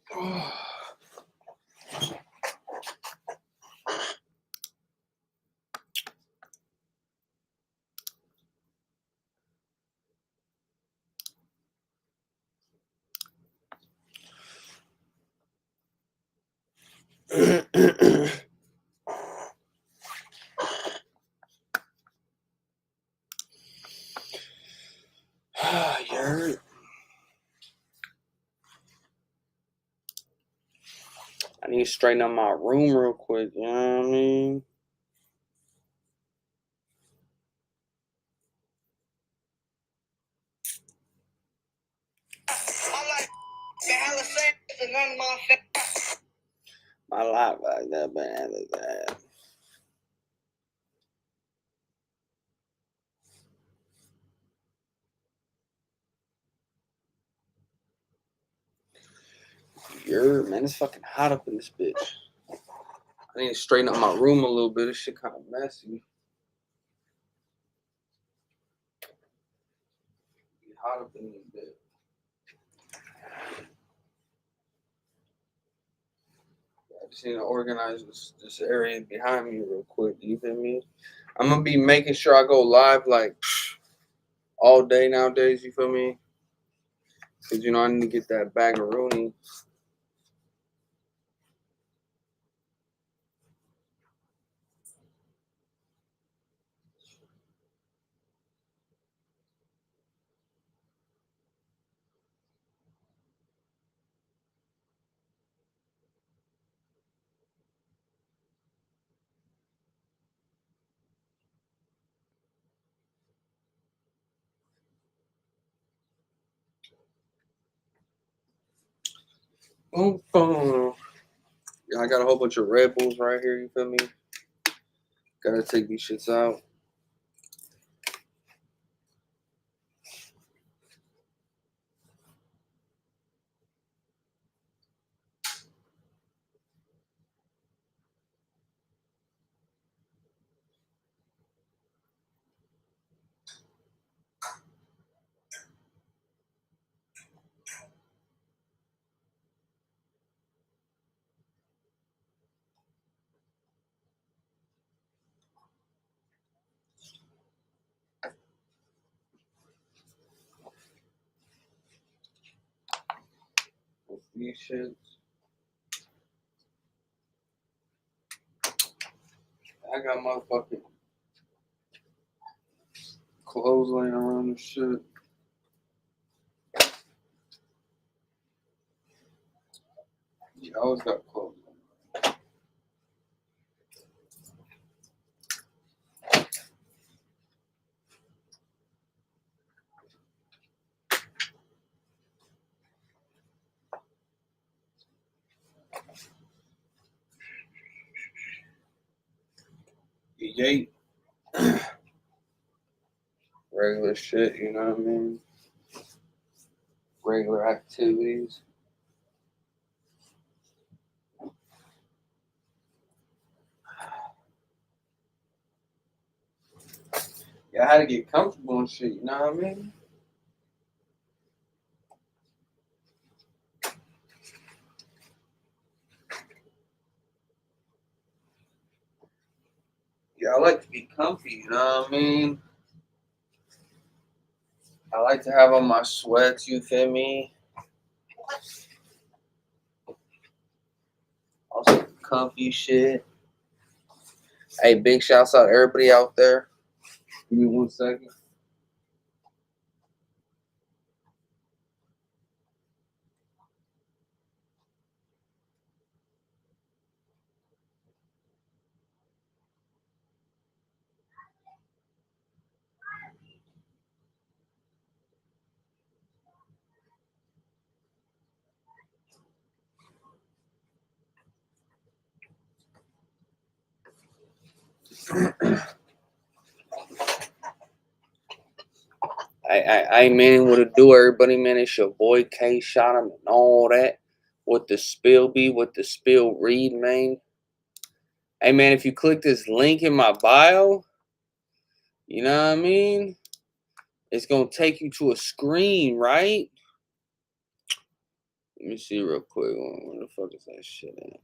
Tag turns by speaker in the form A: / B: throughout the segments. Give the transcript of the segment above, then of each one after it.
A: I need to straighten up my room real quick, you know what I mean? My life like that, man. Like that. Man, it's fucking hot up in this bitch. I need to straighten up my room a little bit. This shit kind of messy. It's hot up in this bitch. I just need to organize this area behind me real quick. You feel me? I'm gonna be making sure I go live like all day nowadays. You feel me? Cause you know I need to get that bag of Rooney. Boom, boom. Yeah, I got a whole bunch of Red Bulls right here. You feel me? Gotta take these shits out. These shits. I got motherfucking clothes laying around and shit. Yeah, I always got clothes. Yay. Regular shit, you know what I mean? Regular activities. Yeah, I had to get comfortable and shit, you know what I mean? Yeah, I like to be comfy, you know what I mean? I like to have on my sweats, you feel me? Also comfy shit. Hey, big shouts out to everybody out there. Give me 1 second. I man, what to do, everybody, man? It's your boy Kshotem and all that. What the spill be, what the spill read, man. Hey, man, if you click this link in my bio, you know what I mean? It's going to take you to a screen, right? Let me see real quick. Where the fuck is that shit at?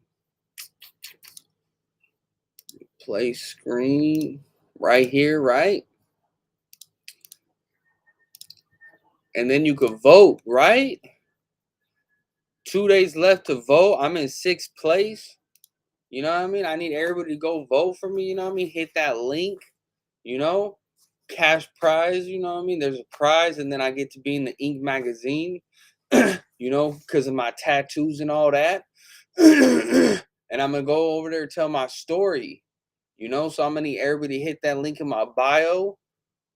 A: Play screen. Right here, right? And then you could vote, right? 2 days left to vote. I'm in 6th place. You know what I mean? I need everybody to go vote for me. You know what I mean? Hit that link. You know, cash prize. You know what I mean? There's a prize, and then I get to be in the Ink magazine. You know, because of my tattoos and all that. And I'm gonna go over there and tell my story. You know, so I'm gonna need everybody to hit that link in my bio.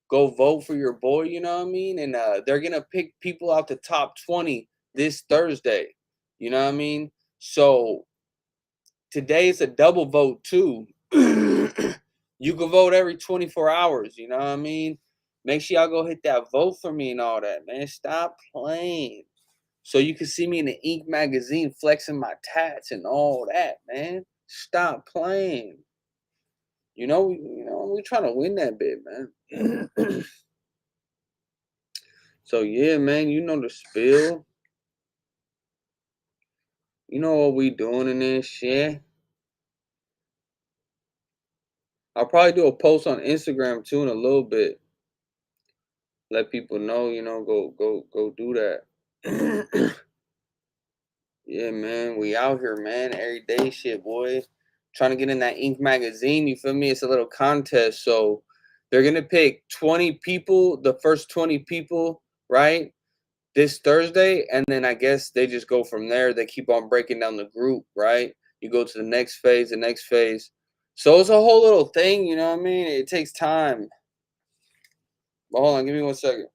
A: Go vote for your boy. You know what I mean? And they're gonna pick people out the top 20 this Thursday. You know what I mean? So today is a double vote too. You can vote every 24 hours, you know what I mean? Make sure y'all go hit that vote for me and all that, man. Stop playing. So you can see me in the Ink magazine flexing my tats and all that, man. Stop playing. We're trying to win that bit, man. So yeah, man, you know the spill. You know what we doing in this shit. I'll probably do a post on Instagram too in a little bit. Let people know, go do that. Yeah, man, we out here, man. Every day shit, boy. Trying to get in that Ink magazine, you feel me? It's a little contest. So they're gonna pick 20 people, the first 20 people, right? This Thursday, and then I guess they just go from there. They keep on breaking down the group, right? You go to the next phase, the next phase. So it's a whole little thing, you know what I mean? It takes time. But hold on, give me 1 second.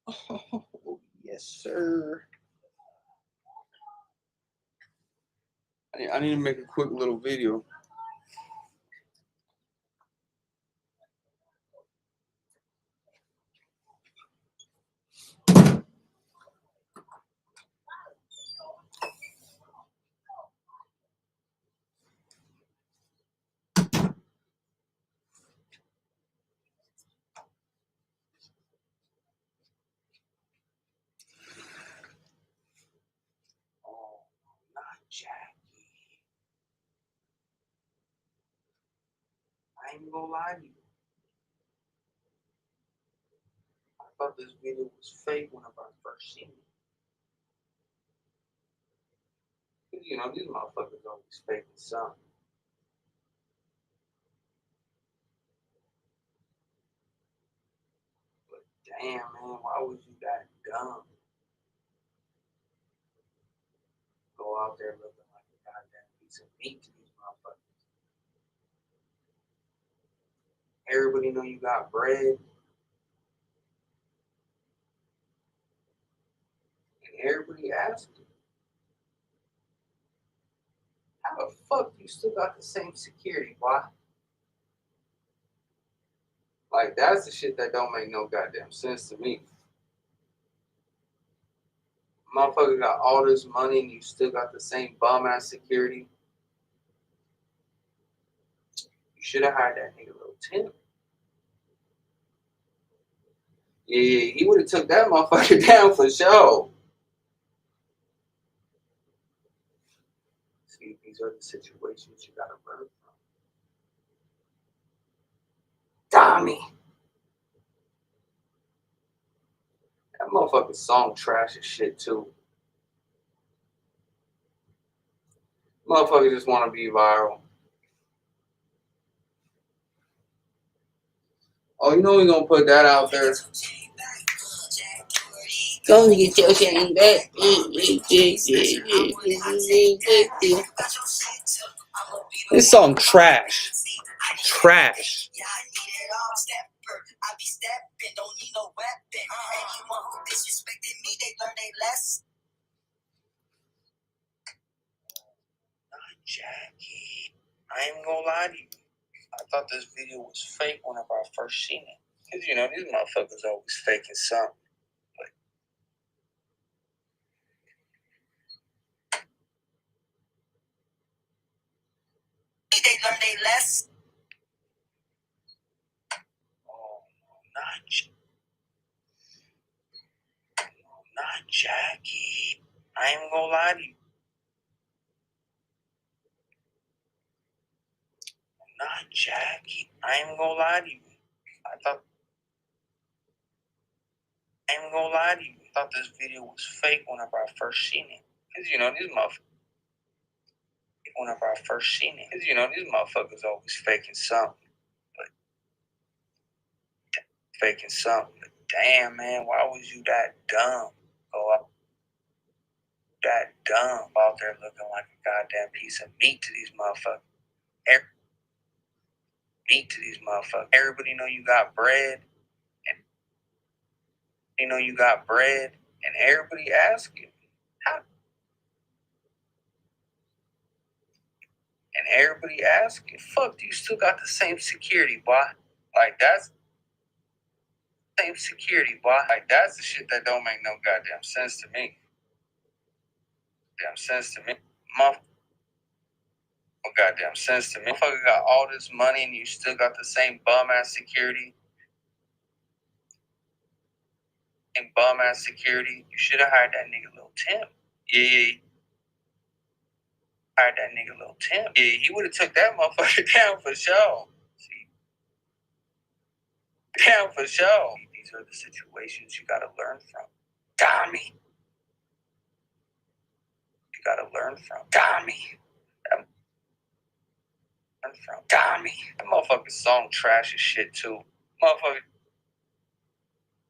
A: Oh, yes, sir. I need to make a quick little video. Oh, not Jackie. I ain't gonna lie to you. I thought this video was fake whenever I first seen it. You know, these motherfuckers always faking something. But damn, man, why was you that dumb? Go out there looking like a goddamn piece of meat to these motherfuckers. Everybody know you got bread. And everybody asks you, how the fuck you still got the same security, boy? Like, that's the shit that don't make no goddamn sense to me. Motherfucker got all this money and you still got the same bum ass security. You should have hired that nigga Lil Tim. Yeah, he would have took that motherfucker down for sure. See, these are the situations you gotta learn from. Tommy! That motherfucking song trash as shit too. Motherfuckers just wanna be viral. Oh, you know we gonna put that out there. Go get your chain back. This song trash. Trash. Not Jackie. I ain't gonna lie to you. I thought this video was fake whenever I first seen it. Cause you know, these motherfuckers always faking something. They learn they less. Oh, not Jackie. I ain't gonna lie to you. Not Jackie. I ain't gonna lie to you. I ain't gonna lie to you. I thought this video was fake whenever I first seen it. Cause you know, these motherfuckers. Whenever I first seen it. Cause you know, these motherfuckers always faking something. Faking something. But damn, man, why was you that dumb? Go up that dumb out there looking like a goddamn piece of meat to these motherfuckers. Meat to these motherfuckers. Everybody know you got bread. And you know you got bread. And everybody asks you, how? And everybody asks you, fuck, you still got the same security, boy. Like, that's same security, boy. Like, that's the shit that don't make no goddamn sense to me. Damn sense to me. No goddamn sense to me. Motherfucker got all this money and you still got the same bum ass security. And bum ass security. You should have hired that nigga Lil Tim. Yeah. Hired that nigga Lil Tim. Yeah, he would have took that motherfucker down for sure. See? Down for sure. These are the situations you gotta learn from. Tommy. You gotta learn from. Tommy. Learn from. Tommy. That motherfucking song trash as shit too. Motherfucker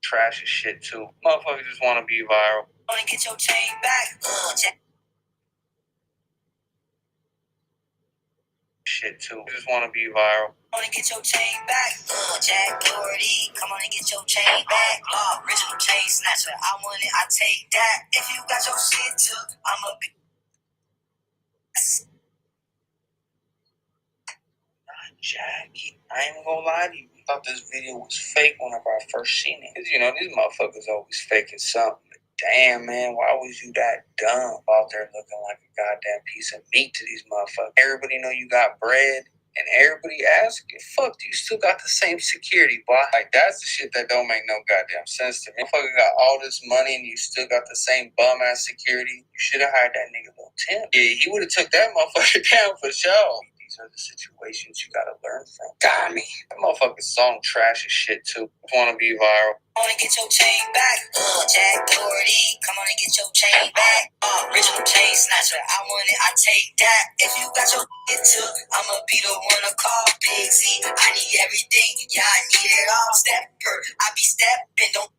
A: trash as shit too. Motherfuckers just wanna be viral. Wanna get your chain back. Shit too. Just wanna be viral. on and get your chain back. Jack Doherty, come on and get your chain back. Original chain snatcher, I want it, I take that. If you got your shit took, I'ma be. Jackie, I ain't gonna lie to you. I thought this video was fake whenever I first seen it. Cause you know, these motherfuckers always faking something. But damn, man, why was you that dumb out there looking like a goddamn piece of meat to these motherfuckers? Everybody know you got bread. And everybody asks you, fuck, you still got the same security, boy. Like, that's the shit that don't make no goddamn sense to me. Motherfucker got all this money and you still got the same bum-ass security. You should have hired that nigga Lil Tim. Yeah, he would have took that motherfucker down for sure. These are the situations you gotta learn from. God, me. That motherfucking song trash as shit, too. Wanna be viral. Come on and get your chain back. Jack Doherty, come on and get your chain back. Original chain snatcher, I want it, I take that. If you got your shit took, I'ma be the one to call Big Z. I need everything, yeah, I need it all. Stepper, I be stepping, don't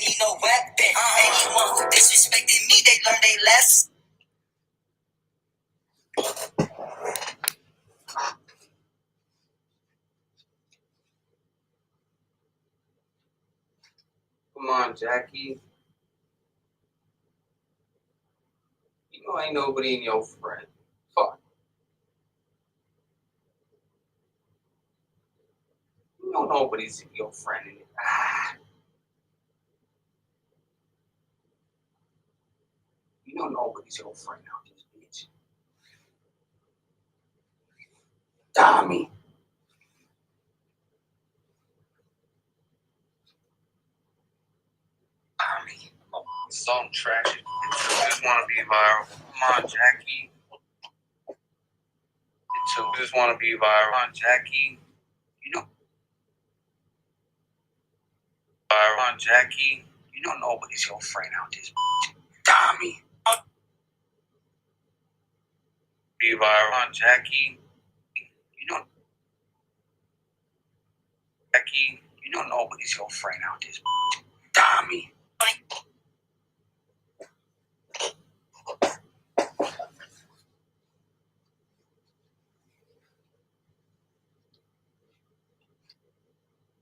A: need no weapon. Anyone who disrespected me, they learn they lesson. Come on, Jackie. You know ain't nobody in your friend. Fuck. You know nobody's your friend. You know nobody's your friend out this bitch. Tommy. Tommy. Song trash. I just want to be viral. Come on, Jackie. I just want to be viral. Come on, Jackie. You know. Viral. Come on, Jackie. You know nobody's your friend out this bitch. Tommy. Be viral. Come on, Jackie. You know. Jackie. You know nobody's your friend out this bitch. Tommy.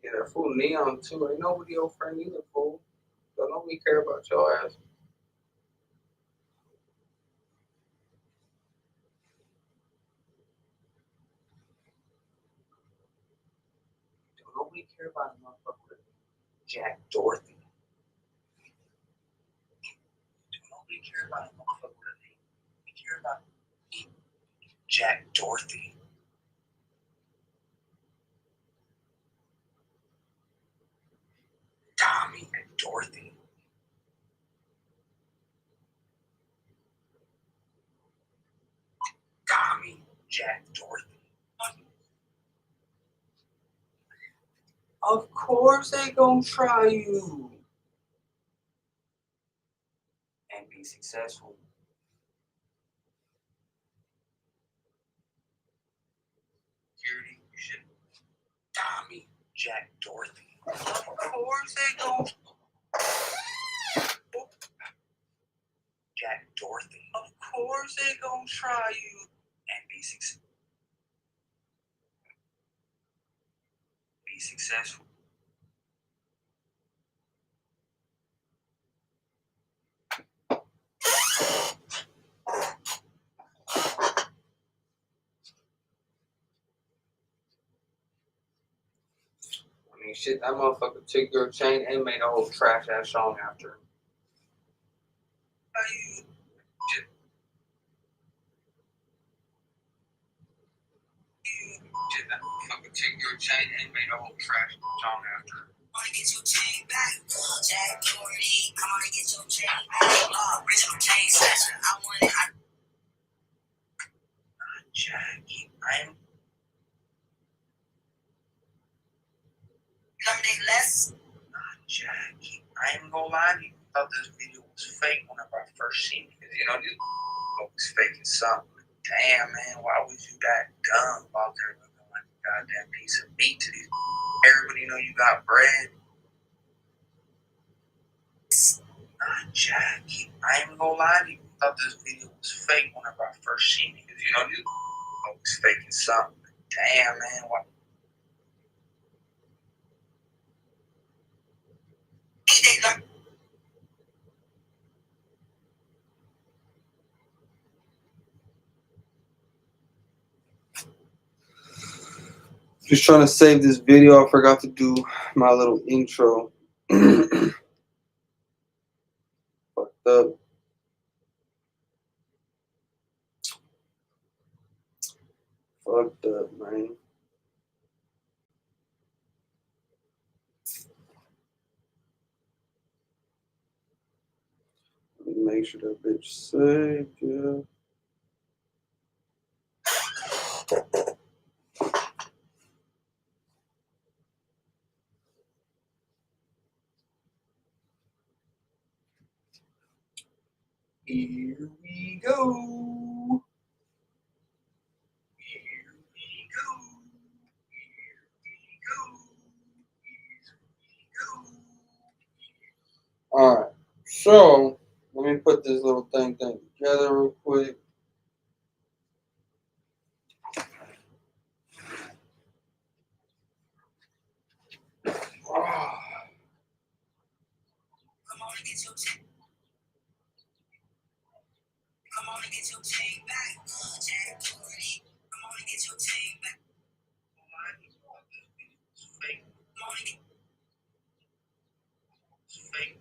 A: Yeah, that fool Neon too. Ain't nobody your friend either, fool. Don't nobody care about your ass. Don't nobody care about a motherfucker. Jack Dorothy. Don't nobody care about a motherfucker. They care about Jack Dorothy. Tommy and Dorothy. Tommy, Jack Dorothy. Of course they gonna try you and be successful. Security, you should. Tommy, Jack Dorothy. Of course they gonna. Jack Dorothy. Of course they gonna try you and be successful. Be successful. I mean, shit, that motherfucker took your chain and made a whole trash ass song after him. Shit, that motherfucker took your chain and made a whole trash song after him. Wanna get your chain back? Jack Doherty, come on and get your chain back. Original chain snatcher, I want it. Jackie, I'm. Lemonade less? Jackie, I ain't gonna lie to you. I thought this video was fake whenever I first seen it. You know, this was faking something. Damn, man, why was you that dumb out there looking like a goddamn piece of meat to these? Everybody know you got bread. Jackie, I ain't gonna lie to you. I thought this video was fake whenever I first seen it. You know, Always faking something. Damn, man. What? Just trying to save this video. I forgot to do my little intro. Fucked up. Fucked up, man. Let me make sure that bitch saved, yeah. Here we go. Here we go. Here we go. Here we go. Alright, so let me put this little thing together real quick. Come on and get your chain. Come on and get your chain back. Come on and get your chain back. Fake. Come on and get fake.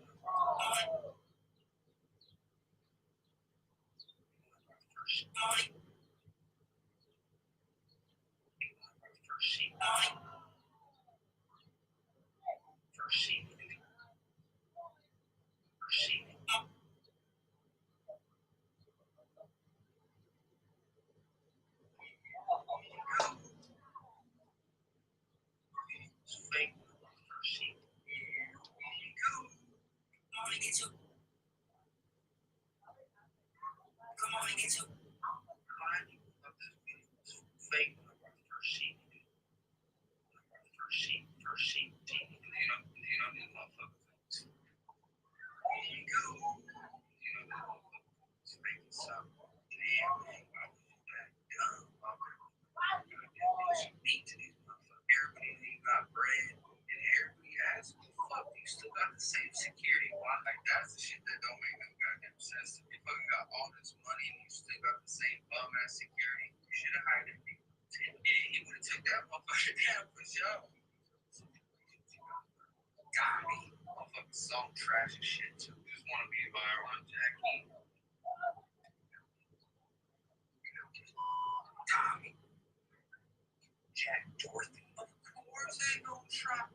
A: Security, like that's the shit that don't make no goddamn sense. You fucking got all this money and you still got the same bum ass security. You should have hired him. Yeah, he would have took that motherfucker down for sure. Got me. Motherfucking song trash and shit too. Just want to be viral on Jackie. Tommy. Jack Dorothy. Of course they gonna try.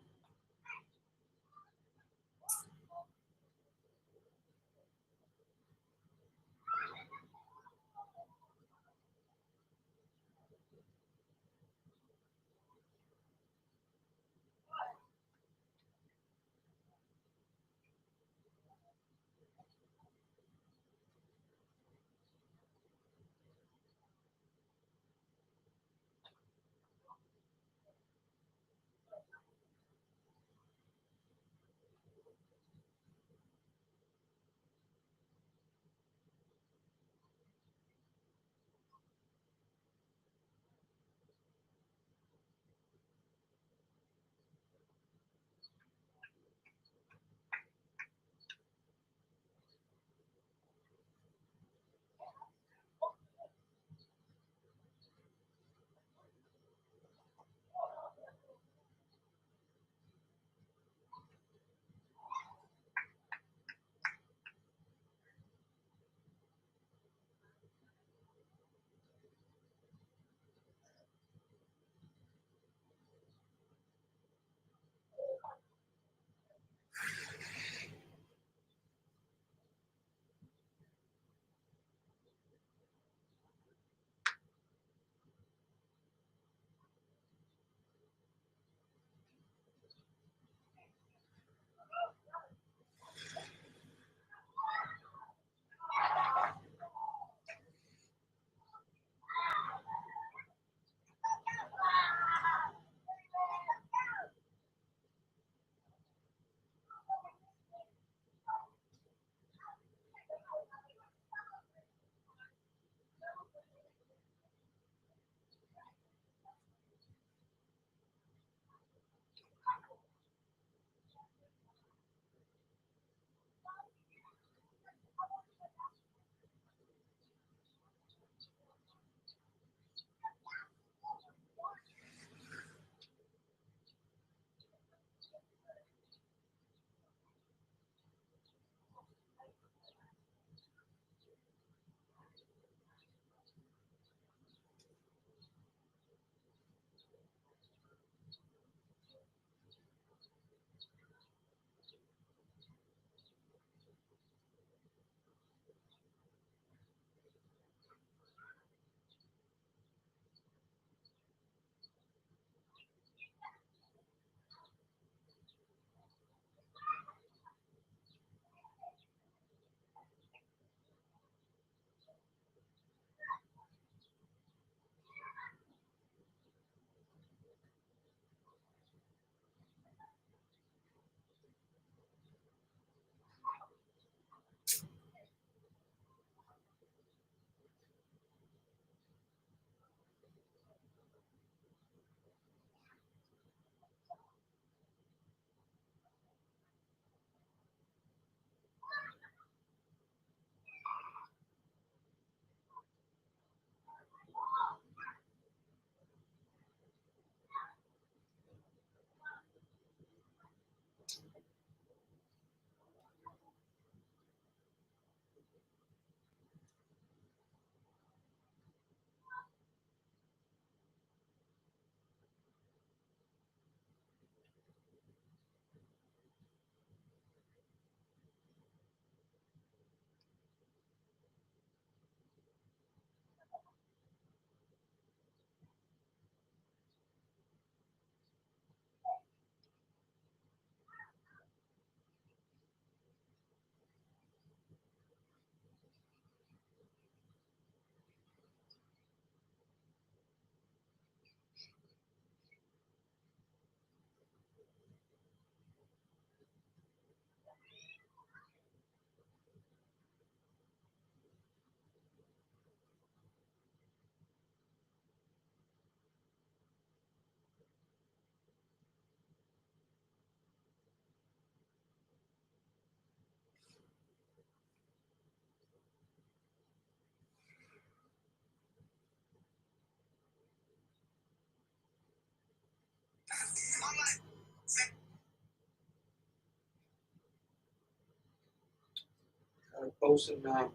A: Gotta post it now.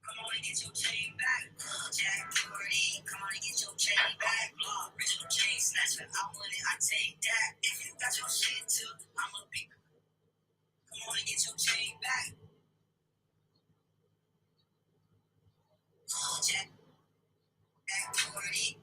B: Come on and get your chain back. Jack Doherty, come on and get your chain back. Original chain snatcher, I want it, I take that. If you got your shit took, I'ma be. Come on and get your chain back. Jack Doherty.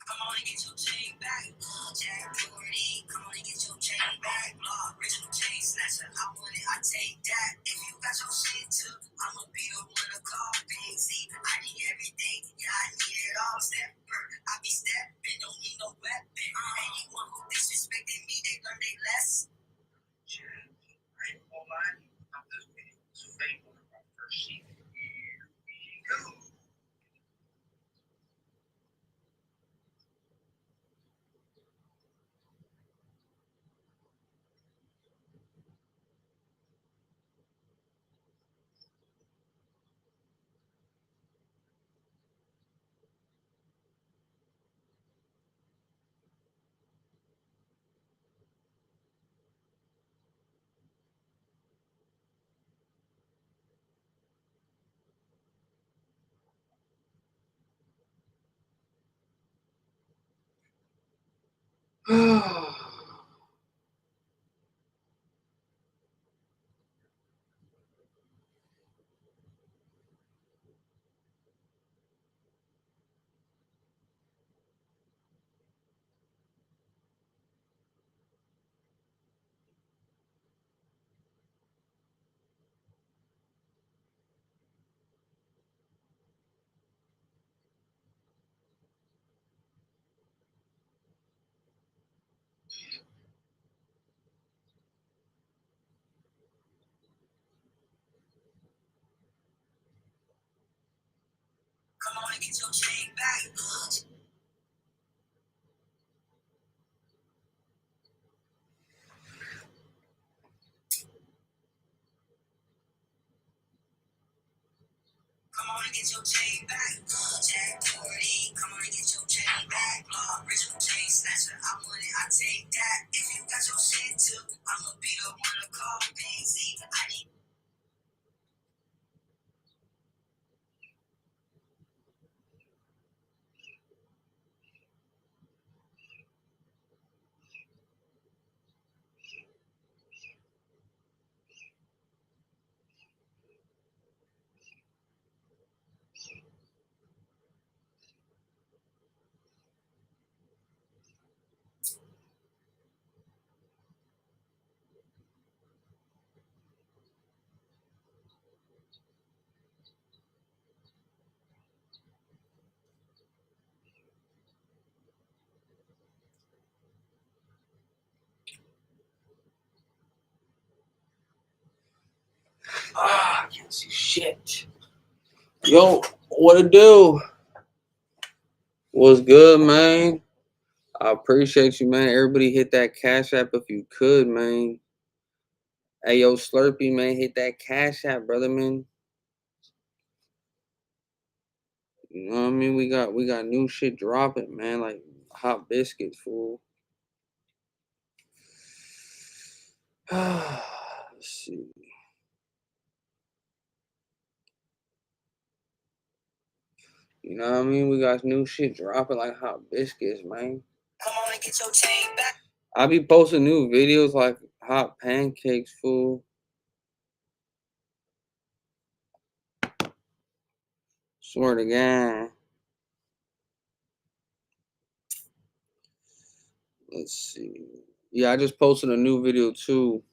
B: Come on and get your chain back. Jack Doherty, come on and get your chain back. Original chain snatcher, I want it, I take that. If you got your shit took, I'ma be the one to call Big Z. I need everything, yeah, I need it all. Stepper, I be stepping, don't need no weapon. Anyone who disrespected me, they learn they less. Yeah, I ain't gonna lie, I'm just fake on my first sheet. Here we go. Come on and get your chain back. Come on and get your chain back. Jack Doherty, come on and get your chain back. Original chain snatcher, I want it, I take that. If you got your shit took, I'ma be the one to call Big Z. I need.
A: can't see shit. Yo, what it do? What's good, man? I appreciate you, man. Everybody hit that Cash App if you could, man. Hey, yo, Slurpee, man, hit that Cash App, brother, man. You know what I mean? We got new shit dropping, man. Like hot biscuits, fool. Let's see. You know what I mean? We got new shit dropping like hot biscuits, man.
B: Come on and get your chain back.
A: I be posting new videos like hot pancakes, fool. Swear to God. Let's see. Yeah, I just posted a new video too.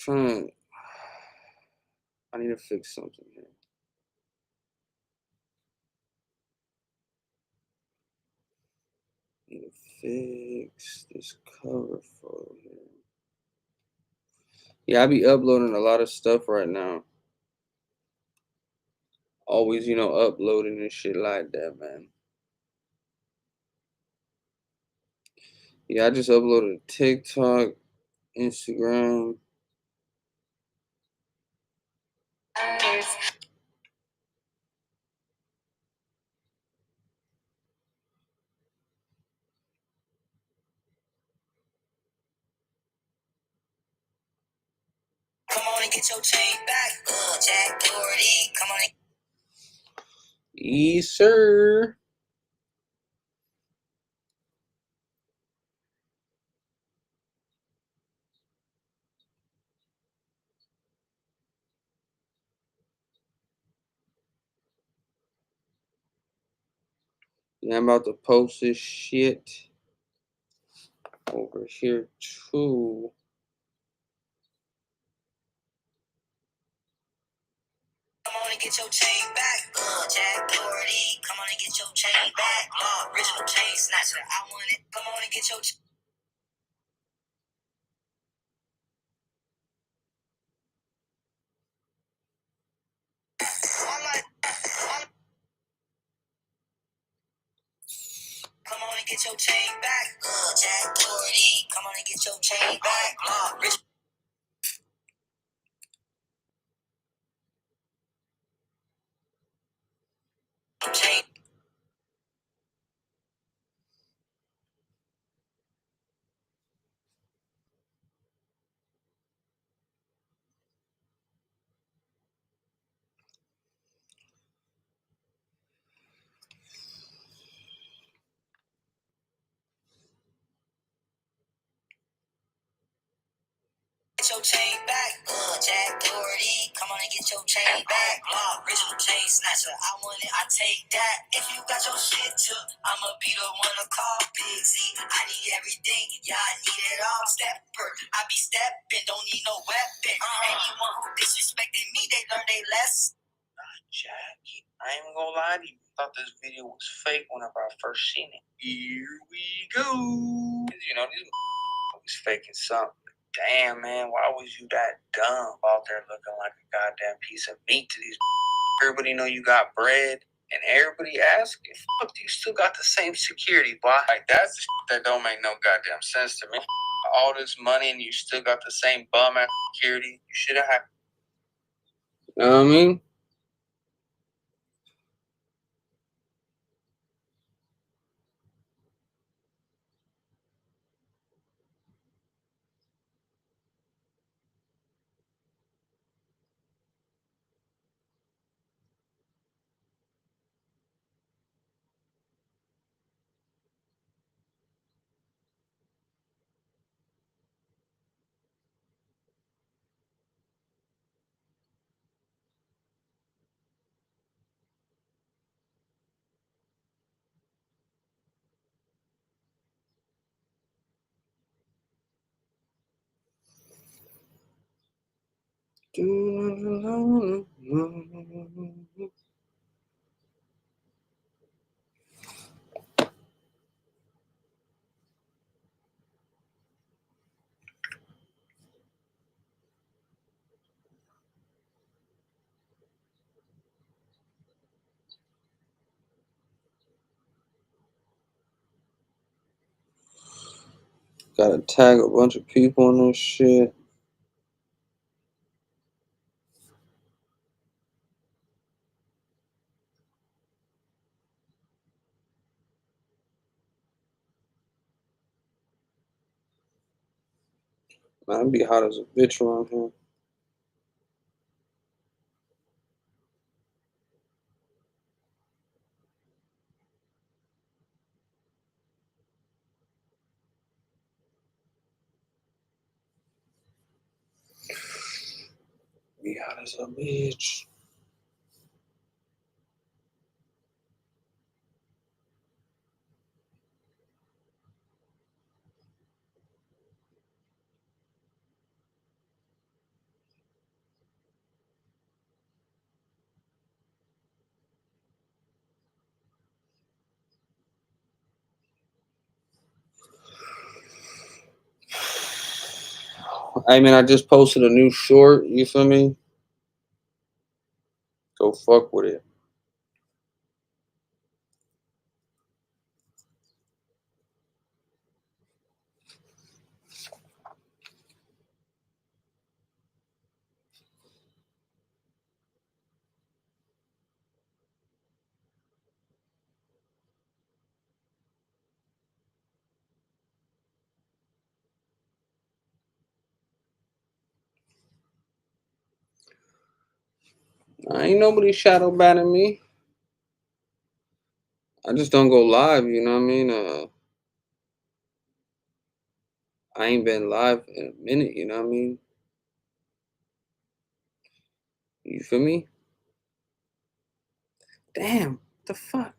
A: I need to fix something here. Need to fix this cover photo here. Yeah, I be uploading a lot of stuff right now. Always, uploading and shit like that, man. Yeah, I just uploaded TikTok, Instagram.
B: Come on and get your chain back. Jack Doherty, come on and
A: Yes, sir. Yeah, I'm about to post this shit over here too.
B: come on and get your chain back. Jack Doherty, come on and get your chain back. Original chain snatcher, I want it. Come on and get your chain. Come on and get your chain back. Jack Doherty, come on and get your chain back. Original chain. Get your chain back. Jack Doherty, come on and get your chain back. Original chain snatcher, I want it, I take that. If you got your shit took, I'ma be the one to call Big Z. I need everything, yeah, I need it all. Stepper, I be stepping, don't need no weapon. Anyone who disrespected me, they learn they less.
A: Jackie, I ain't gonna lie to you. I thought this video was fake whenever I first seen it. Here we go. These was faking something. Damn, man, why was you that dumb out there looking like a goddamn piece of meat to these? Everybody know you got bread, and everybody asking, fuck, you still got the same security, boy. Like, that's the shit that don't make no goddamn sense to me. All this money, and you still got the same bum ass security. You should have had. You know what I mean? Gotta tag a bunch of people on this shit. Man, it'd be hot as a bitch around here. Be hot as a bitch. I mean, I just posted a new short. You feel me? Go fuck with it. I ain't nobody shadow banning me. I just don't go live. You know what I mean? I ain't been live in a minute. You know what I mean? You feel me? Damn, what the fuck?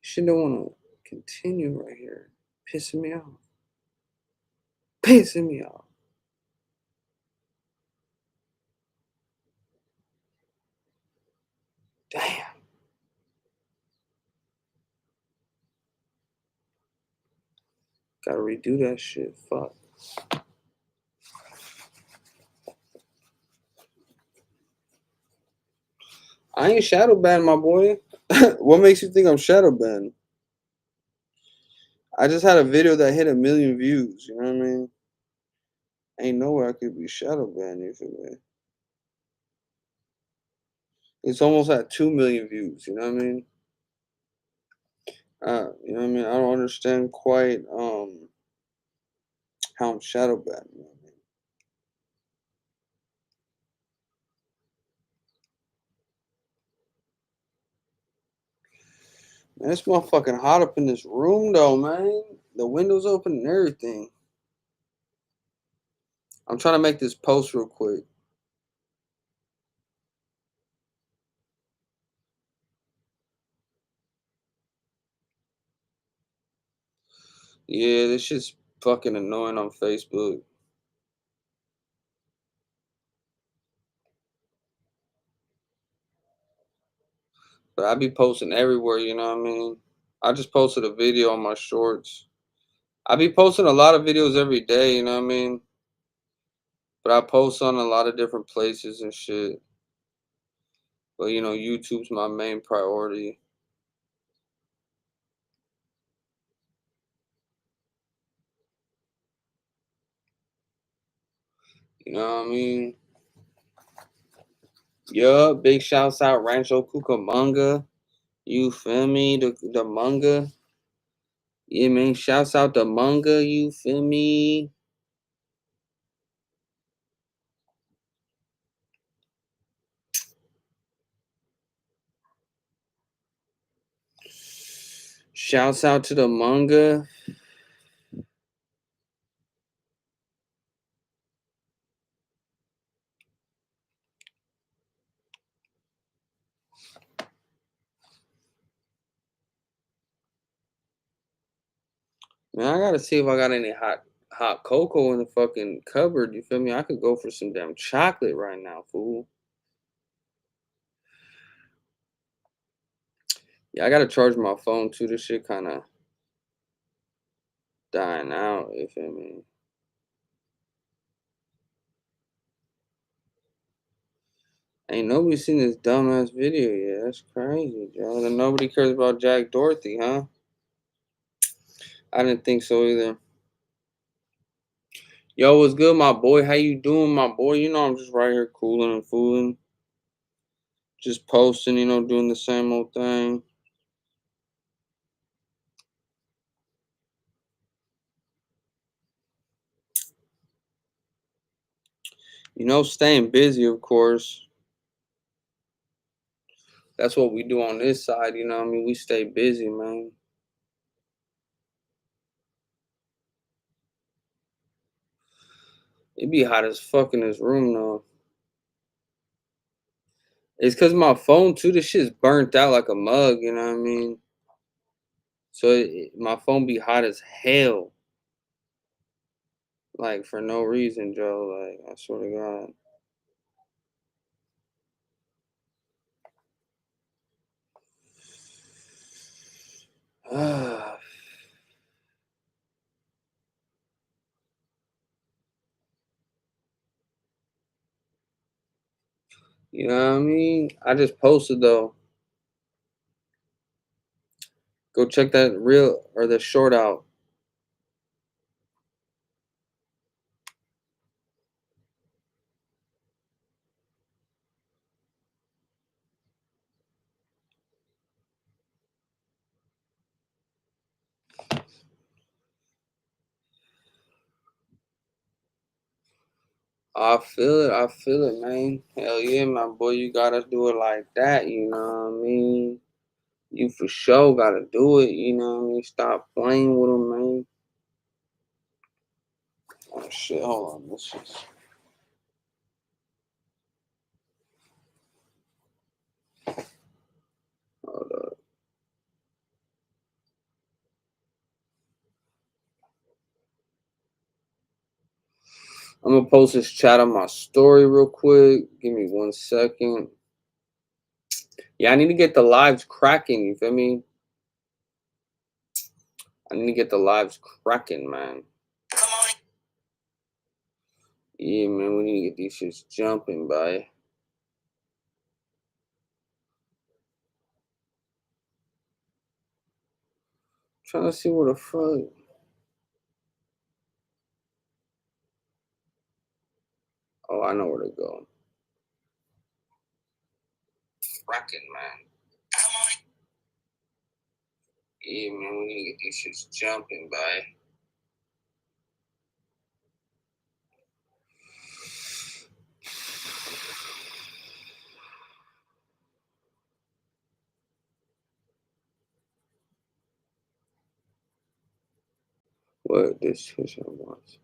A: Shit don't want to continue right here. Pissing me off. Pissing me off. Damn. Gotta redo that shit. Fuck. I ain't shadow banned, my boy. What makes you think I'm shadow banned? I just had a video that hit 1,000,000 views. You know what I mean? Ain't nowhere I could be shadow banned. You feel me? It's almost at 2,000,000 views. You know what I mean? You know what I mean? I don't understand quite how I'm shadow banned. You know what I mean? Man, it's motherfucking hot up in this room though, man. The windows open and everything. I'm trying to make this post real quick. Yeah, this shit's fucking annoying on Facebook. But I be posting everywhere, you know what I mean? I just posted a video on my shorts. I be posting a lot of videos every day, you know what I mean? But I post on a lot of different places and shit. But you know, YouTube's my main priority. You know what I mean? Yeah, big shouts out Rancho Cucamonga. You feel me? The manga. Yeah, man. Shouts out the manga. You feel me? Shouts out to the manga. Man, I gotta see if I got any hot cocoa in the fucking cupboard. You feel me? I could go for some damn chocolate right now, fool. Yeah, I gotta charge my phone too. This shit kind of dying out. You feel me? Ain't nobody seen this dumbass video yet. That's crazy, Joe. And nobody cares about Jack Dorothy, huh? I didn't think so either. Yo, what's good, my boy? How you doing, my boy? You know I'm just right here cooling and fooling. Just posting, doing the same old thing. Staying busy, of course. That's what we do on this side, we stay busy, man. It be hot as fuck in this room, though. It's because my phone, too, this shit's burnt out like a mug, you know what I mean? So my phone be hot as hell. Like, for no reason, Joe. Like, I swear to God. You know what I mean? I just posted, though. Go check that reel or the short out. I feel it, man. Hell yeah, my boy, you gotta do it like that, you know what I mean? You for sure gotta do it, you know what I mean? Stop playing with them, man. Oh shit, hold on, this is. Hold up. I'm gonna post this chat on my story real quick. Give me 1 second. Yeah, I need to get the lives cracking, you feel me? I need to get the lives cracking, man. Yeah, man, we need to get these shits jumping, by. Trying to see where the fuck. Oh, I know where to go. Cracking, man. Yeah, man, we need to get these shits jumping, by. What this shit wants.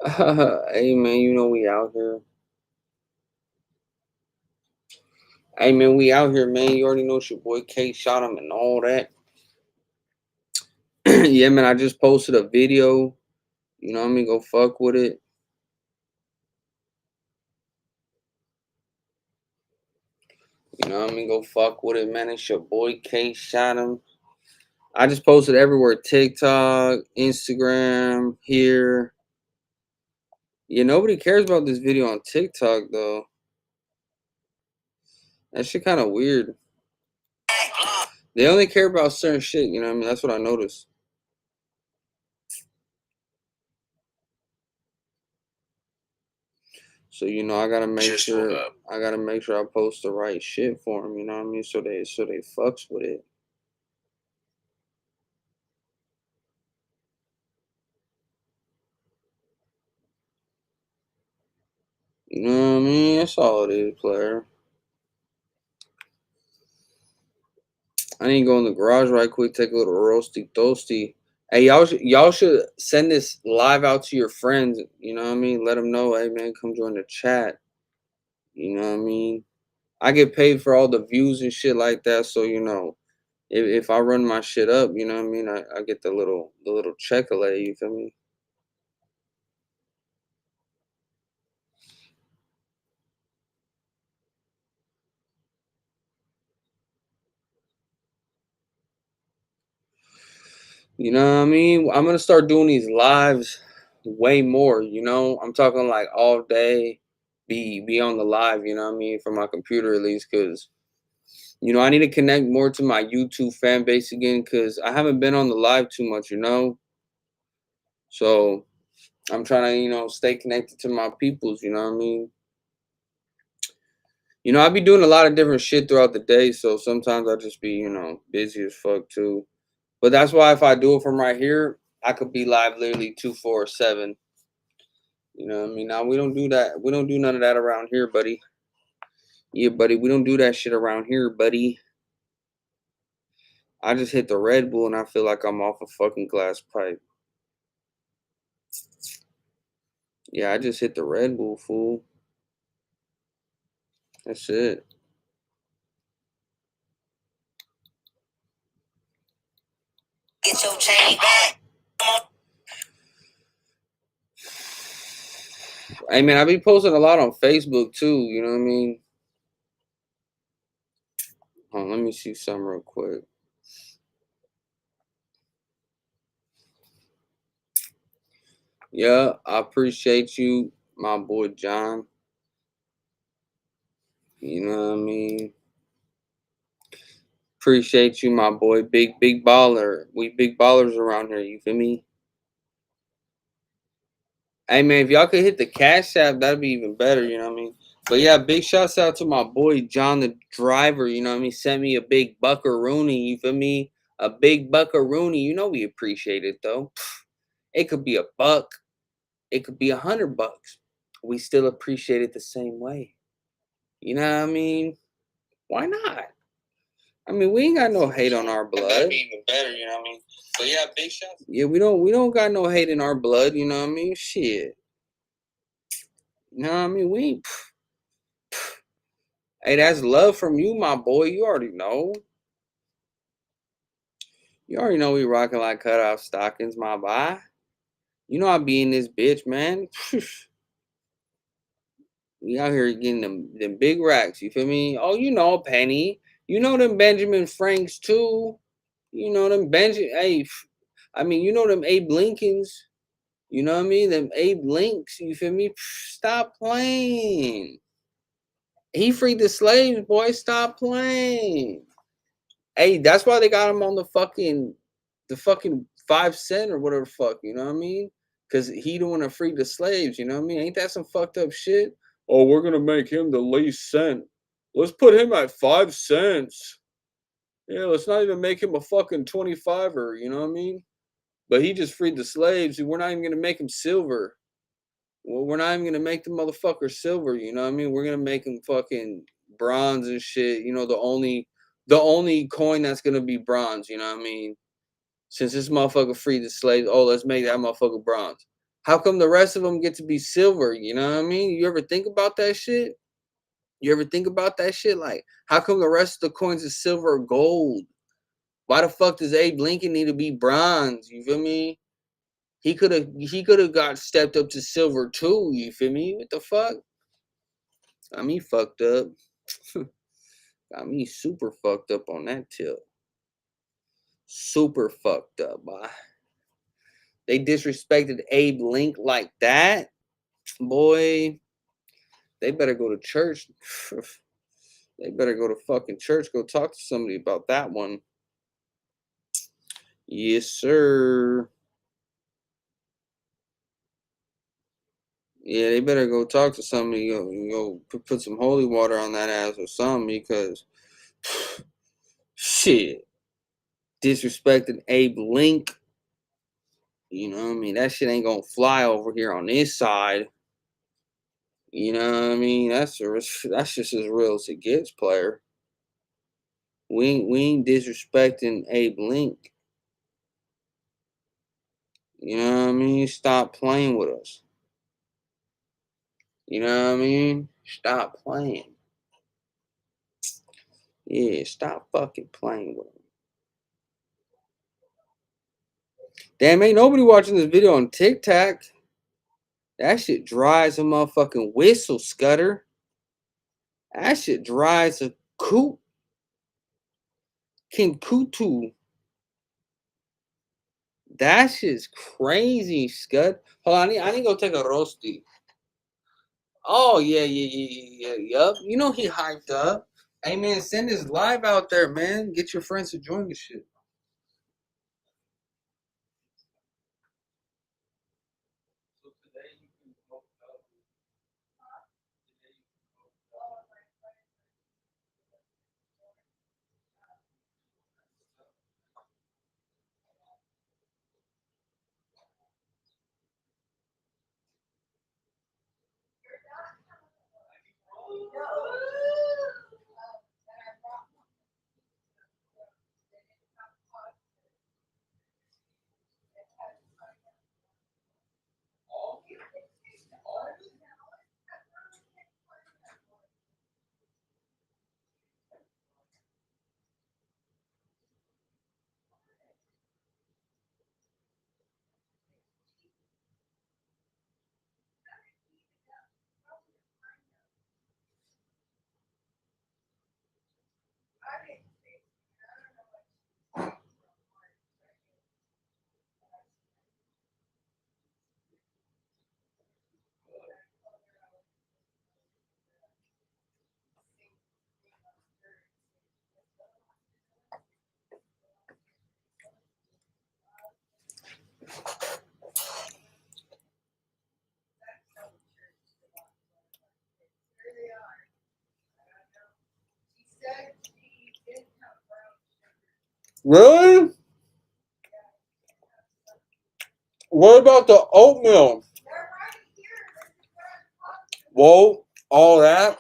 A: Hey, man, we out here. Hey, man, we out here, man. You already know it's your boy Kshotem and all that. Yeah, man, I just posted a video. You know what I mean? Go fuck with it. You know what I mean? Go fuck with it, man. It's your boy Kshotem. I just posted everywhere. TikTok, Instagram, here. Yeah, nobody cares about this video on TikTok, though. That shit kind of weird. They only care about certain shit, you know what I mean? That's what I noticed. So I gotta make sure I post the right shit for them. You know what I mean? So they fucks with it. You know what I mean? That's all it is, player. I need to go in the garage right quick, take a little roasty toasty. Hey, y'all should send this live out to your friends. You know what I mean? Let them know, hey man, come join the chat. You know what I mean? I get paid for all the views and shit like that, so If I run my shit up, you know what I mean. I get the little check-a-lay. You feel me? You know what I mean? I'm gonna start doing these lives way more. I'm talking like all day. Be on the live. You know what I mean? From my computer at least, because I need to connect more to my YouTube fan base again because I haven't been on the live too much. So I'm trying to stay connected to my peoples. You know what I mean? I be doing a lot of different shit throughout the day, so sometimes I just be busy as fuck too. But that's why if I do it from right here, I could be live literally 247. You know what I mean? Now we don't do that. We don't do none of that around here, buddy. Yeah, buddy. We don't do that shit around here, buddy. I just hit the Red Bull and I feel like I'm off a fucking glass pipe. Yeah, I just hit the Red Bull, fool. That's it.
B: Get your chain back.
A: Hey man, I be posting a lot on Facebook too. You know what I mean? Hold on, let me see some real quick. Yeah, I appreciate you, my boy John. You know what I mean? Appreciate you, my boy. Big baller. We big ballers around here. You feel me? Hey man, if y'all could hit the cash app, that'd be even better. You know what I mean? But yeah, big shouts out to my boy John the driver. You know what I mean? Sent me a big buckaroony. You feel me? A big buckaroony. We appreciate it though. It could be a buck. It could be $100. We still appreciate it the same way. You know what I mean? Why not? I mean, we ain't got no hate on our blood. That'd be even better, you know what I mean? But yeah, big shots. Yeah, we don't got no hate in our blood, you know what I mean? Shit. You know what I mean? Hey, that's love from you, my boy. You already know. You already know we rocking like cutoff stockings, my boy. I be in this bitch, man. We out here getting them big racks, you feel me? Oh, Penny. Them Benjamin Franks too. Them Benjamin. Hey, I mean, them Abe Lincolns. You know what I mean? Them Abe Links. You feel me? Stop playing. He freed the slaves, boy. Stop playing. Hey, that's why they got him on the fucking 5 cent or whatever the fuck. You know what I mean? Because he don't want to free the slaves. You know what I mean? Ain't that some fucked up shit? Oh, we're gonna make him the least cent. Let's put him at 5 cents. Yeah, let's not even make him a fucking 25er. You know what I mean? But he just freed the slaves. We're not even gonna make him silver. Well, we're not even gonna make the motherfucker silver. You know what I mean? We're gonna make him fucking bronze and shit. The only coin that's gonna be bronze. You know what I mean? Since this motherfucker freed the slaves, oh, let's make that motherfucker bronze. How come the rest of them get to be silver? You know what I mean? You ever think about that shit? You ever think about that shit? Like, how come the rest of the coins is silver or gold? Why the fuck does Abe Lincoln need to be bronze? You feel me? He could have got stepped up to silver too. You feel me? What the fuck? Got me fucked up. Got me super fucked up on that tip. Super fucked up, boy. They disrespected Abe Link like that, boy. They better go to church. They better go to fucking church. Go talk to somebody about that one. Yes, sir. Yeah, they better go talk to somebody. Go put some holy water on that ass or something because shit, disrespecting Abe Link. You know what I mean? That shit ain't gonna fly over here on this side. You know what I mean? That's just as real as it gets, player. We ain't disrespecting Abe Link. You know what I mean? Stop playing with us. You know what I mean? Stop playing. Yeah, stop fucking playing with him. Damn, ain't nobody watching this video on TikTok. That shit dry as a motherfucking whistle, Scudder. That shit dry as a coot. King Kutu. That shit's crazy, Scud. Hold on, I need to go take a roasty. Oh, yeah. Yup. You know he hyped up. Hey, man, send his live out there, man. Get your friends to join the shit. Really? What about the oatmeal? Whoa, all that?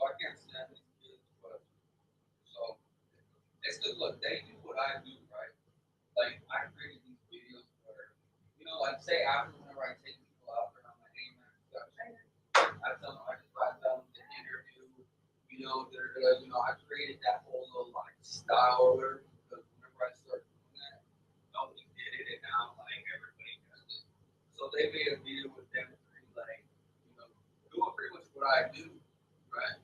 B: So I can't stand these kids, but so it's because look, they do what I do, right? Like I created these videos where, like say after whenever I take people out there, I'm like, hey man, I tell them, I tell them to interview, I created that whole little like style or whatever because whenever I started doing that, nobody did it, and now like everybody does it. So they made a video with them three, like, doing pretty much what I do, right?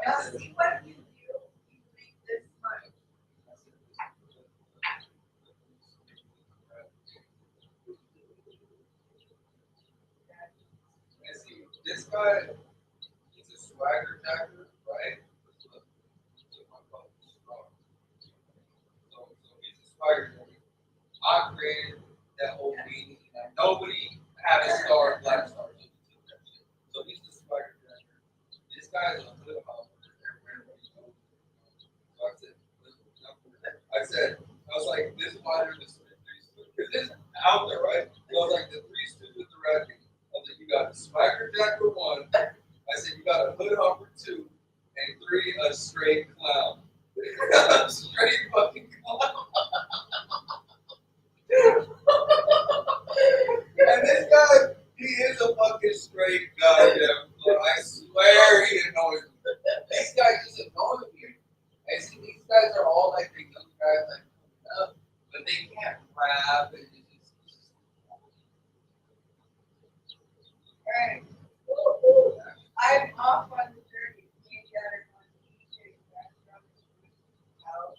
B: And I said, and see, this guy, he's a swagger jacker, right? So he's a swagger jacker. I created that whole meeting. Like, nobody had a star, black star. So he's the swagger jacker. This guy is a hood hopper. Everybody knows. So I was like, this fighter, this because this is out there, right? So I was like, the three students with the racket. I was like, you got a swagger jacker one. I said, you got a hood hopper two, and three, a straight clown. A straight fucking clown. And this guy, he is a fucking straight goddamn clown. I swear he annoys me. These guys just annoy me. And see, these guys are all like the young guys, like, but they can't rap. And it's just hey. I'm off on the journey. Me and Dad are going to DJ restaurant house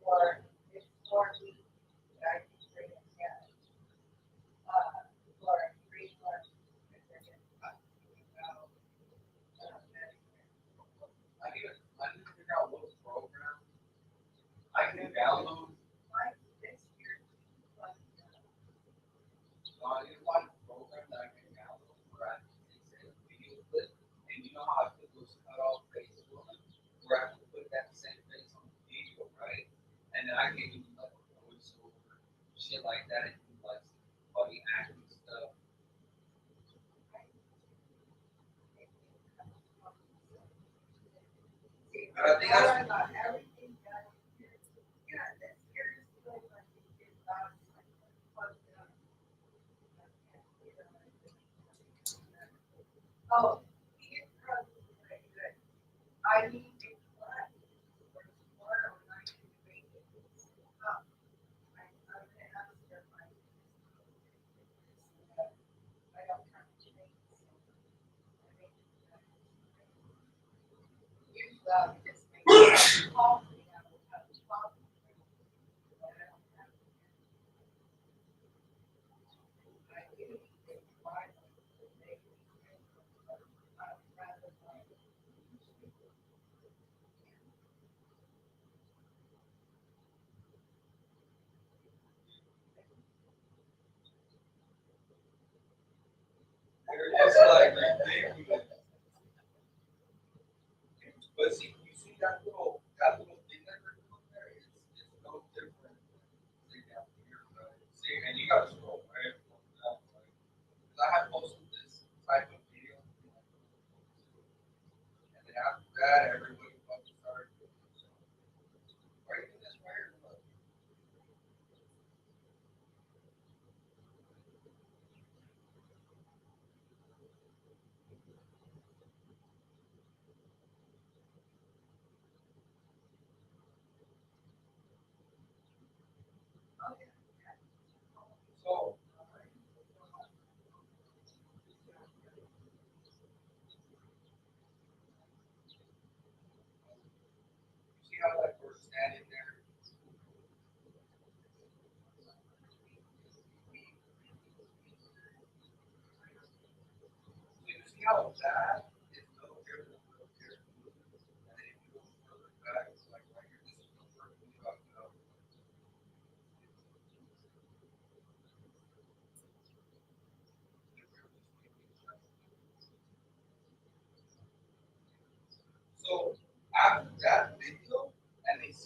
B: for it's 4 weeks that I can bring it together. For 3 months. I need to figure out what program I can download. This year, I need one program that I can download where I can take a video clip, and you know how I put those cut off faces on it, where I can put that same face on the video, right? And then I can use like a voiceover, shit like that, and do like some funny acting stuff. But I think that's everything done. Yeah, this year is really like oh, he is probably pretty good. I need to class for tomorrow night to make it up.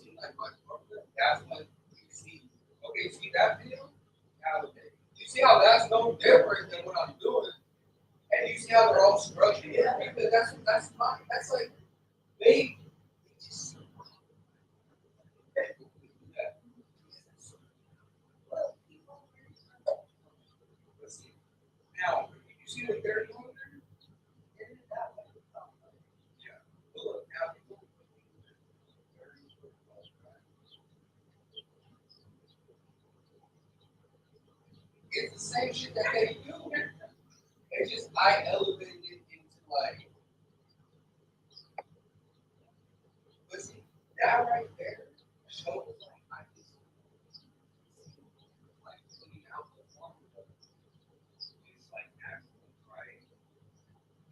B: seem like much more. That's when you see, okay, see that video? Now, you see how that's no different than what I'm doing, and you see how they're all structured. Yeah, because that's fine. That's like they just now you see what they're doing there? Yeah. Look, now it's the same shit that they do. It's just I elevated it into like, listen, that right there shows like I just like putting out the form. It's like actually right.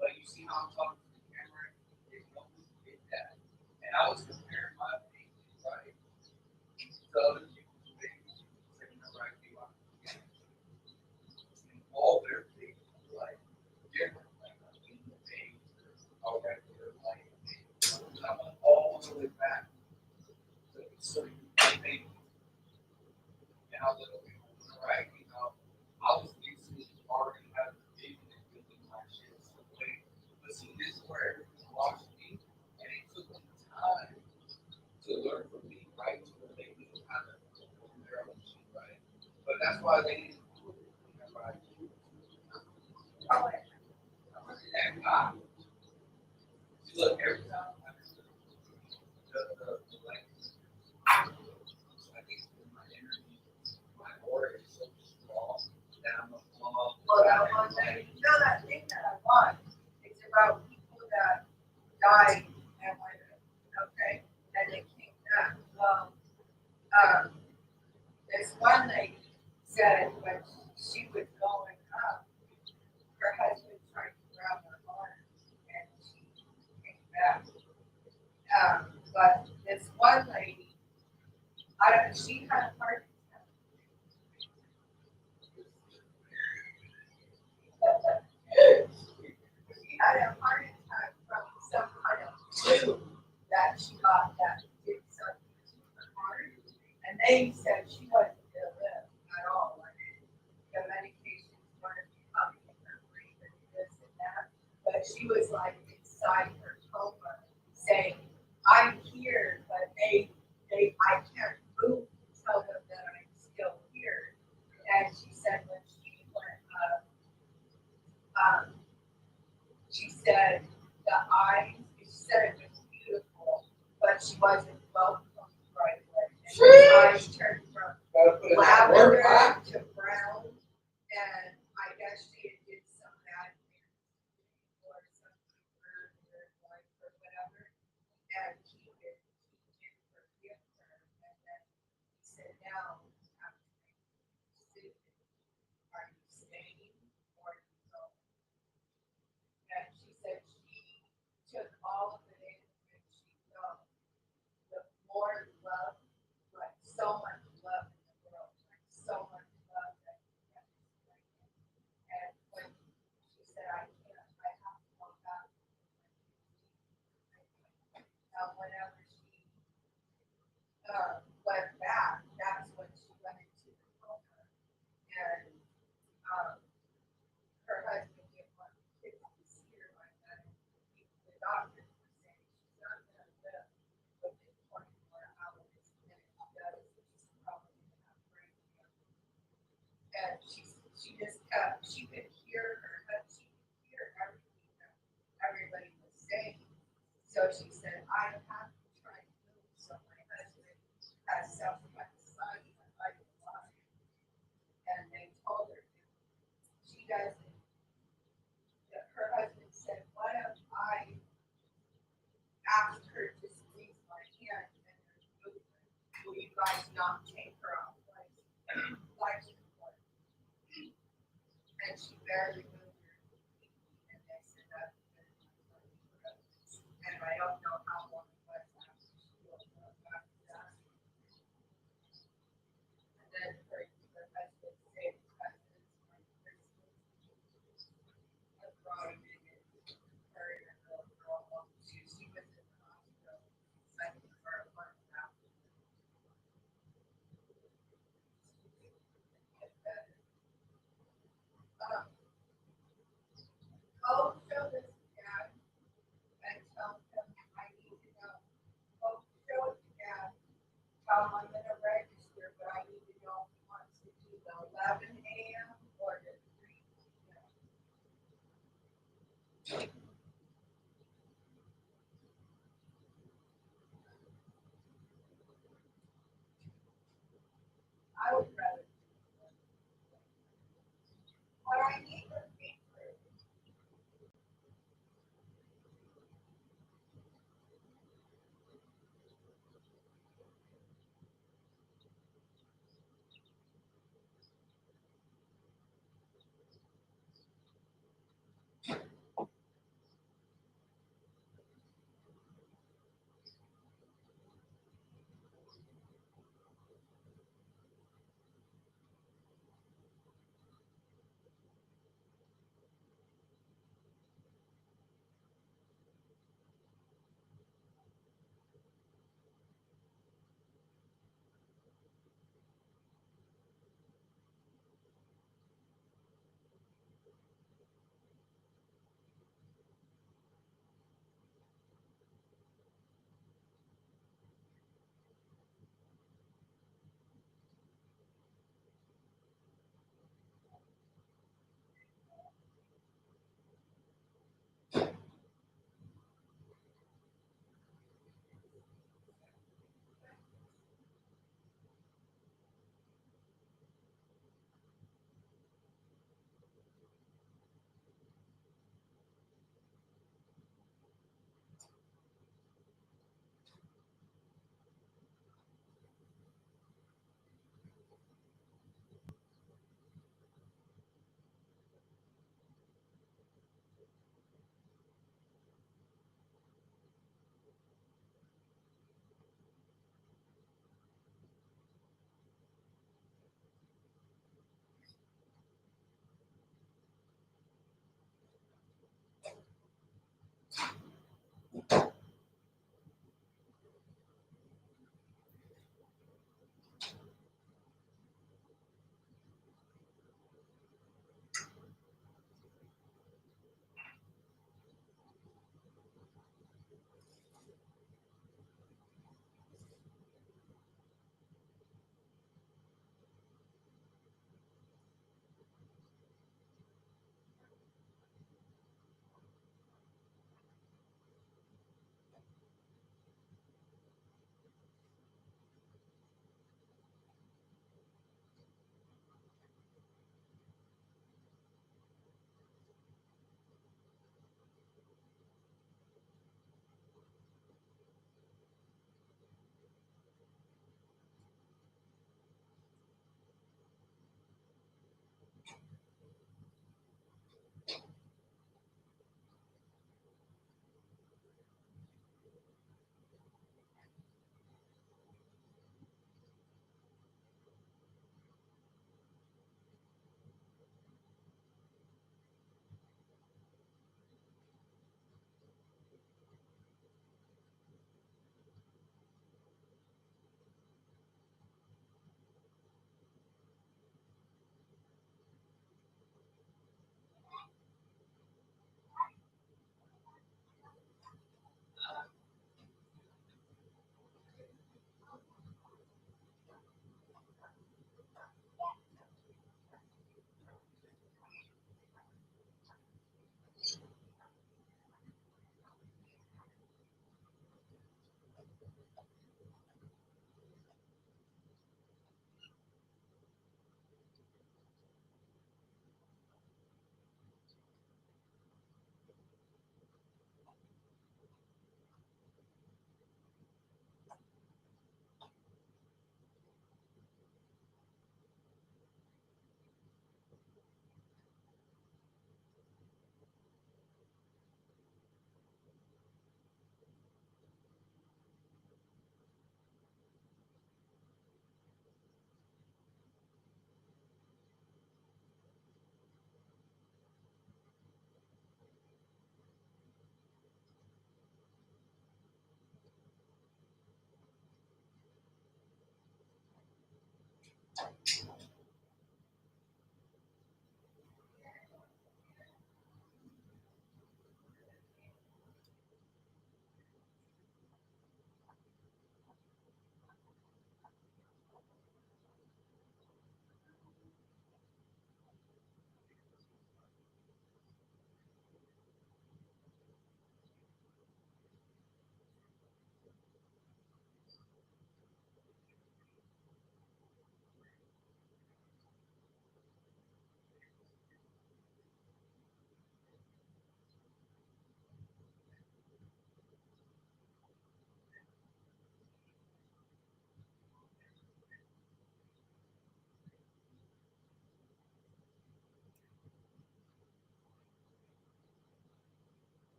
B: Like you see how I'm talking to the camera, there's no one did that. And I was comparing my opinion, right, to other people's opinions, saying the right view on it. And all their things were like different, like things, okay, they're like I went all the way back to the certain thing. And I was like, okay, right, you know, I was used to already having a vision and building my shit. So wait, but see, this is where everyone watched me, and it took them time to learn from me, right? To where they knew how to perform their own shit, right? But that's why they didn't do it. Right? And look, every time I the like, I think my energy, my aura is so strong that I'm a flow.
C: Well, that one thing, you know that thing that I want, it's about people that died and went, okay, and they came back. Well, um, this one lady said when she was going up, her husband tried to grab her arm and she came back. But this one lady, I don't, she had a heart attack. She had a heart attack from some kind of flu that she got that did something to her heart. And they said she wasn't going to live at all. Like the medications weren't pumping her breathing and this and that. But she was like inside her coma saying, I'm here, but I can't move to tell them that I'm still here. And she said when she went she said the eyes, she said it was beautiful, but she wasn't welcome right away. And her eyes turned from lavender to brown, and I guess she had did some bad things or something earlier in life or whatever, and he did forgive her, and then he said, now you have to make a decision. Are you staying or are you going? And she said she took all of it in and she felt the more love, like so much love in the world, like so much love that he kept explaining. And when she said, I have to go back. Whenever she went back, that's when she went into the coma. And um, her husband didn't want the kids to see her like that. The doctors were saying she's not going to live within 24 hours. And if she does, she's probably going to have brain cancer. And she just kept, she could hear her, she could hear everything that everybody was saying. So she said, I have to try to move so my husband has something at the side of my life. And they told her she doesn't. Her husband said, what if I asked her to squeeze my hand and there's movement? Will you guys not take her off life support? And she barely moved her feet, and they said that. And I don't know how long it was after she woke up after that. And then her husband said, cousins, my Christmas, I brought him in and her and her little girl. She was in the hospital, I think, for a month after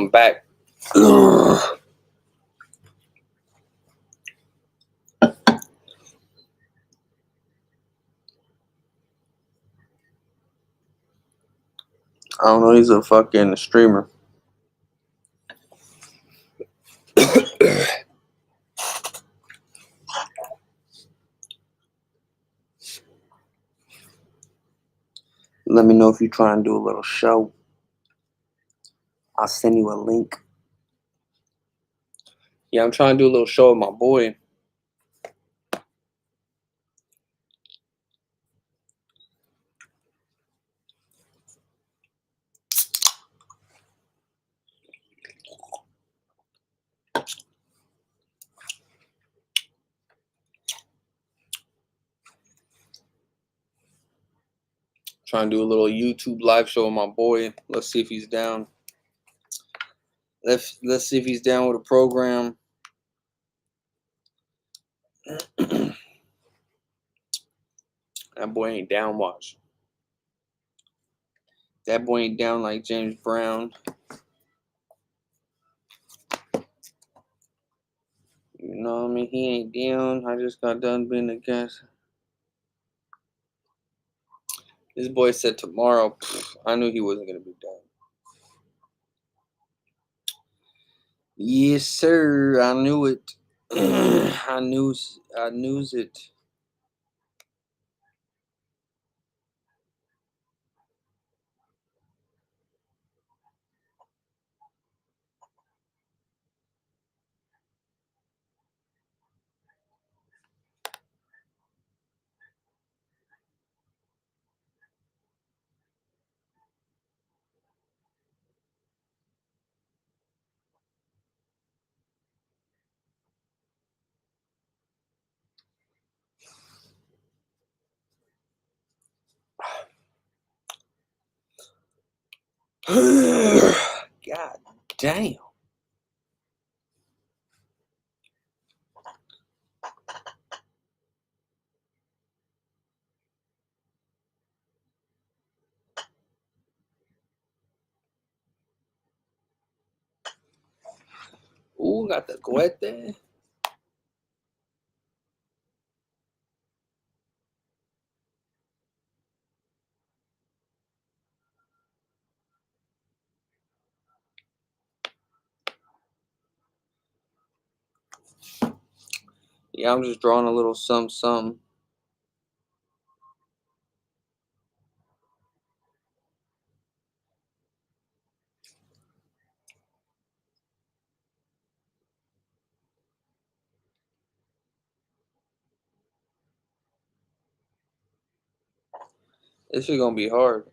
A: I'm back. I don't know. He's a fucking streamer. Let me know if you try and do a little show. I'll send you a link. Yeah, I'm trying to do a little show with my boy. Trying to do a little YouTube live show with my boy. Let's see if he's down. Let's see if he's down with a program. That boy ain't down, watch. That boy ain't down like James Brown. You know what I mean? He ain't down. I just got done being a guest. This boy said tomorrow. I knew he wasn't going to be down. Yes, sir. I knew it. I knew it. God damn. Ooh, got the cohete. Yeah, I'm just drawing a little something. This is gonna be hard.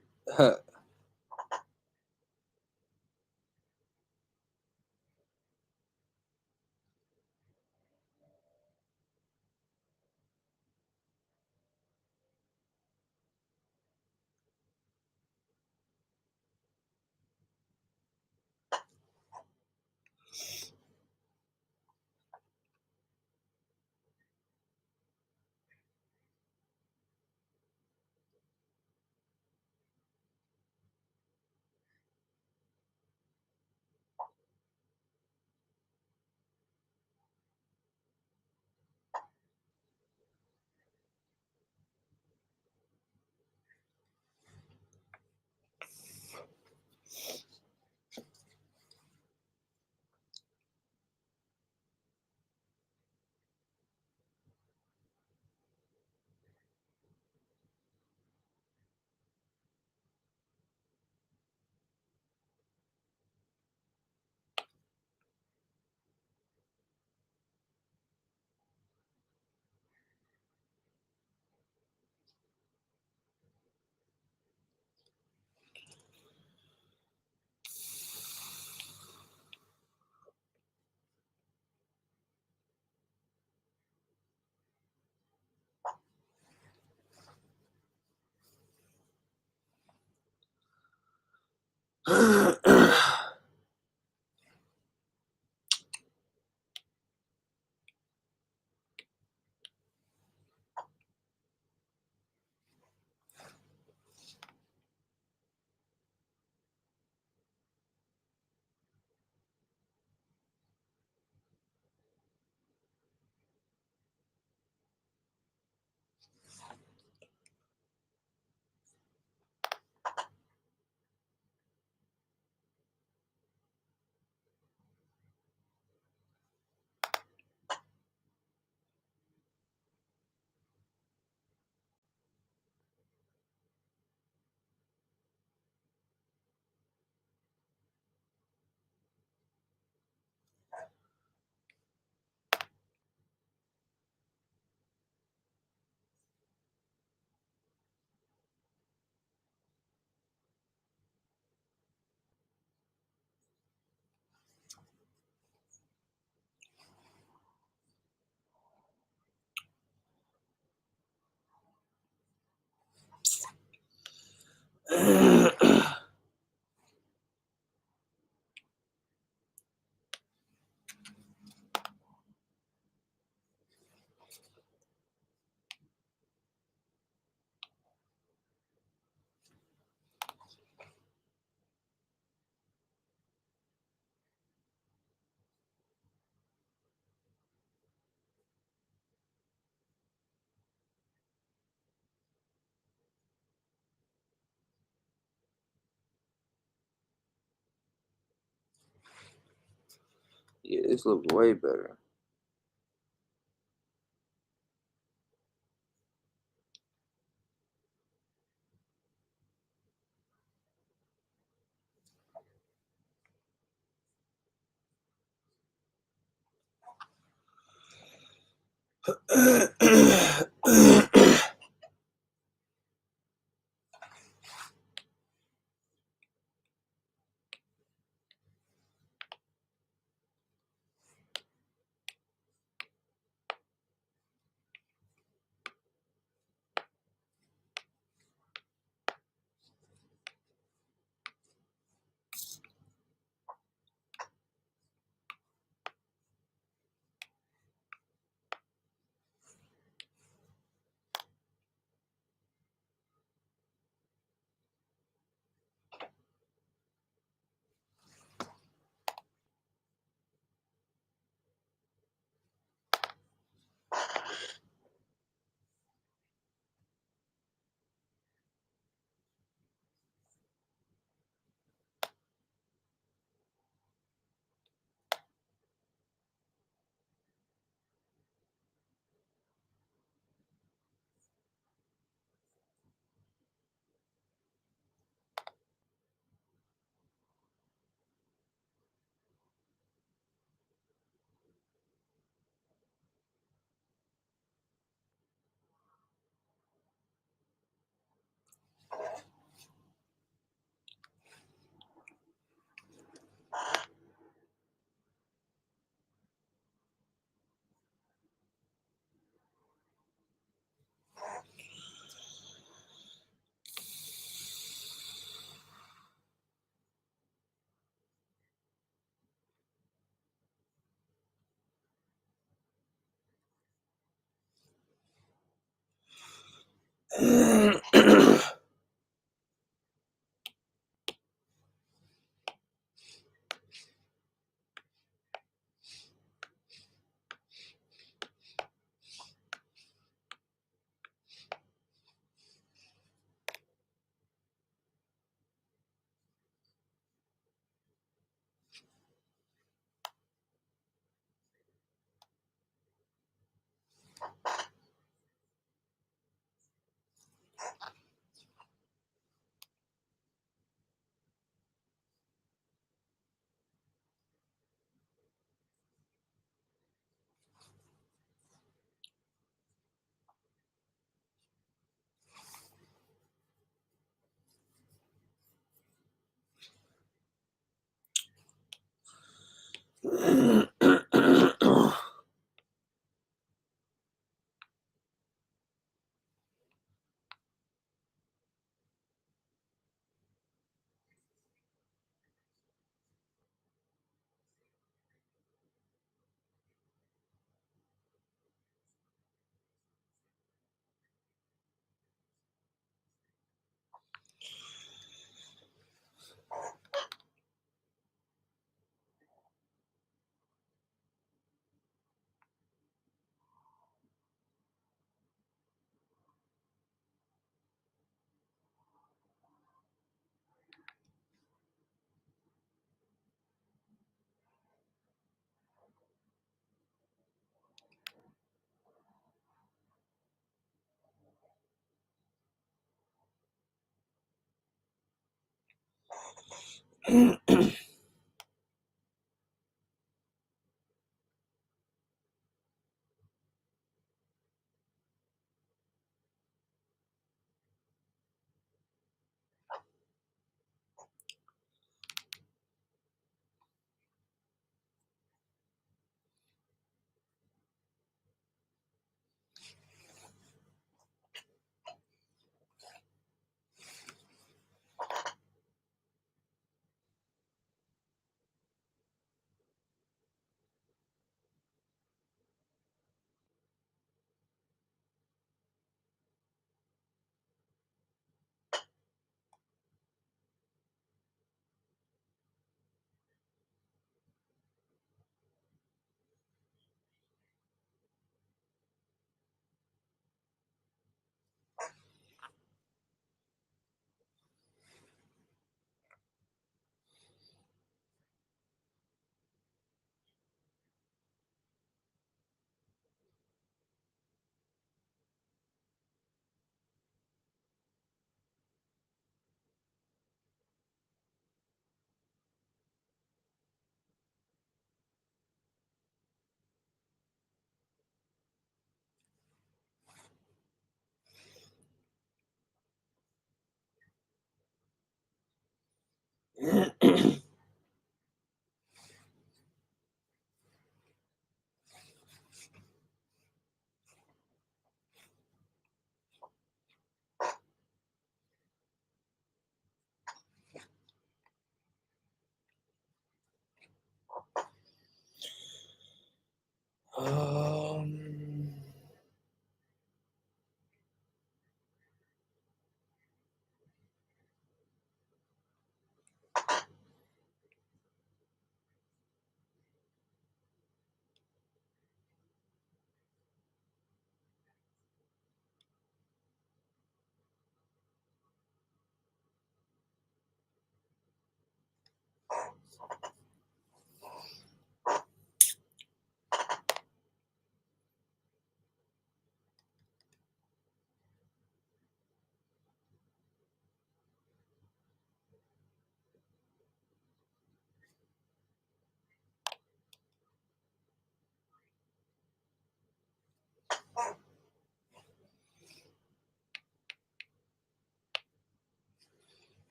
A: Yeah, this looks way better.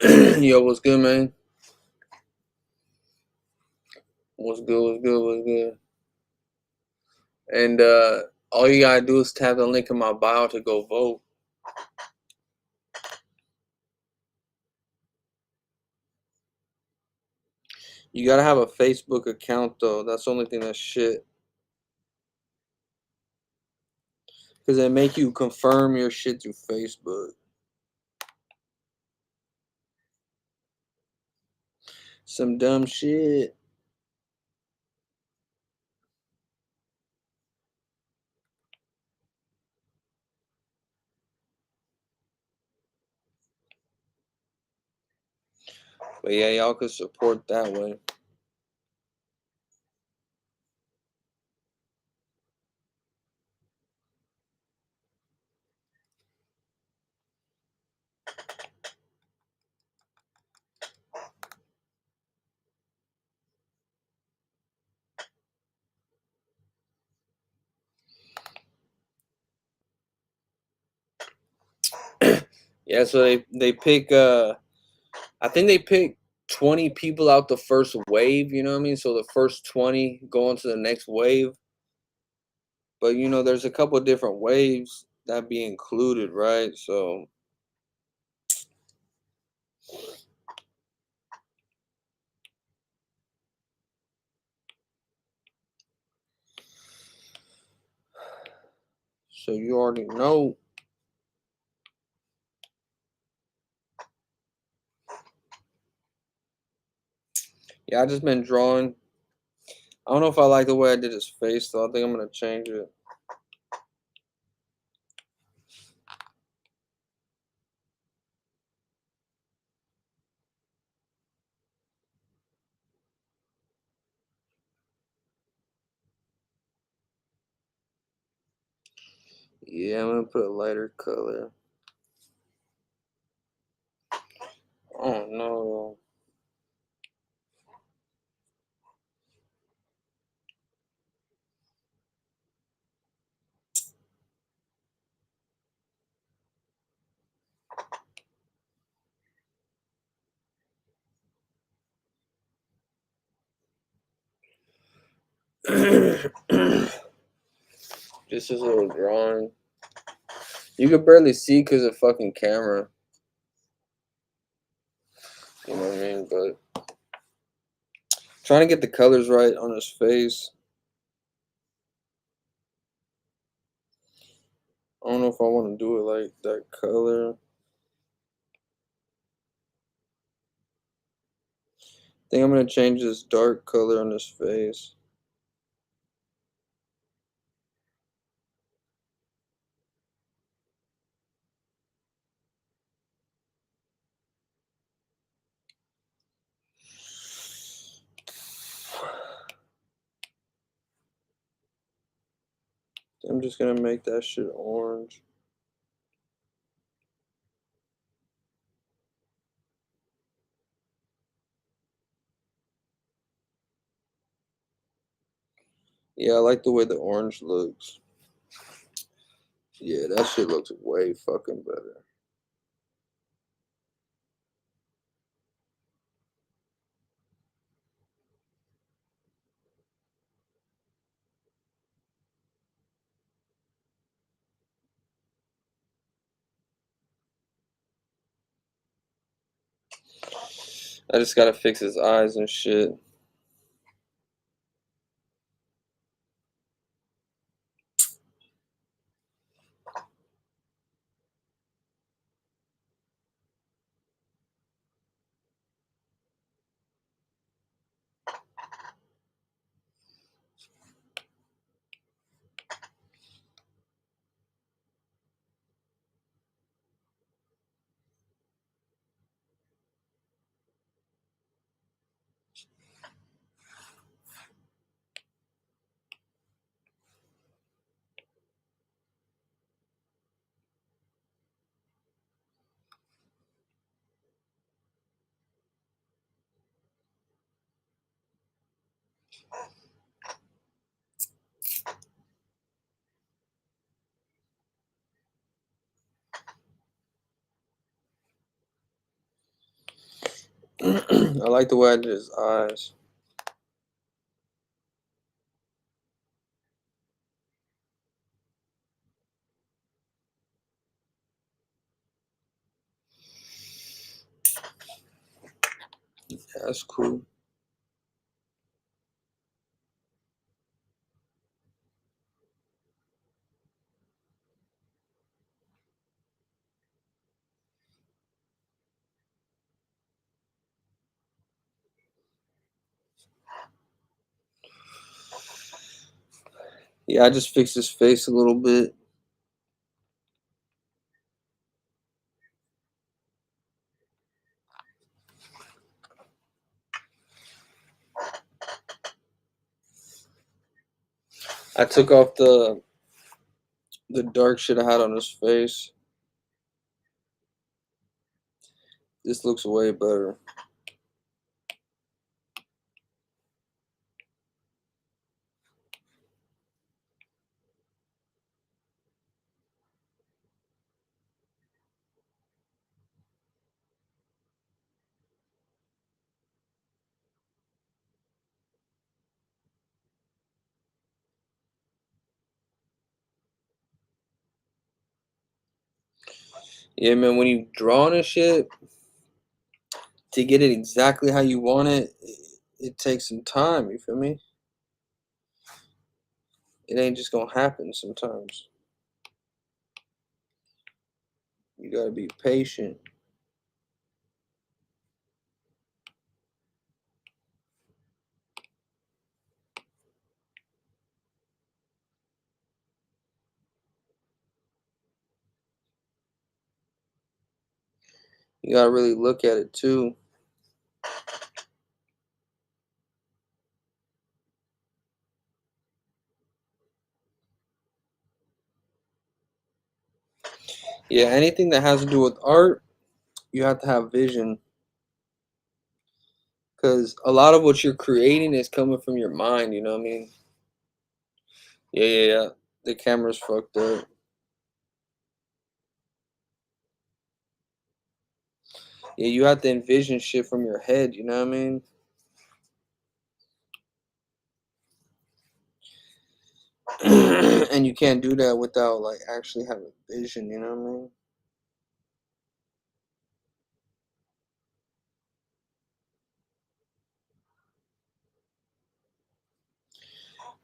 A: Yo, what's good, man? What's good? What's good? What's good? And all you gotta do is tap the link in my bio to go vote. You gotta have a Facebook account though. That's the only thing that's shit. Cause they make you confirm your shit through Facebook. Some dumb shit. But yeah, y'all could support that way. Yeah, so they pick I think they pick 20 people out the first wave, you know what I mean? So the first 20 go on to the next wave. But you know, there's a couple of different waves that be included, right? So you already know. Yeah, I just been drawing. I don't know if I like the way I did his face though. I think I'm gonna change it. Yeah, I'm gonna put a lighter color. Oh no. Just his little drawing. You could barely see because of fucking camera. You know what I mean? But trying to get the colors right on his face. I don't know if I want to do it like that color. I think I'm gonna change this dark color on his face. I'm just gonna make that shit orange. Yeah, I like the way the orange looks. Yeah, that shit looks way fucking better. I just gotta fix his eyes and shit.
B: I like the way I did his eyes. Yeah, that's cool. Yeah, I just fixed his face a little bit. I took off the dark shit I had on his face. This looks way better. Yeah, man, when you drawing and shit, to get it exactly how you want it takes some time, you feel me? It ain't just gonna happen sometimes. You gotta be patient. You gotta really look at it too. Yeah, anything that has to do with art, you have to have vision. Because a lot of what you're creating is coming from your mind, you know what I mean? Yeah, yeah, yeah. The camera's fucked up. Yeah, you have to envision shit from your head, you know what I mean? And you can't do that without like actually having vision, you know what I mean?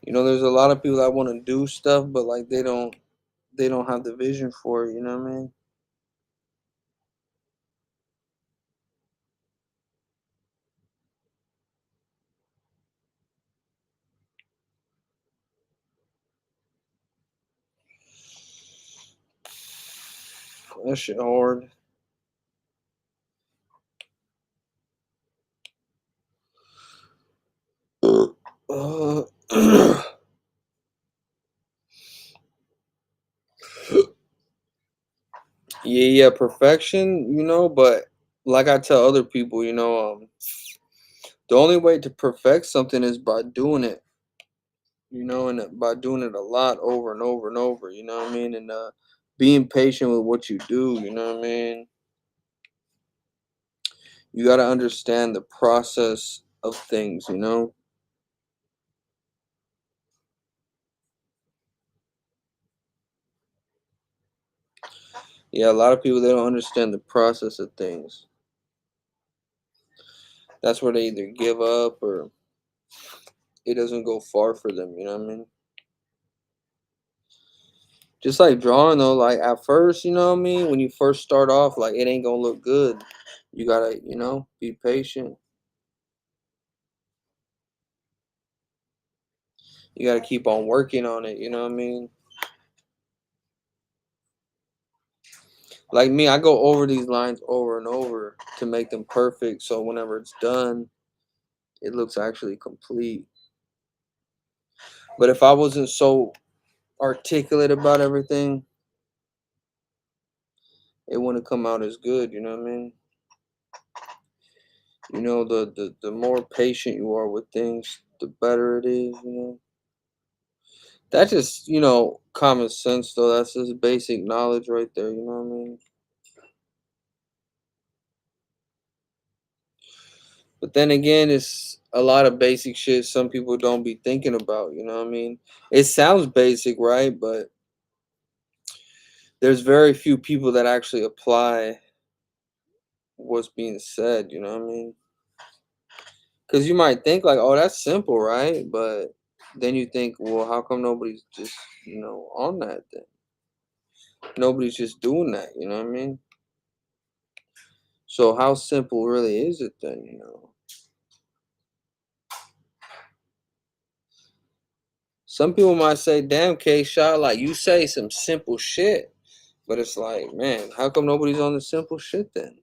B: You know, there's a lot of people that want to do stuff, but like they don't have the vision for it, you know what I mean? That shit hard. Uh, yeah, yeah, perfection, you know, but like I tell other people, the only way to perfect something is by doing it, and by doing it a lot over and over and over, you know what I mean? And being patient with what you do, you know what I mean? You got to understand the process of things, you know? Yeah, a lot of people they don't understand the process of things. That's where they either give up or it doesn't go far for them, you know what I mean? Just like drawing though, like at first, you know what I mean? When you first start off, like it ain't gonna look good. You gotta, be patient. You gotta keep on working on it, you know what I mean? Like me, I go over these lines over and over to make them perfect. So whenever it's done, it looks actually complete. But if I wasn't so articulate about everything, it wouldn't come out as good, you know what I mean? The more patient you are with things, the better it is, you know. That's just, common sense though. That's just basic knowledge right there, you know what I mean?
D: But then again, it's a lot of basic shit some people don't be thinking about, you know what I mean? It sounds basic, right? But there's very few people that actually apply what's being said, you know what I mean? Because you might think like, oh, that's simple, right? But then you think, well, how come nobody's just, on that then? Nobody's just doing that, you know what I mean? So how simple really is it then? Some people might say, damn, K-Shot, like you say some simple shit. But it's like, man, how come nobody's on the simple shit then?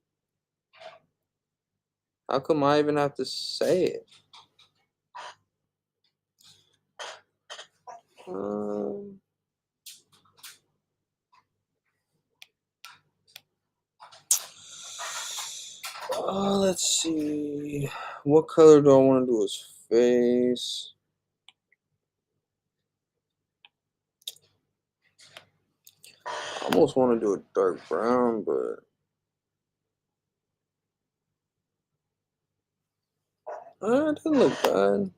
D: How come I even have to say it? Um, let's see. What color do I want to do his face? I almost want to do a dark brown, but it doesn't look bad.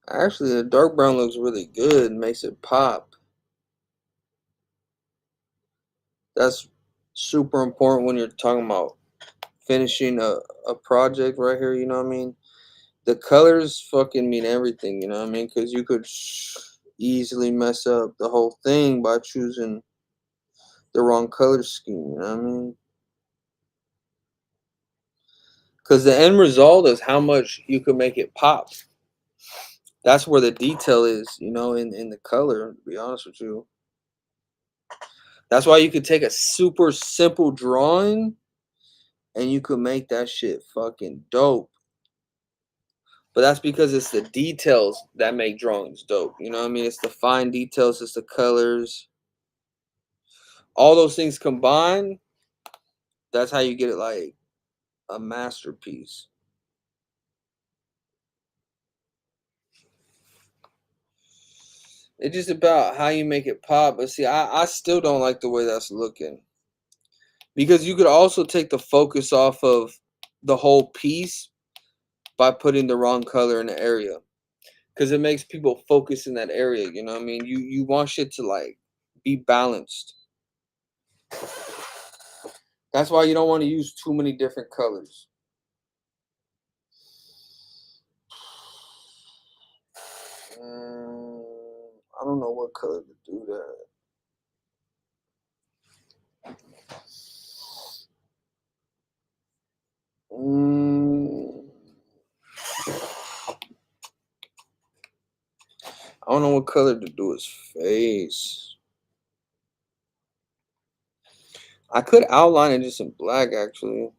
D: Actually, the dark brown looks really good. Makes it pop. That's super important when you're talking about finishing a project right here, you know what I mean? The colors fucking mean everything, you know what I mean? Because you could easily mess up the whole thing by choosing the wrong color scheme, you know what I mean? Because the end result is how much you can make it pop. That's where the detail is, in the color, to be honest with you. That's why you could take a super simple drawing and you could make that shit fucking dope. But that's because it's the details that make drawings dope. You know what I mean? It's the fine details, it's the colors. All those things combined, that's how you get it like a masterpiece. It's just about how you make it pop. But see, I still don't like the way that's looking. Because you could also take the focus off of the whole piece by putting the wrong color in the area. Because it makes people focus in that area, you know what I mean? You want shit to like be balanced. That's why you don't want to use too many different colors. I don't know what color to do that. I don't know what color to do his face. I could outline it just in black, actually.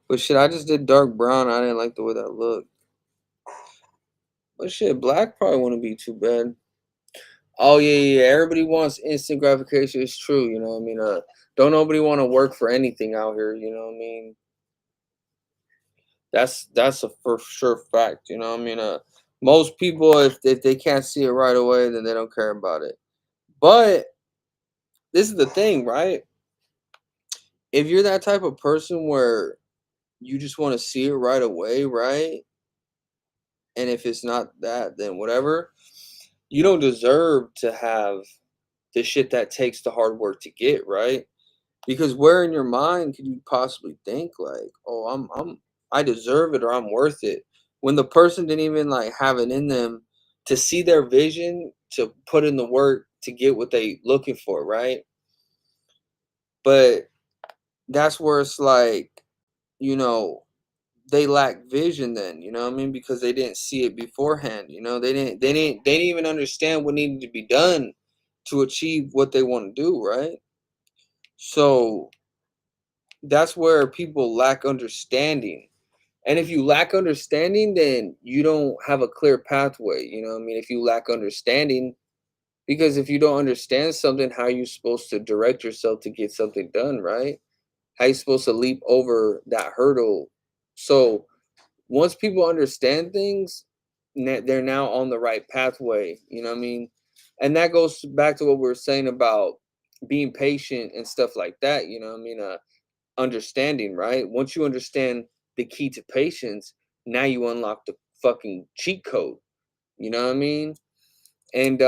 D: But shit, I just did dark brown. I didn't like the way that looked. But shit, black probably wouldn't be too bad. Oh yeah. Everybody wants instant gratification. It's true, you know what I mean? Don't nobody want to work for anything out here, you know what I mean? That's a for sure fact, you know what I mean? Most people, if they can't see it right away, then they don't care about it. But this is the thing, right? If you're that type of person where you just want to see it right away, right? And if it's not that, then whatever. You don't deserve to have the shit that takes the hard work to get, right? Because where in your mind could you possibly think like, oh, I deserve it or I'm worth it, when the person didn't even like have it in them to see their vision, to put in the work to get what they looking for, right? But that's where it's like, you know, they lack vision then, you know what I mean? Because they didn't see it beforehand, they didn't even understand what needed to be done to achieve what they want to do, right? So that's where people lack understanding. And if you lack understanding, then you don't have a clear pathway, you know what I mean? If you lack understanding, because if you don't understand something, how are you supposed to direct yourself to get something done, right? How you supposed to leap over that hurdle? So once people understand things, they're now on the right pathway. You know what I mean? And that goes back to what we were saying about being patient and stuff like that, understanding, right? Once you understand the key to patience, now you unlock the fucking cheat code, you know what I mean? And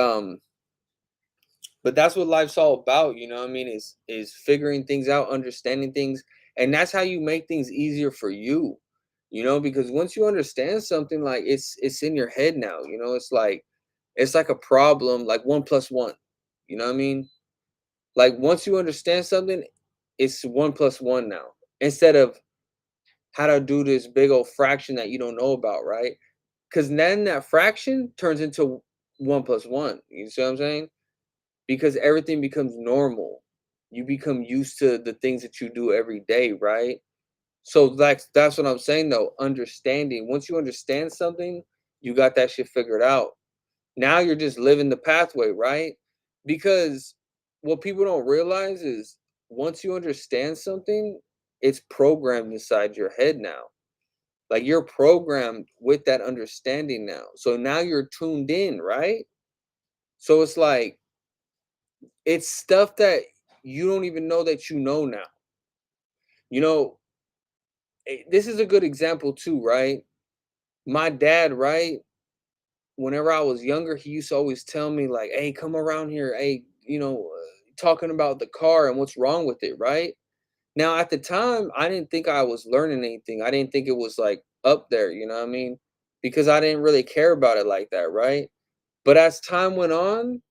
D: but that's what life's all about, is figuring things out, understanding things, and that's how you make things easier for you, because once you understand something, like it's in your head now, it's like a problem, like 1 plus 1, you know what I mean? Like once you understand something, it's 1 plus 1 now, instead of how to do this big old fraction that you don't know about, right? Because then that fraction turns into 1 plus 1. You see what I'm saying? Because everything becomes normal. You become used to the things that you do every day, right? So that's what I'm saying though. Understanding. Once you understand something, you got that shit figured out. Now you're just living the pathway, right? Because what people don't realize is once you understand something, it's programmed inside your head now. Like you're programmed with that understanding now. So now you're tuned in, right? So it's like it's stuff that you don't even know that you know now. You know, this is a good example too, right? My dad, right? Whenever I was younger, he used to always tell me like, "Hey, come around here. Hey, talking about the car and what's wrong with it, right?" Now, at the time, I didn't think I was learning anything. I didn't think it was like up there, you know what I mean? Because I didn't really care about it like that, right? But as time went on,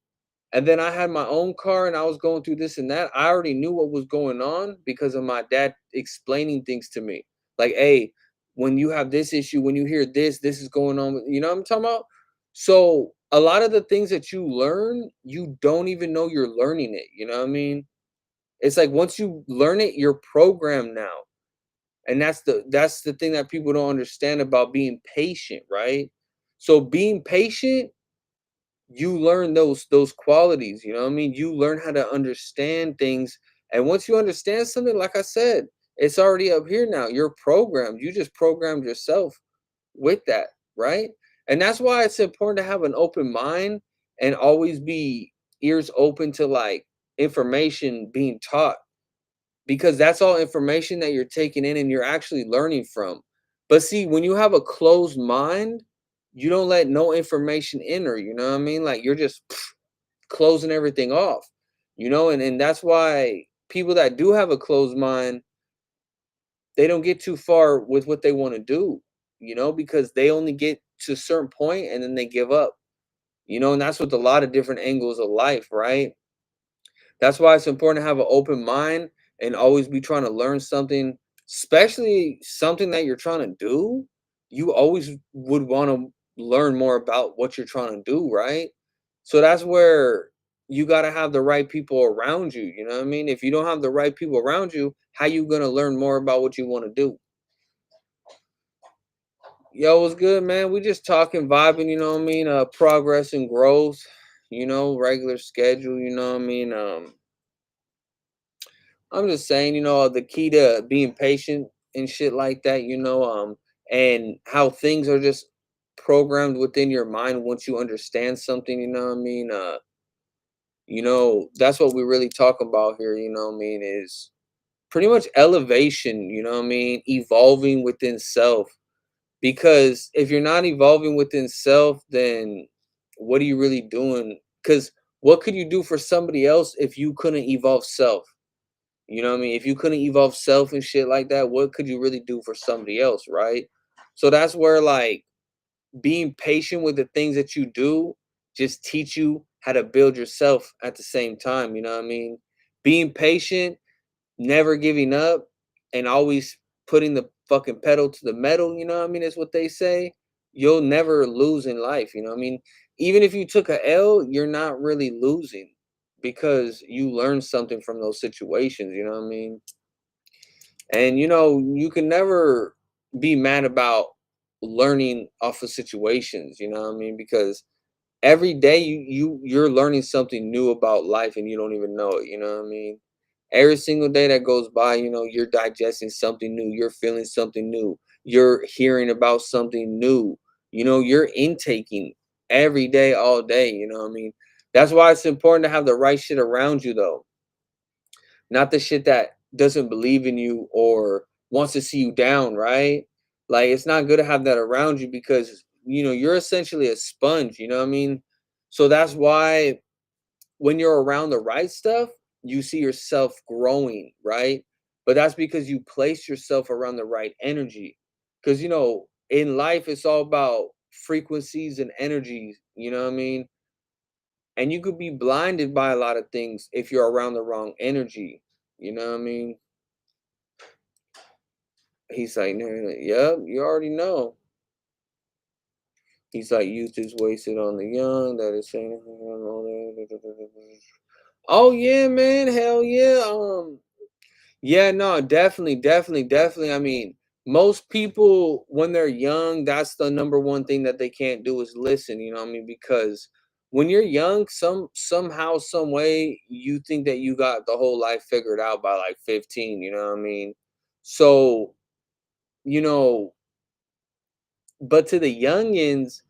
D: and then I had my own car and I was going through this and that. I already knew what was going on because of my dad explaining things to me. Like, hey, when you have this issue, when you hear this, this is going on. You know what I'm talking about? So a lot of the things that you learn, you don't even know you're learning it. You know what I mean? It's like once you learn it, you're programmed now. And that's the thing that people don't understand about being patient, right? So being patient, you learn those qualities, you know what I mean? You learn how to understand things. And once you understand something, like I said, it's already up here now. You're programmed. You just programmed yourself with that, right? And that's why it's important to have an open mind and always be ears open to like information being taught, because that's all information that you're taking in and you're actually learning from. But see, when you have a closed mind, you don't let no information enter, you know what I mean? Like you're just closing everything off, and that's why people that do have a closed mind, they don't get too far with what they want to do, because they only get to a certain point and then they give up, and that's with a lot of different angles of life, right? That's why it's important to have an open mind and always be trying to learn something, especially something that you're trying to do. You always would want to learn more about what you're trying to do, right? So that's where you got to have the right people around you, you know what I mean? If you don't have the right people around you, how you going to learn more about what you want to do? Yo, what's good, man? We just talking, vibing, you know what I mean? Progress and growth, regular schedule, you know what I mean? I'm just saying, the key to being patient and shit like that, and how things are just programmed within your mind once you understand something, you know what I mean? That's what we really talk about here, you know what I mean, is pretty much elevation, you know what I mean? Evolving within self. Because if you're not evolving within self, then what are you really doing? Because what could you do for somebody else if you couldn't evolve self? You know what I mean? If you couldn't evolve self and shit like that, what could you really do for somebody else, right? So that's where like being patient with the things that you do just teach you how to build yourself at the same time, you know what I mean? Being patient, never giving up, and always putting the fucking pedal to the metal, you know what I mean? Is what they say. You'll never lose in life, you know what I mean? Even if you took a L, you're not really losing because you learned something from those situations, you know what I mean? And you can never be mad about learning off of situations, you know what I mean? Because every day you're learning something new about life and you don't even know it, you know what I mean? Every single day that goes by, you're digesting something new, you're feeling something new, you're hearing about something new, you're intaking every day, all day, you know what I mean? That's why it's important to have the right shit around you, though. Not the shit that doesn't believe in you or wants to see you down, right? Like it's not good to have that around you because you're essentially a sponge, you know what I mean? So that's why when you're around the right stuff, you see yourself growing, right? But that's because you place yourself around the right energy. Because in life it's all about frequencies and energies, you know what I mean? And you could be blinded by a lot of things if you're around the wrong energy. You know what I mean? He's like, no, no, yep, you already know. He's like, youth is wasted on the young. That is saying, oh yeah, man, hell yeah. Yeah, no, definitely, definitely, definitely. I mean, most people when they're young, that's the number one thing that they can't do is listen. You know what I mean? Because when you're young, somehow, some way, you think that you got the whole life figured out by like 15. You know what I mean? So you know, but to the youngins,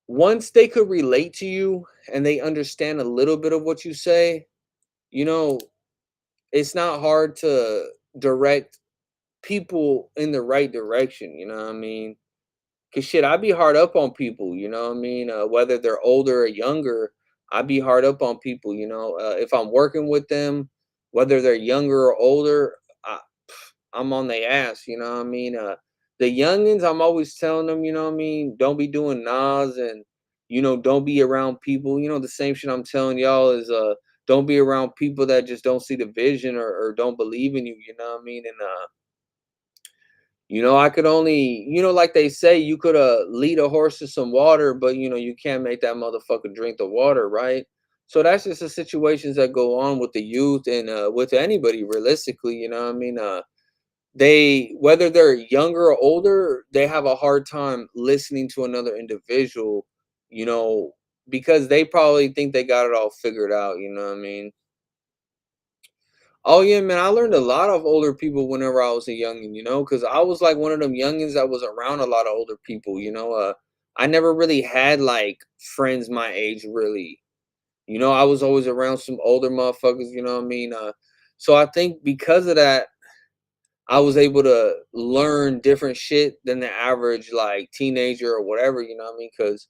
D: once they could relate to you and they understand a little bit of what you say, you know, it's not hard to direct people in the right direction, you know what I mean? Cause shit, I be hard up on people, you know what I mean? Whether they're older or younger, I be hard up on people, if I'm working with them, whether they're younger or older, I'm on their ass, you know what I mean? The youngins, I'm always telling them, you know what I mean? Don't be doing nas and, don't be around people. The same shit I'm telling y'all is, don't be around people that just don't see the vision or don't believe in you, you know what I mean? And, I could only, like they say, you could lead a horse to some water, but you can't make that motherfucker drink the water, right? So that's just the situations that go on with the youth and with anybody realistically, you know what I mean? They whether they're younger or older, they have a hard time listening to another individual, you know, because they probably think they got it all figured out, you know what I mean? Oh yeah, man, I learned a lot of older people whenever I was a youngin, because I was like one of them youngins that was around a lot of older people, I never really had like friends my age really. I was always around some older motherfuckers, you know what I mean? So I think because of that, I was able to learn different shit than the average like teenager or whatever, you know what I mean? Because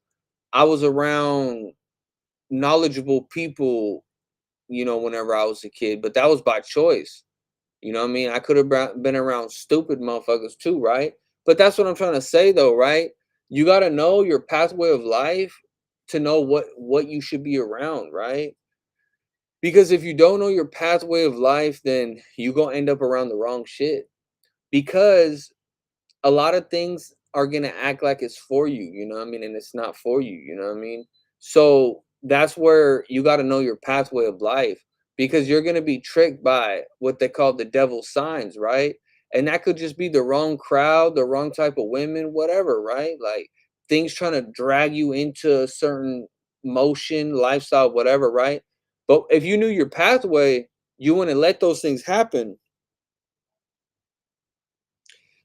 D: I was around knowledgeable people, whenever I was a kid, but that was by choice. You know what I mean? I could have been around stupid motherfuckers too, right? But that's what I'm trying to say though, right? You got to know your pathway of life to know what you should be around, right? Because if you don't know your pathway of life, then you going to end up around the wrong shit. Because a lot of things are gonna act like it's for you, you know what I mean? And it's not for you, you know what I mean? So that's where you got to know your pathway of life because you're gonna be tricked by what they call the devil's signs, right? And that could just be the wrong crowd, the wrong type of women, whatever, right? Like things trying to drag you into a certain motion, lifestyle, whatever, right? But if you knew your pathway, you wouldn't let those things happen.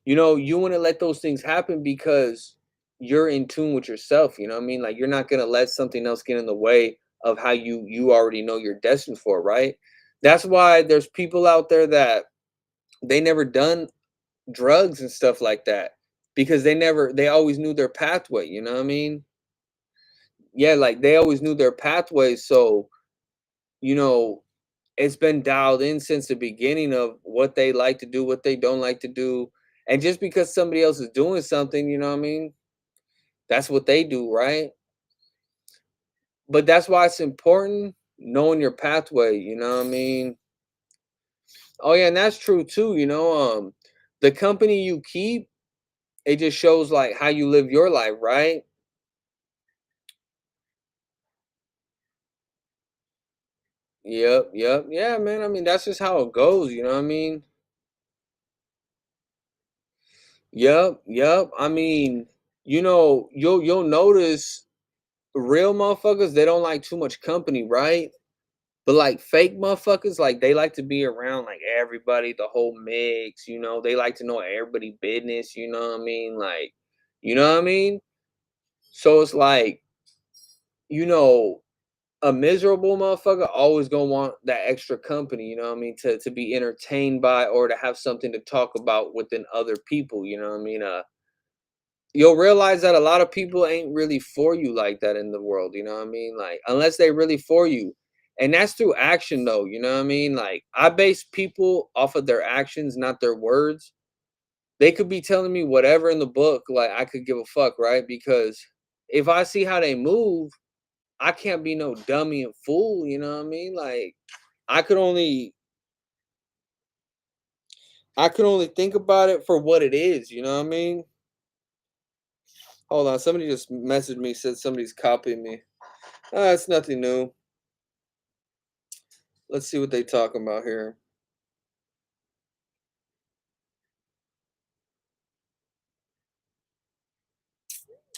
D: You want to let those things happen because you're in tune with yourself, you know what I mean? Like you're not going to let something else get in the way of how you already know you're destined for, right? That's why there's people out there that they never done drugs and stuff like that because they always knew their pathway, you know what I mean? Yeah, like they always knew their pathway, so you know, it's been dialed in since the beginning of what they like to do, what they don't like to do. And just because somebody else is doing something, you know what I mean? That's what they do, right? But that's why it's important knowing your pathway, you know what I mean? Oh yeah, and that's true too, the company you keep, it just shows like how you live your life, right? Yep, yep. Yeah, man. I mean, that's just how it goes, you know what I mean? Yep, yep. I mean, you'll notice real motherfuckers, they don't like too much company, right? But like fake motherfuckers, like they like to be around like everybody, the whole mix, they like to know everybody business, you know what I mean? Like, you know what I mean? So it's like, you know, a miserable motherfucker always gonna want that extra company, you know what I mean, to be entertained by or to have something to talk about within other people, you know what I mean? You'll realize that a lot of people ain't really for you like that in the world, you know what I mean? Like, unless they really for you. And that's through action though, you know what I mean? Like, I base people off of their actions, not their words. They could be telling me whatever in the book, like I could give a fuck, right? Because if I see how they move, I can't be no dummy and fool, you know what I mean? Like, I could only I could only think about it for what it is, you know what I mean? Hold on, somebody just messaged me, said somebody's copying me. It's nothing new. Let's see what they talking about here.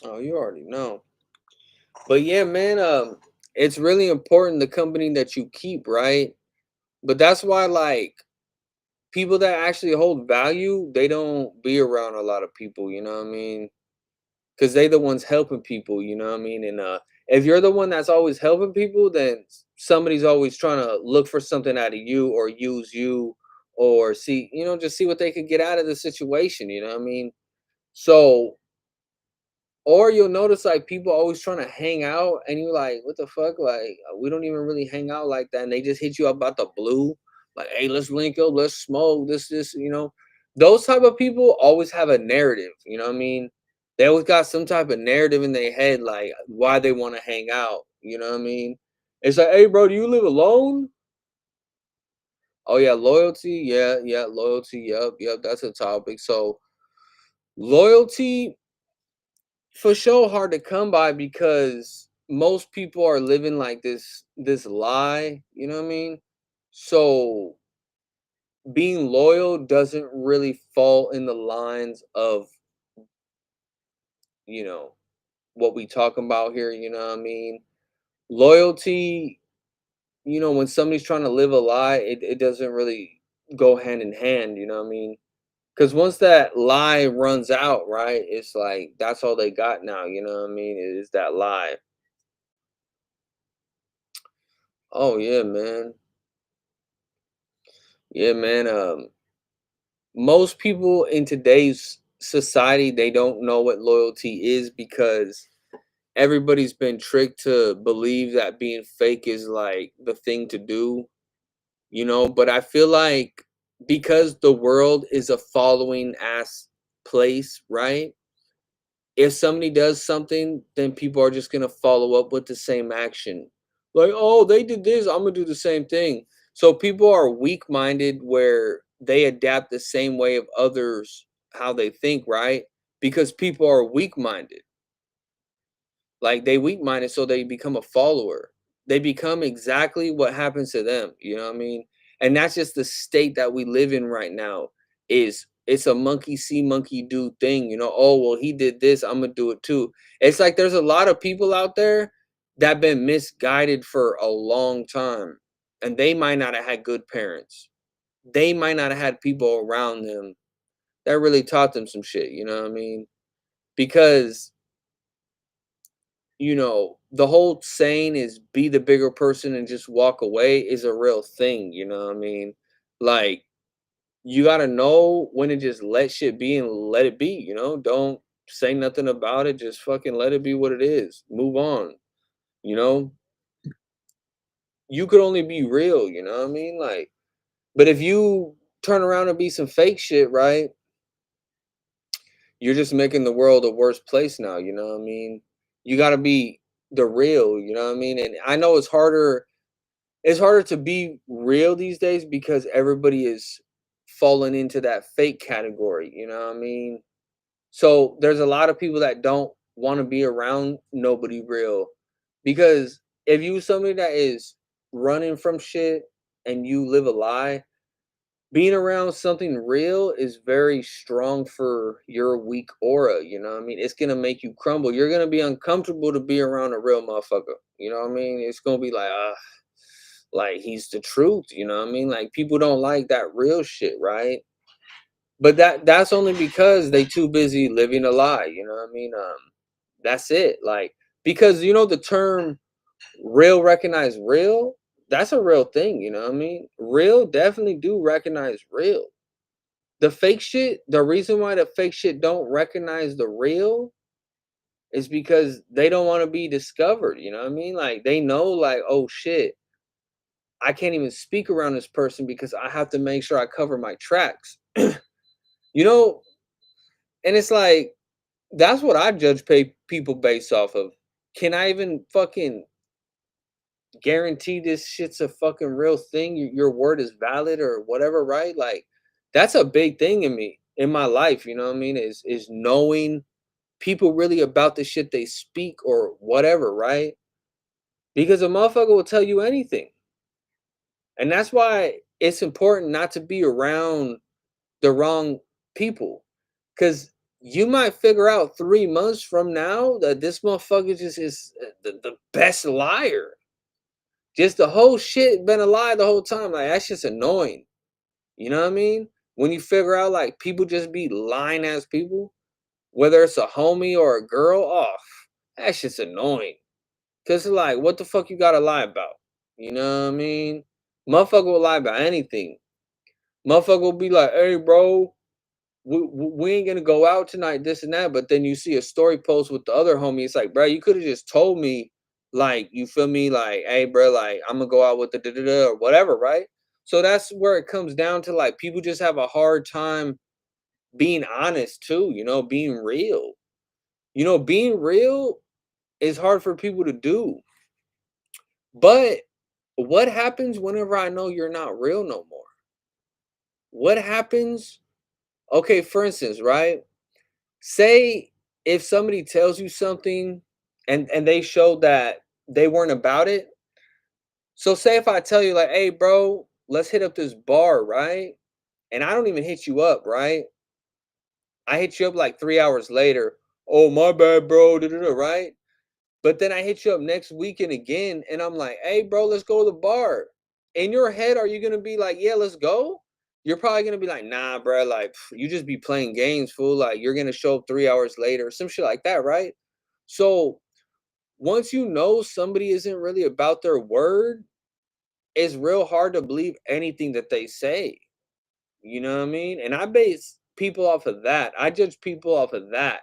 D: Oh, you already know. But yeah, man, it's really important the company that you keep, right? But that's why like people that actually hold value, they don't be around a lot of people, you know what I mean? Because they the ones helping people, you know what I mean? And if you're the one that's always helping people, then somebody's always trying to look for something out of you or use you or see, you know, just see what they could get out of the situation, you know what I mean? So, or you'll notice like people always trying to hang out and you're like, what the fuck? Like, we don't even really hang out like that. And they just hit you up about the blue, like, hey, let's link up, let's smoke, this, you know. Those type of people always have a narrative, you know what I mean? They always got some type of narrative in their head, like why they want to hang out, you know what I mean? It's like, hey, bro, do you live alone? Oh yeah, loyalty, yeah, loyalty, yep, that's a topic. So loyalty for sure hard to come by because most people are living like this lie, you know what I mean? So being loyal doesn't really fall in the lines of, you know, what we talking about here, you know what I mean? Loyalty, you know, when somebody's trying to live a lie, it doesn't really go hand in hand, you know what I mean? Because once that lie runs out, right, it's like that's all they got now, you know what I mean? It is that lie. Oh yeah, man. Yeah, man. Most people in today's society they don't know what loyalty is because everybody's been tricked to believe that being fake is like the thing to do, you know. But I feel like because the world is a following ass place, right? If somebody does something, then people are just gonna follow up with the same action. Like, oh, they did this, I'm gonna do the same thing. So people are weak-minded where they adapt the same way of others how they think, right? Because people are weak-minded. Like they weak minded, so they become a follower. They become exactly what happens to them. You know what I mean? And that's just the state that we live in right now. Is it's a monkey see, monkey do thing. You know? Oh well, he did this. I'm gonna do it too. It's like there's a lot of people out there that been misguided for a long time, and they might not have had good parents. They might not have had people around them that really taught them some shit. You know what I mean? Because you know, the whole saying is be the bigger person and just walk away is a real thing, you know what I mean? Like, you gotta know when to just let shit be and let it be, you know? Don't say nothing about it, just fucking let it be what it is. Move on, you know? You could only be real, you know what I mean? Like, but if you turn around and be some fake shit, right? You're just making the world a worse place now, you know what I mean? You gotta be the real, you know what I mean? And I know it's harder to be real these days because everybody is falling into that fake category, you know what I mean? So there's a lot of people that don't want to be around nobody real because if you somebody that is running from shit and you live a lie, being around something real is very strong for your weak aura, you know what I mean? It's gonna make you crumble. You're gonna be uncomfortable to be around a real motherfucker. You know what I mean? It's gonna be like he's the truth, you know what I mean? Like people don't like that real shit, right? But that's only because they too busy living a lie, you know what I mean? That's it. Like because you know the term Real recognize real. That's a real thing, you know what I mean? Real definitely do recognize real. The fake shit, the reason why the fake shit don't recognize the real is because they don't want to be discovered, you know what I mean? Like they know like, oh shit, I can't even speak around this person because I have to make sure I cover my tracks. You know, and it's like that's what I judge pay people based off of. Can I even fucking guarantee this shit's a fucking real thing? Your word is valid or whatever, right? Like that's a big thing in me in my life, you know what I mean? Is knowing people really about the shit they speak or whatever, right? Because a motherfucker will tell you anything. And that's why it's important not to be around the wrong people. Cause you might figure out 3 months from now that this motherfucker just is the best liar. Just the whole shit been a lie the whole time. Like that's just annoying. You know what I mean? When you figure out like people just be lying as people, whether it's a homie or a girl, off. That's just annoying. Cause it's like, what the fuck you gotta lie about? You know what I mean? Motherfucker will lie about anything. Motherfucker will be like, hey bro, we ain't gonna go out tonight, this and that. But then you see a story post with the other homie. It's like, bro, you could have just told me, like, you feel me? Like, hey, bro, like, I'm gonna go out with the da da da or whatever, right? So that's where it comes down to like people just have a hard time being honest too, you know, being real. You know, being real is hard for people to do. But what happens whenever I know you're not real no more? What happens? Okay, for instance, right? Say if somebody tells you something and they show that they weren't about it. So say if I tell you like, "Hey bro, let's hit up this bar," right? And I don't even hit you up, right? I hit you up like 3 hours later. "Oh, my bad, bro." Da, da, da, right? But then I hit you up next weekend again and I'm like, "Hey bro, let's go to the bar." In your head, are you going to be like, "Yeah, let's go?" You're probably going to be like, "Nah, bro, like you just be playing games, fool. Like you're going to show up 3 hours later," some shit like that, right? So once you know somebody isn't really about their word, it's real hard to believe anything that they say. You know what I mean? And I base people off of that. I judge people off of that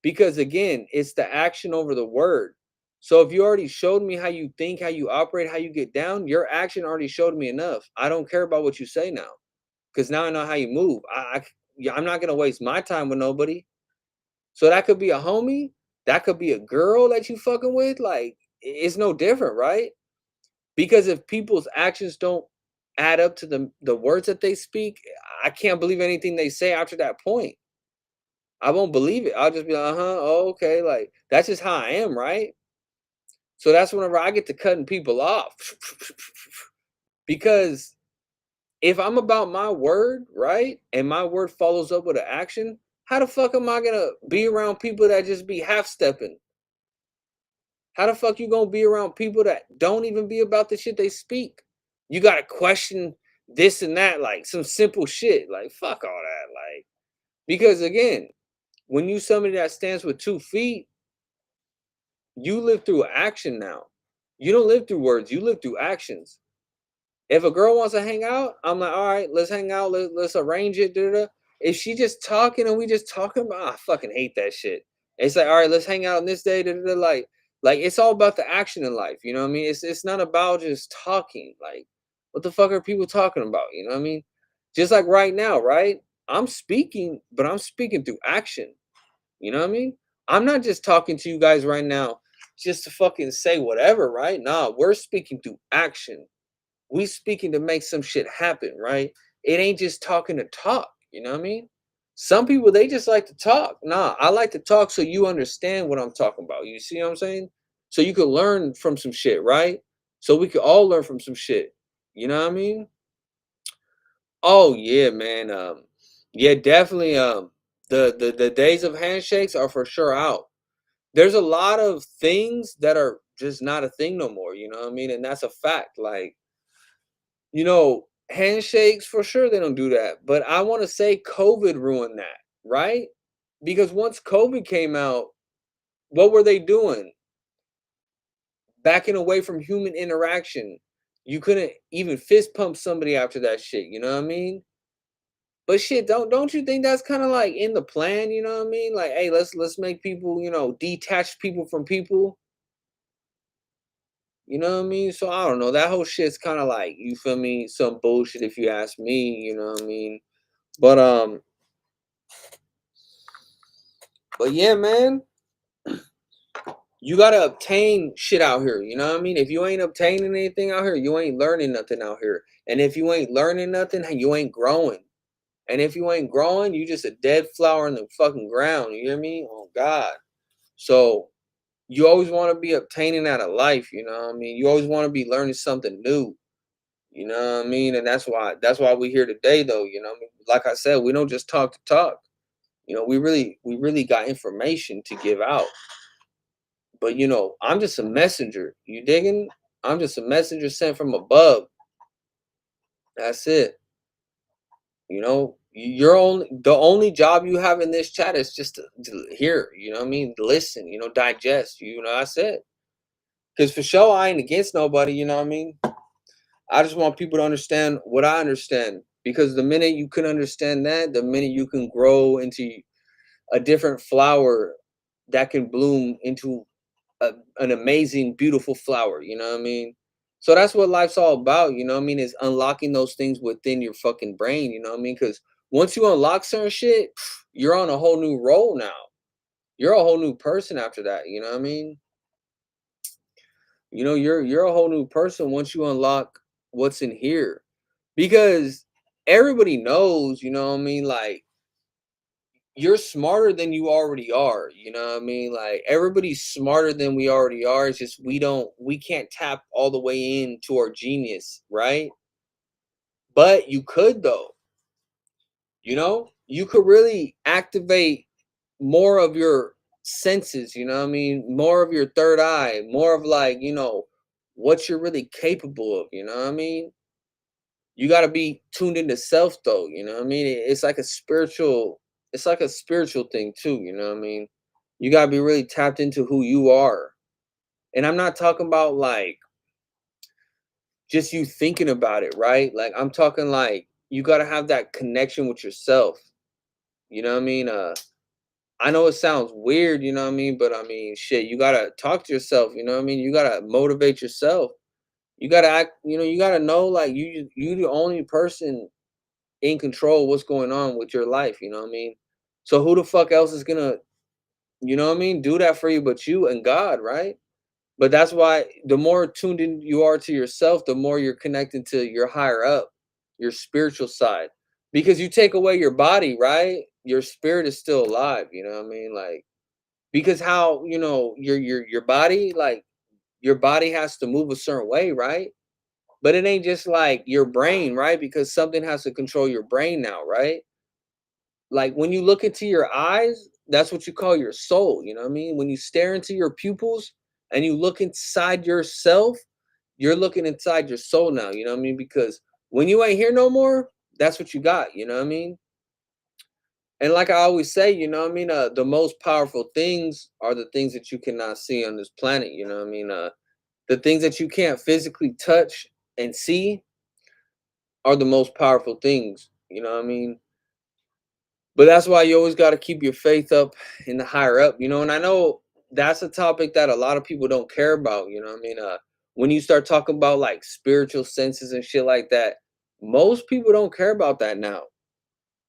D: because again, it's the action over the word. So if you already showed me how you think, how you operate, how you get down, your action already showed me enough. I don't care about what you say now because now I know how you move. Yeah, I'm not gonna waste my time with nobody. So that could be a homie, that could be a girl that you fucking with. Like it's no different, right? Because if people's actions don't add up to the words that they speak, I can't believe anything they say after that point. I won't believe it. I'll just be like, uh-huh, oh, okay. Like that's just how I am, right? So that's whenever I get to cutting people off. Because if I'm about my word, right? And my word follows up with an action, how the fuck am I gonna be around people that just be half stepping? How the fuck you gonna be around people that don't even be about the shit they speak? You gotta question this and that, like some simple shit. Like fuck all that. Like because again, when you somebody that stands with 2 feet, you live through action now. You don't live through words, you live through actions. If a girl wants to hang out, I'm like, all right, let's hang out. Let's arrange it. Da, da, da. If she just talking and we just talking about, I fucking hate that shit. It's like, all right, let's hang out on this day. Da, da, da, like it's all about the action in life. You know what I mean? It's not about just talking. Like, what the fuck are people talking about? You know what I mean? Just like right now, right? I'm speaking, but I'm speaking through action. You know what I mean? I'm not just talking to you guys right now just to fucking say whatever, right? Nah, we're speaking through action. We speaking to make some shit happen, right? It ain't just talking to talk, you know what I mean? Some people they just like to talk. Nah, I like to talk so you understand what I'm talking about. You see what I'm saying? So you could learn from some shit, right? So we could all learn from some shit. You know what I mean? Oh yeah, man. Yeah, definitely the days of handshakes are for sure out. There's a lot of things that are just not a thing no more, you know what I mean? And that's a fact. Like handshakes for sure they don't do that. But I want to say COVID ruined that, right? Because once COVID came out, what were they doing? backing away from human interaction. You couldn't even fist pump somebody after that shit, you know what I mean? But shit, don't you think that's kind of like in the plan, you know what I mean? Like, hey, let's make people, detach people from people, you know what I mean? So I don't know. That whole shit's kind of like, you feel me, some bullshit if you ask me, you know what I mean? But but yeah, man, you gotta obtain shit out here, you know what I mean? If you ain't obtaining anything out here, you ain't learning nothing out here. And if you ain't learning nothing, you ain't growing. And if you ain't growing, you just a dead flower in the fucking ground. You hear me? Oh God. So you always want to be obtaining out of life, you know what I mean? You always want to be learning something new. You know what I mean? And that's why we're here today though, you know what I mean? Like I said, we don't just talk to talk. We really got information to give out. But I'm just a messenger. You digging? I'm just a messenger sent from above. That's it. The only job you have in this chat is just to hear, you know what I mean? Listen, digest, that's it. Because for sure, I ain't against nobody, you know what I mean? I just want people to understand what I understand. Because the minute you can understand that, the minute you can grow into a different flower that can bloom into an amazing, beautiful flower, you know what I mean? So that's what life's all about, you know what I mean? Is unlocking those things within your fucking brain, you know what I mean? Because once you unlock certain shit, you're on a whole new role now. You're a whole new person after that, you know what I mean? You're a whole new person once you unlock what's in here. Because everybody knows, you know what I mean? Like, you're smarter than you already are, you know what I mean? Like, everybody's smarter than we already are. It's just we can't tap all the way into our genius, right? But you could though. You could really activate more of your senses, you know what I mean? More of your third eye, more of, like, what you're really capable of, you know what I mean? You got to be tuned into self though, you know what I mean? It's like a spiritual thing too, you know what I mean? You got to be really tapped into who you are. And I'm not talking about like just you thinking about it, right? Like, I'm talking like you got to have that connection with yourself. You know what I mean? I know it sounds weird, you know what I mean? But I mean, shit, you got to talk to yourself, you know what I mean? You got to motivate yourself. You got to act, you got to know like you the only person in control of what's going on with your life, you know what I mean? So who the fuck else is gonna, do that for you but you and God, right? But that's why the more tuned in you are to yourself, the more you're connected to your higher up, your spiritual side. Because you take away your body, right? Your spirit is still alive, you know what I mean? Like, because how, your body, like, your body has to move a certain way, right? But it ain't just like your brain, right? Because something has to control your brain now, right? Like, when you look into your eyes, that's what you call your soul, you know what I mean? When you stare into your pupils and you look inside yourself, you're looking inside your soul now, you know what I mean? Because when you ain't here no more, that's what you got, you know what I mean? And like I always say, you know what I mean? The most powerful things are the things that you cannot see on this planet, you know what I mean? The things that you can't physically touch and see are the most powerful things, you know what I mean? But that's why you always got to keep your faith up in the higher up, and I know that's a topic that a lot of people don't care about, you know what I mean? When you start talking about like spiritual senses and shit like that, most people don't care about that now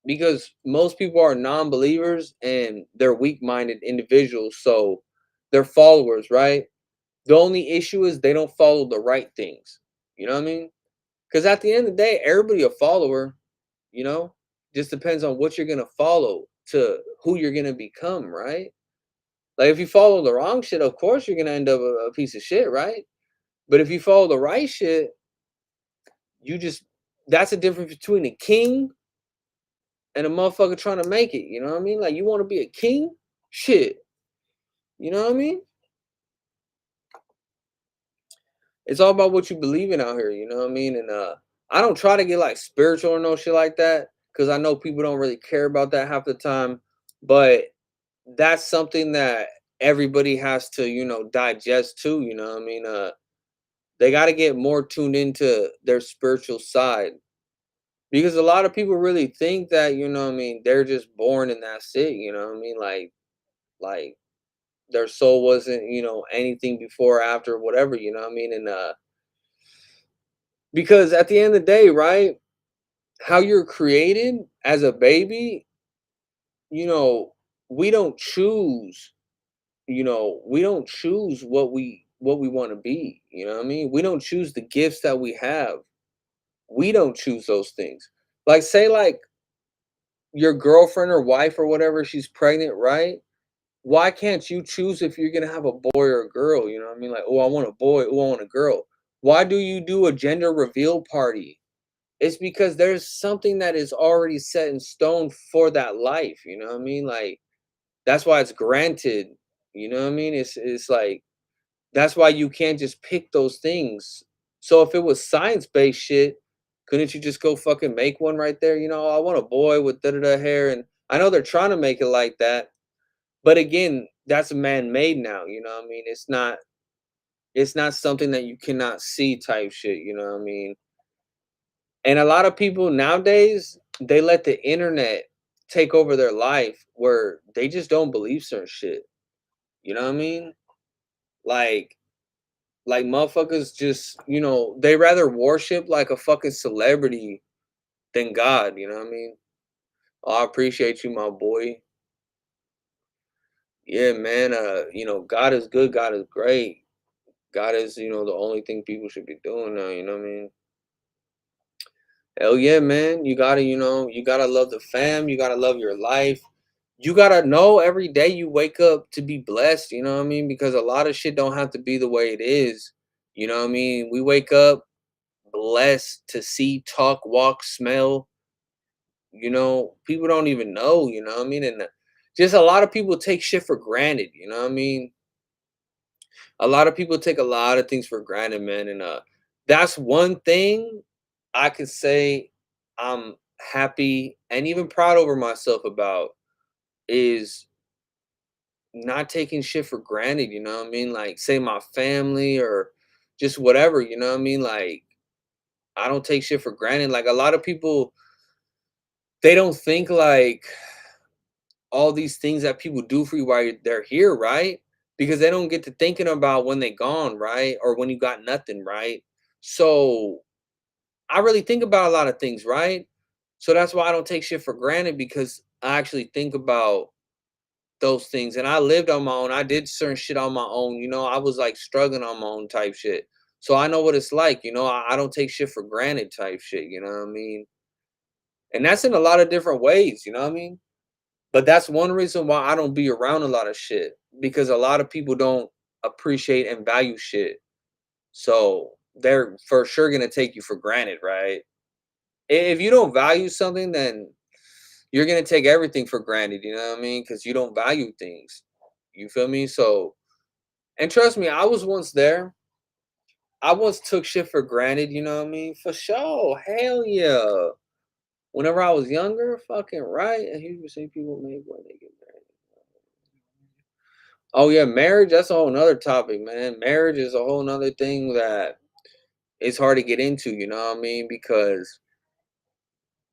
D: because most people are non-believers and they're weak-minded individuals, so they're followers, right? The only issue is they don't follow the right things. You know what I mean? Because at the end of the day, everybody a follower, you know? Just depends on what you're gonna follow to who you're gonna become, right? Like, if you follow the wrong shit, of course you're gonna end up a piece of shit, right? But if you follow the right shit, you just that's the difference between a king and a motherfucker trying to make it. You know what I mean? Like, you want to be a king? Shit. You know what I mean? It's all about what you believe in out here, you know what I mean? And I don't try to get like spiritual or no shit like that because I know people don't really care about that half the time. But that's something that everybody has to, digest too, I mean, they got to get more tuned into their spiritual side because a lot of people really think that, I mean, they're just born and that's it, I mean, like their soul wasn't, anything before or after whatever, I mean, and because at the end of the day, right, how you're created as a baby, you know, we don't choose, we don't choose what we want to be, what I mean? We don't choose the gifts that we have. We don't choose those things. Like say like your girlfriend or wife or whatever, she's pregnant, right? Why can't you choose if you're gonna have a boy or a girl? You know what I mean? Like, oh, I want a boy, oh, I want a girl. Why do you do a gender reveal party? It's because there's something that is already set in stone for that life, you know what I mean? Like that's why it's granted, you know what I mean? It's like that's why you can't just pick those things. So if it was science-based shit, couldn't you just go fucking make one right there? I want a boy with da da da hair, and I know they're trying to make it like that, but again, that's man-made now, you know what I mean? It's not something that you cannot see type shit, you know what I mean? And a lot of people nowadays, they let the internet take over their life where they just don't believe certain shit. You know what I mean? Like like motherfuckers just, they rather worship like a fucking celebrity than God, you know what I mean? Oh, I appreciate you, my boy. Yeah, man, God is good, God is great. God is, the only thing people should be doing now, you know what I mean? Hell yeah, man. You gotta love the fam. You gotta love your life. You gotta know every day you wake up to be blessed, you know what I mean? Because a lot of shit don't have to be the way it is. You know what I mean? We wake up blessed to see, talk, walk, smell. People don't even know, you know what I mean? And just a lot of people take shit for granted, you know what I mean? A lot of people take a lot of things for granted, man. And that's one thing I could say I'm happy and even proud over myself about is not taking shit for granted, you know what I mean? Like say my family or just whatever, you know what I mean? Like I don't take shit for granted. Like a lot of people they don't think like all these things that people do for you while they're here, right? Because they don't get to thinking about when they gone, right? Or when you got nothing, right? So I really think about a lot of things, right? So that's why I don't take shit for granted because I actually think about those things. And I lived on my own. I did certain shit on my own. I was like struggling on my own type shit. So I know what it's like. I don't take shit for granted type shit. You know what I mean? And that's in a lot of different ways. You know what I mean? But that's one reason why I don't be around a lot of shit because a lot of people don't appreciate and value shit. So they're for sure gonna take you for granted, right? If you don't value something, then you're gonna take everything for granted. You know what I mean? Because you don't value things. You feel me? So, and trust me, I was once there. I once took shit for granted. You know what I mean? For sure. Hell yeah. Whenever I was younger, fucking right. And he would say people make when they get married. Oh yeah, marriage. That's a whole nother topic, man. Marriage is a whole nother thing that it's hard to get into. You know what I mean? Because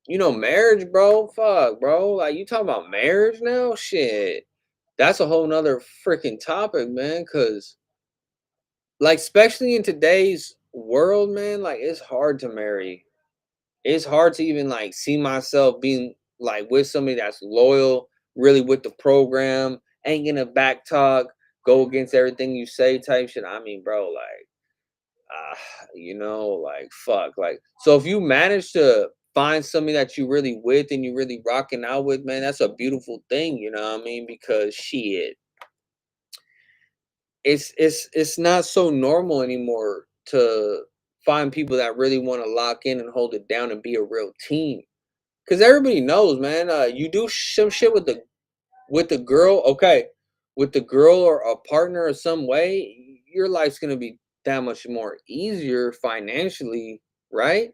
D: marriage, bro. Fuck, bro. Like you talking about marriage now? Shit. That's a whole nother freaking topic, man. Cause like especially in today's world, man, like it's hard to marry. It's hard to even like see myself being like with somebody that's loyal, really with the program, ain't gonna back talk, go against everything you say type shit. I mean, bro, like like fuck. Like so if you manage to find somebody that you really with and you really rocking out with, man, that's a beautiful thing, you know what I mean? Because shit, it's not so normal anymore to find people that really want to lock in and hold it down and be a real team. Cause everybody knows, man. You do some shit with the girl, okay, with the girl or a partner or some way, your life's gonna be that much more easier financially, right?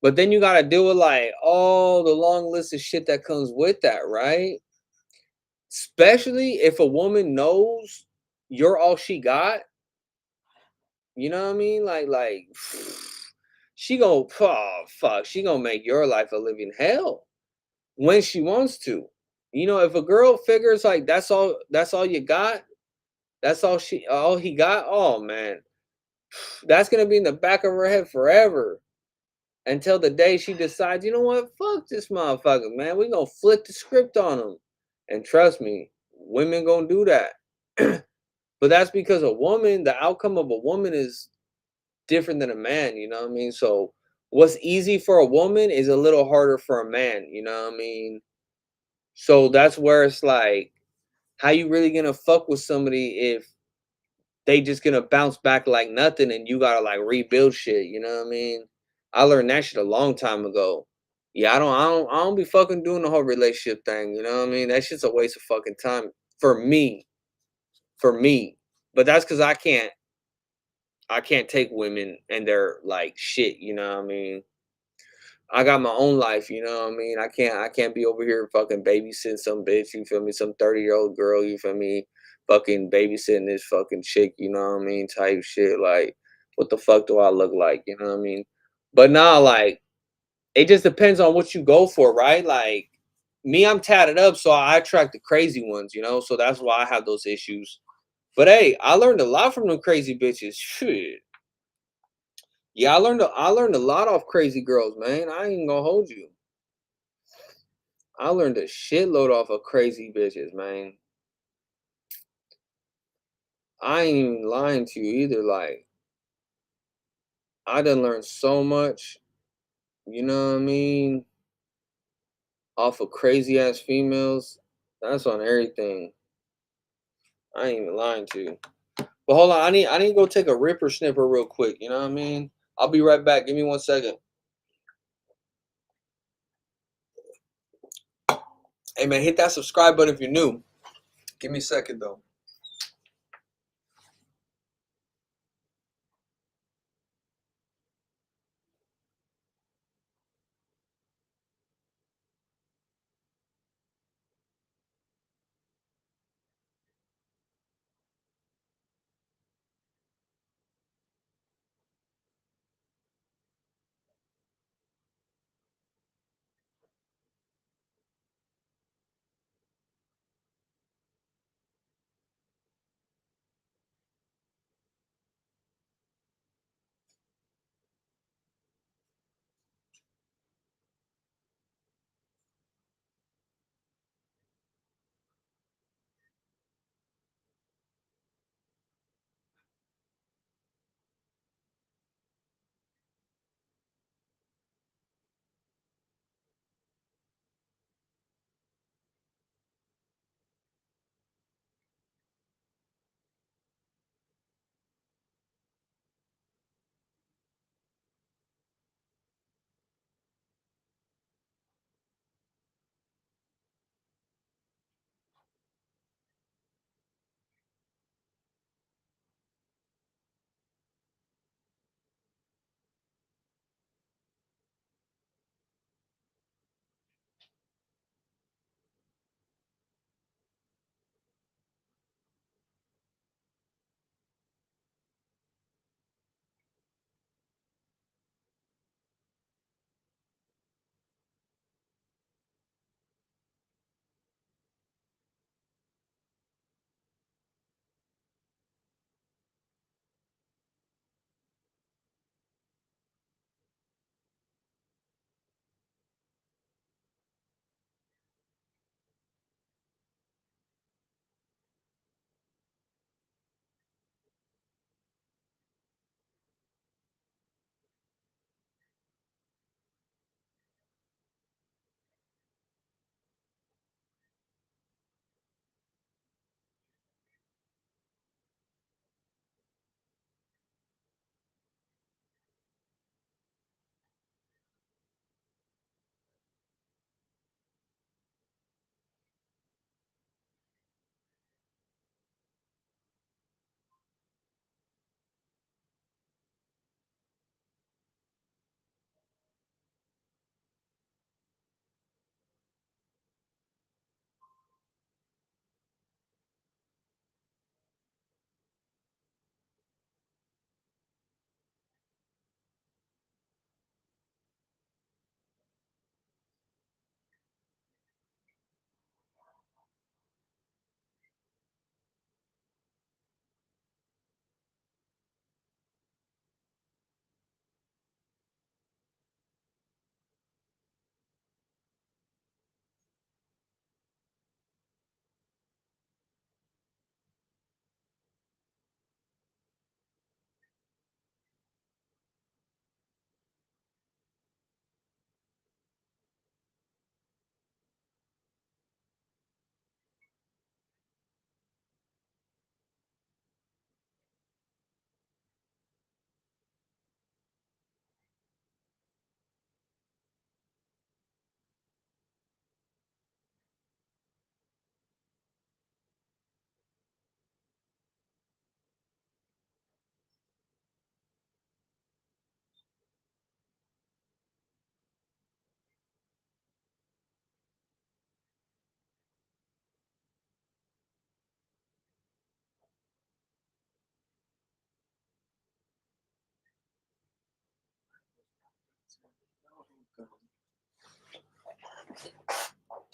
D: But then you gotta deal with like all the long list of shit that comes with that, right?
A: Especially if a woman knows you're all she got, you know what I mean? Like she gon' oh, fuck, she gonna make your life a living hell when she wants to. You know, if a girl figures like that's all you got, that's all he got, oh man, that's gonna be in the back of her head forever until the day she decides, you know what, fuck this motherfucker, man. We gonna flip the script on him. And trust me, women gonna do that. But that's because a woman, the outcome of a woman is different than a man, you know what I mean? So what's easy for a woman is a little harder for a man, you know what I mean? So that's where it's like, how you really gonna fuck with somebody if they just gonna bounce back like nothing and you gotta like rebuild shit, you know what I mean? I learned that shit a long time ago. Yeah, I don't be fucking doing the whole relationship thing, you know what I mean? That shit's a waste of fucking time for me. For me. But that's because I can't take women and they're like shit, you know what I mean? I got my own life, you know what I mean? I can't be over here fucking babysitting some bitch, you feel me? Some 30-year-old girl, you feel me? Fucking babysitting this fucking chick, you know what I mean? Type shit. Like, what the fuck do I look like? You know what I mean? But nah, like, it just depends on what you go for, right? Like, me, I'm tatted up, so I attract the crazy ones, you know? So that's why I have those issues. But hey, I learned a lot from them crazy bitches. Shit. Yeah, I learned a lot off crazy girls, man. I ain't gonna hold you. I learned a shitload off of crazy bitches, man. I ain't even lying to you either. Like, I done learned so much, you know what I mean, off of crazy ass females. That's on everything. I ain't even lying to you. But hold on, I need to go take a ripper snipper real quick, you know what I mean? I'll be right back. Give me 1 second. Hey man, hit that subscribe button if you're new. Give me a second though.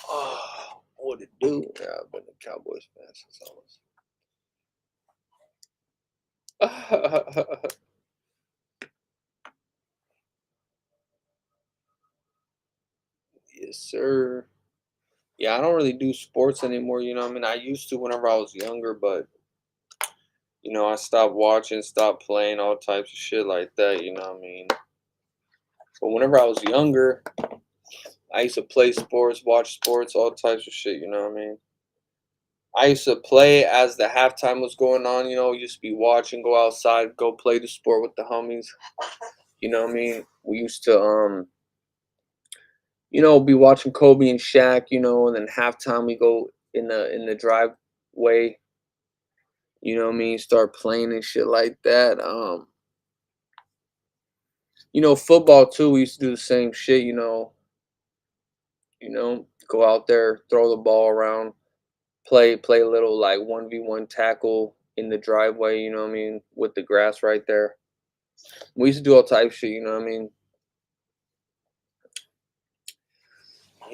D: Oh, what it do? Yeah, I've been a Cowboys fan since I was. Yes, sir. Yeah, I don't really do sports anymore. You know, what I mean, I used to whenever I was younger, but I stopped watching, stopped playing, all types of shit like that. You know what I mean? But whenever I was younger, I used to play sports, watch sports, all types of shit. You know what I mean? I used to play as the halftime was going on. Used to be watching, go outside, go play the sport with the homies. You know what I mean? We used to be watching Kobe and Shaq. And then halftime we go in the driveway. You know what I mean? Start playing and shit like that. Football too. We used to do the same shit. Go out there, throw the ball around, play a little like 1v1 tackle in the driveway. You know what I mean? With the grass right there. We used to do all type of shit. You know what I mean?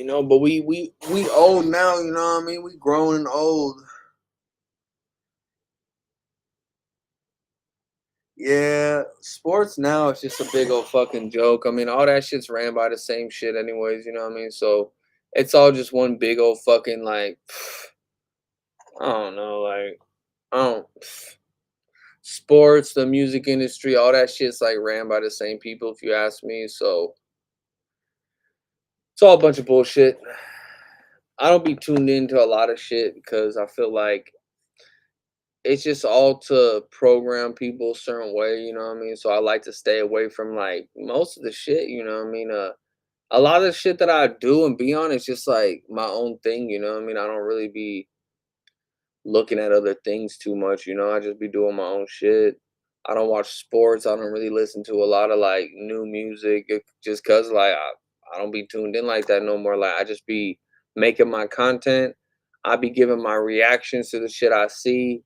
D: But we old now. You know what I mean? We grown and old. Yeah, sports now is just a big old fucking joke. I mean, all that shit's ran by the same shit, anyways. You know what I mean? So it's all just one big old fucking like, I don't know, like I don't. Sports, the music industry, all that shit's like ran by the same people, if you ask me. So it's all a bunch of bullshit. I don't be tuned into a lot of shit because I feel like it's just all to program people a certain way, you know what I mean? So I like to stay away from like most of the shit, you know what I mean? A lot of the shit that I do and be on is just like my own thing, you know what I mean? I don't really be looking at other things too much, I just be doing my own shit. I don't watch sports. I don't really listen to a lot of like new music just cuz like I don't be tuned in like that no more. Like I just be making my content. I be giving my reactions to the shit I see,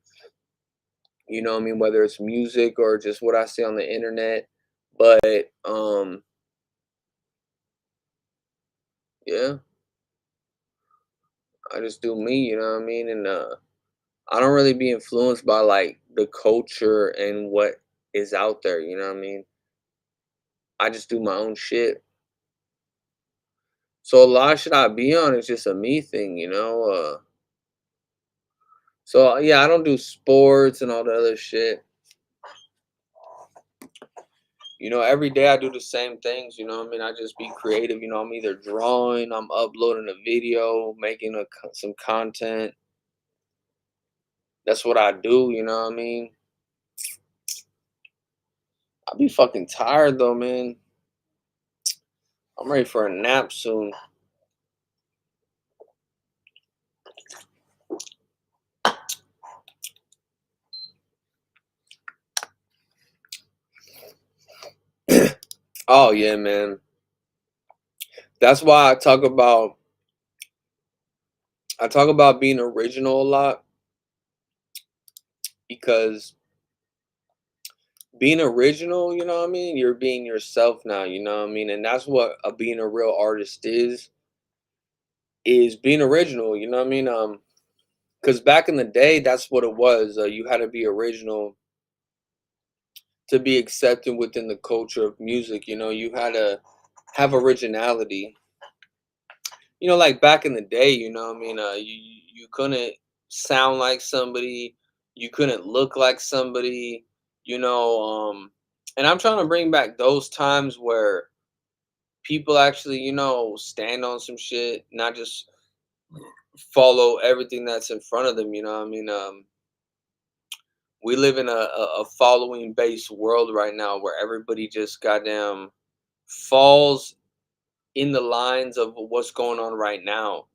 D: you know what I mean, whether it's music or just what I see on the internet. But yeah, I just do me, you know what I mean? And I don't really be influenced by like the culture and what is out there, you know what I mean? I just do my own shit. So a lot of shit I be on is just a me thing, so yeah, I don't do sports and all the other shit. Every day I do the same things, you know what I mean? I just be creative, I'm either drawing, I'm uploading a video, making some content. That's what I do, you know what I mean? I be fucking tired though, man. I'm ready for a nap soon. Oh yeah, man. That's why I talk about being original a lot because being original, you know what I mean? You're being yourself now, you know what I mean? And that's what being a real artist is being original, you know what I mean? Because back in the day, that's what it was. You had to be original to be accepted within the culture of music. You had to have originality. Like back in the day, you know what I mean? You couldn't sound like somebody, you couldn't look like somebody, you know. And I'm trying to bring back those times where people actually, stand on some shit, not just follow everything that's in front of them. You know what I mean? We live in a following based world right now where everybody just goddamn falls in the lines of what's going on right now.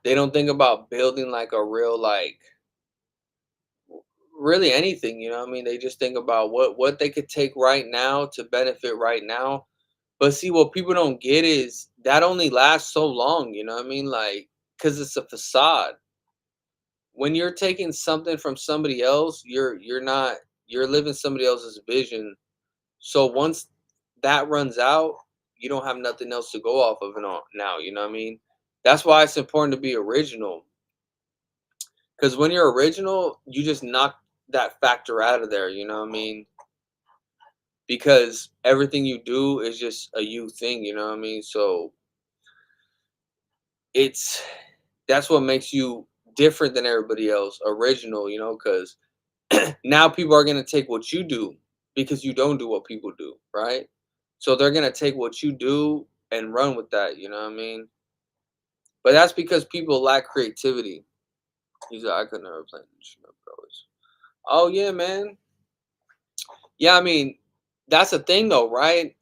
D: They don't think about building like a real like really anything, you know what I mean? They just think about what they could take right now to benefit right now. But see, what people don't get is that only lasts so long, you know what I mean? Like, because it's a facade. When you're taking something from somebody else, you're not you're living somebody else's vision. So once that runs out, you don't have nothing else to go off of now, you know what I mean? That's why it's important to be original. Because when you're original, you just knock that factor out of there. You know what I mean? Because everything you do is just a you thing. You know what I mean? So it's that's what makes you different than everybody else, original. You know, because now people are gonna take what you do because you don't do what people do, right? So they're gonna take what you do and run with that. You know what I mean? But that's because people lack creativity. He's like, I could never play an instrument, bro. Oh yeah, man. Yeah, I mean, that's a thing though, right?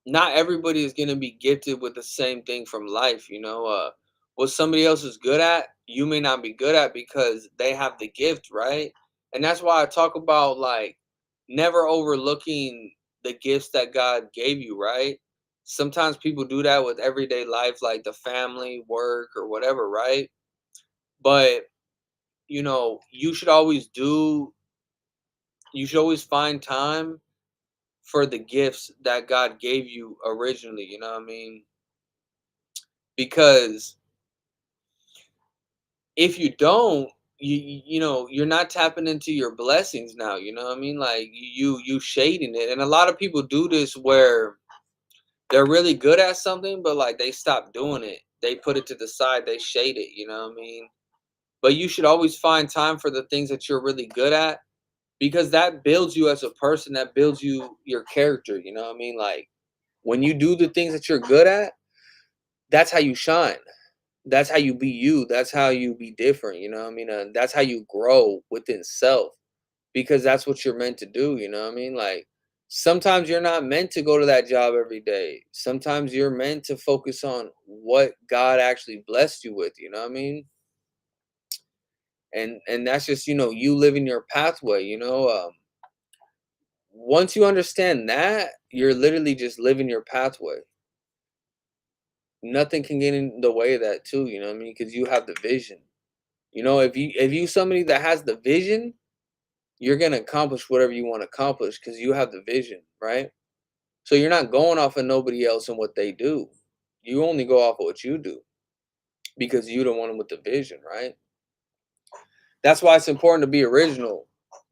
D: Not everybody is gonna be gifted with the same thing from life, you know. What somebody else is good at, you may not be good at because they have the gift, right? And that's why I talk about like never overlooking the gifts that God gave you, right? Sometimes people do that with everyday life, like the family, work, or whatever, right? But you should always find time for the gifts that God gave you originally, you know what I mean? Because if you don't, you're not tapping into your blessings now, you know what I mean? Like you shading it. And a lot of people do this where they're really good at something, but like they stop doing it. They put it to the side, they shade it, you know what I mean? But you should always find time for the things that you're really good at because that builds you as a person, that builds your character, you know what I mean? Like when you do the things that you're good at, that's how you shine. That's how you be you. That's how you be different. You know what I mean? That's how you grow within self because that's what you're meant to do. You know what I mean? Like sometimes you're not meant to go to that job every day. Sometimes you're meant to focus on what God actually blessed you with. You know what I mean? And that's just you living your pathway. Once you understand that, you're literally just living your pathway. Nothing can get in the way of that too. You know what I mean? Because you have the vision. If you somebody that has the vision, you're gonna accomplish whatever you want to accomplish because you have the vision, right? So you're not going off of nobody else and what they do. You only go off of what you do because you don't want them with the vision, right? That's why it's important to be original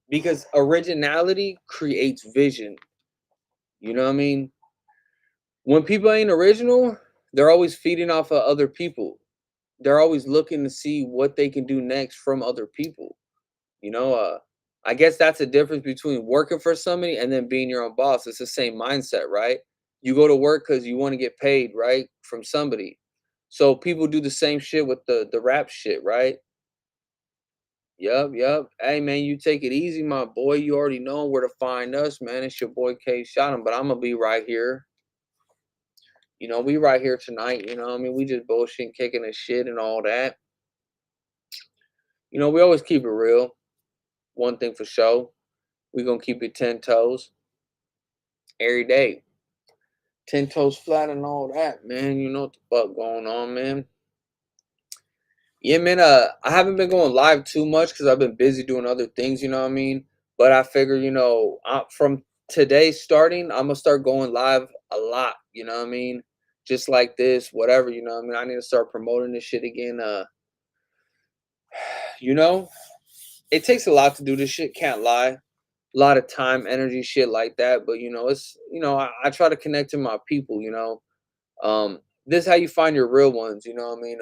D: because originality creates vision. You know what I mean? When people ain't original, they're always feeding off of other people. They're always looking to see what they can do next from other people. You know, I guess that's the difference between working for somebody and then being your own boss. It's the same mindset, right? You go to work because you want to get paid, right, from somebody. So people do the same shit with the rap shit, right? Yup, yup. Hey man, you take it easy, my boy. You already know where to find us, man. It's your boy Kshotem, but I'm gonna be right here. We right here tonight. You know, what I mean, we just bullshit, kicking the shit and all that. We always keep it real. One thing for sure, we gonna keep it 10 toes every day. 10 toes flat and all that, man. You know what the fuck going on, man. Yeah, man. I haven't been going live too much because I've been busy doing other things. You know what I mean. But I figure, from today starting, I'm gonna start going live a lot. You know what I mean. Just like this, whatever. You know what I mean. I need to start promoting this shit again. You know, it takes a lot to do this shit. Can't lie. A lot of time, energy, shit like that. But it's I try to connect to my people. This is how you find your real ones, you know what I mean?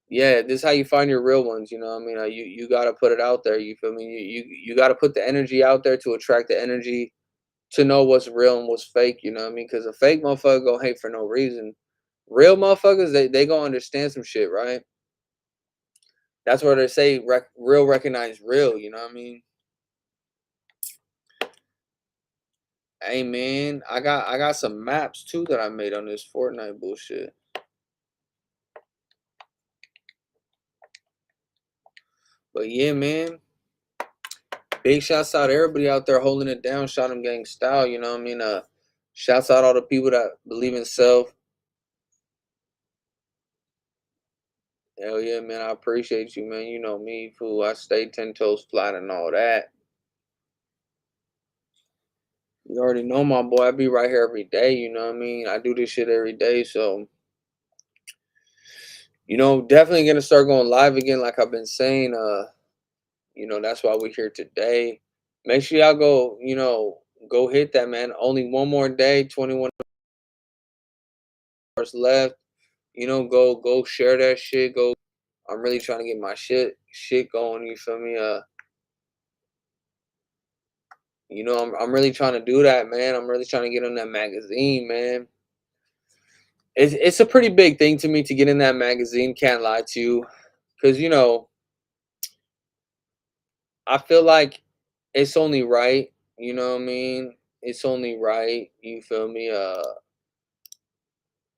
D: Yeah, this is how you find your real ones, you know what I mean? You gotta put it out there, you feel me? You gotta put the energy out there to attract the energy to know what's real and what's fake, you know what I mean? Because a fake motherfucker gonna hate for no reason. Real motherfuckers, they gonna understand some shit, right? That's where they say real recognize real, you know what I mean? Hey man, I got some maps too that I made on this Fortnite bullshit. But yeah, man. Big shouts out to everybody out there holding it down, shot 'em gang style, you know what I mean? Shouts out all the people that believe in self. Hell yeah, man, I appreciate you, man. You know me, fool. I stay 10 toes flat and all that. You already know my boy. I be right here every day, you know what I mean? I do this shit every day, so Definitely gonna start going live again, like I've been saying. That's why we're here today. Make sure y'all go hit that, man. Only one more day, 21 hours left. Go share that shit. Go. I'm really trying to get my shit going. You feel me? I'm really trying to do that, man. I'm really trying to get on that magazine, man. It's a pretty big thing to me to get in that magazine. Can't lie to you, because I feel like it's only right. You know what I mean? It's only right. You feel me?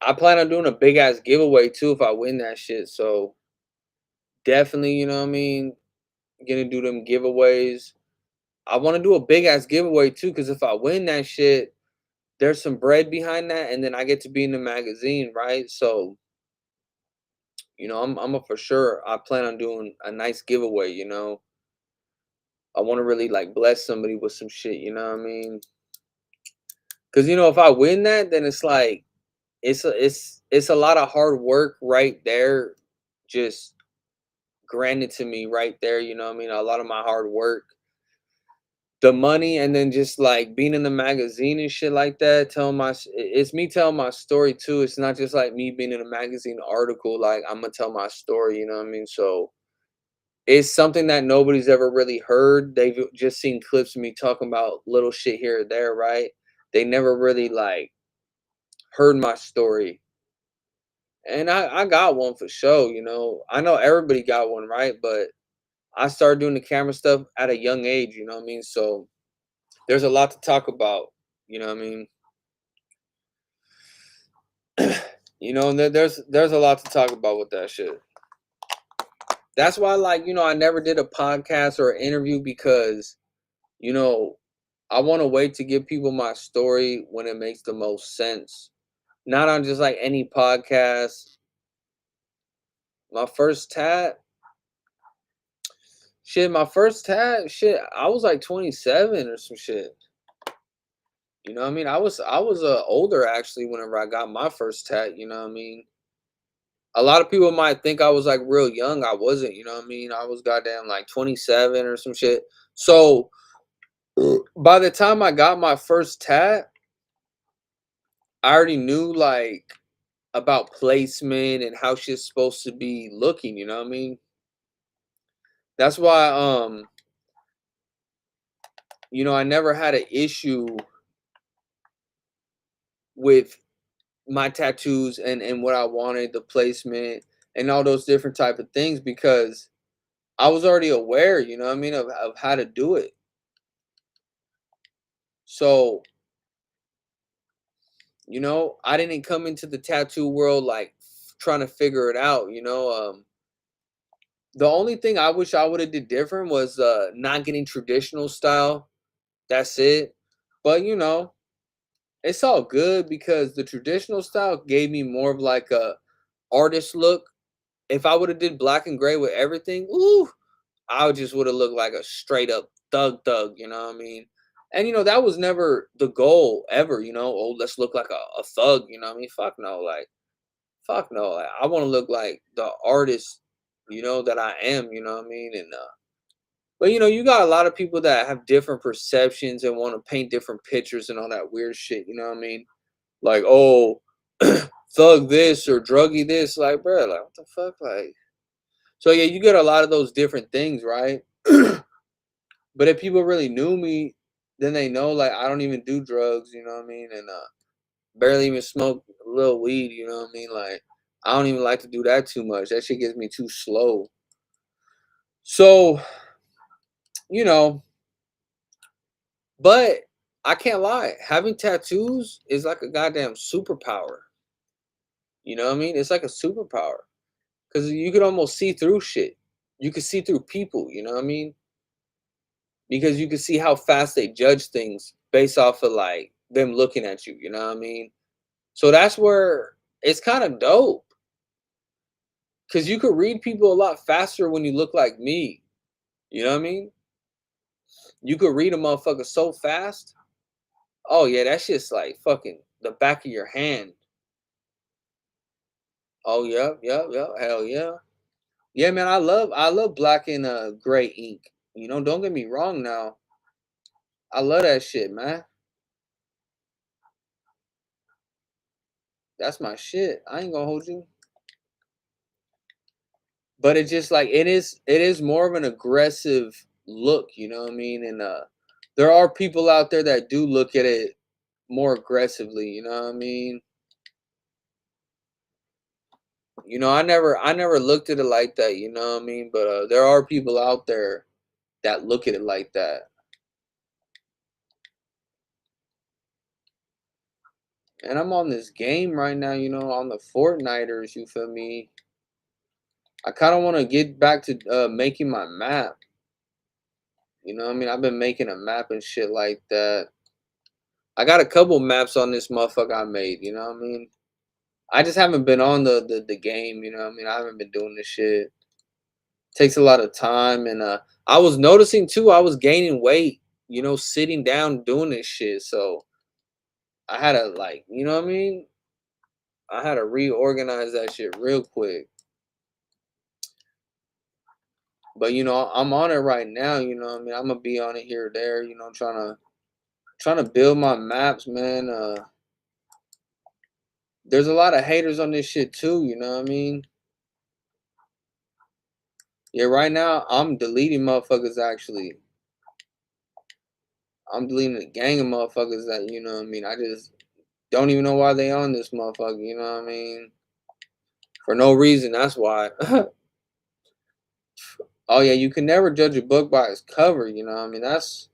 D: I plan on doing a big ass giveaway too if I win that shit. So definitely, you know what I mean? Gonna do them giveaways. I want to do a big ass giveaway too, because if I win that shit, there's some bread behind that, and then I get to be in the magazine, right? So, I'm a for sure. I plan on doing a nice giveaway. I want to really like bless somebody with some shit. You know what I mean? Because if I win that, then it's like it's a lot of hard work right there, just granted to me right there. You know what I mean? A lot of my hard work, the money, and then just like being in the magazine and shit like that, it's me telling my story too. It's not just like me being in a magazine article. Like, I'm gonna tell my story. You know what I mean? So it's something that nobody's ever really heard. They've just seen clips of me talking about little shit here or there, right? They never really like heard my story. And I got one for sure. I know everybody got one, right? But I started doing the camera stuff at a young age, you know what I mean? So there's a lot to talk about, you know what I mean? And there's a lot to talk about with that shit. That's why, like, I never did a podcast or an interview, because, you know, I want to wait to give people my story when it makes the most sense. Not on just like any podcast. My first tat, shit, I was like 27 or some shit. You know what I mean? I was older actually whenever I got my first tat, you know what I mean? A lot of people might think I was like real young. I wasn't, you know what I mean? I was goddamn like 27 or some shit. So by the time I got my first tat, I already knew like about placement and how shit's supposed to be looking, you know what I mean? That's why I never had an issue with my tattoos and what I wanted, the placement and all those different type of things, because I was already aware, you know what I mean, of how to do it. So, I didn't come into the tattoo world like trying to figure it out, the only thing I wish I would have did different was not getting traditional style. That's it. But it's all good, because the traditional style gave me more of like a artist look. If I would have did black and gray with everything, ooh, I just would have looked like a straight up thug, you know what I mean? And that was never the goal ever, oh, let's look like a thug, you know what I mean? Fuck no. Like, I want to look like the artist, that I am, you know what I mean? And but you got a lot of people that have different perceptions and want to paint different pictures and all that weird shit, you know what I mean? Like, oh, thug this or druggy this, like, bro, like, what the fuck, like. So yeah, you get a lot of those different things, right? But if people really knew me, then they know like I don't even do drugs, you know what I mean, and barely even smoke a little weed, you know what I mean. Like, I don't even like to do that too much. That shit gets me too slow. So you know, but I can't lie, having tattoos is like a goddamn superpower. You know what I mean? It's like a superpower, because you could almost see through shit. You could see through people. You know what I mean? Because you can see how fast they judge things based off of like them looking at you, you know what I mean? So that's where it's kind of dope, because you could read people a lot faster when you look like me, you know what I mean? You could read a motherfucker so fast. Oh yeah, that's just like fucking the back of your hand. Oh, yep, yep, yep. Hell yeah. Yeah, man, I love black and gray ink. You know, don't get me wrong now. I love that shit, man. That's my shit. I ain't gonna hold you. But it's just like it is more of an aggressive look, you know what I mean? And there are people out there that do look at it more aggressively, you know what I mean? You know, I never looked at it like that, you know what I mean? But there are people out there that look at it like that. And I'm on this game right now, you know, on the Fortniters, you feel me? I kind of want to get back to making my map. You know what I mean? I've been making a map and shit like that. I got a couple maps on this motherfucker I made, you know what I mean? I just haven't been on the game, you know what I mean? I haven't been doing this shit. Takes a lot of time and I was noticing too I was gaining weight, you know, sitting down doing this shit. So I had to like, you know what I mean? I had to reorganize that shit real quick. But you know, I'm on it right now, you know what I mean? I'm gonna be on it here or there, you know, trying to build my maps, man. There's a lot of haters on this shit too, you know what I mean? Yeah, right now I'm deleting motherfuckers actually. I'm deleting a gang of motherfuckers that, you know what I mean? I just don't even know why they on this motherfucker, you know what I mean? For no reason, that's why. Oh yeah, you can never judge a book by its cover, you know what I mean? That's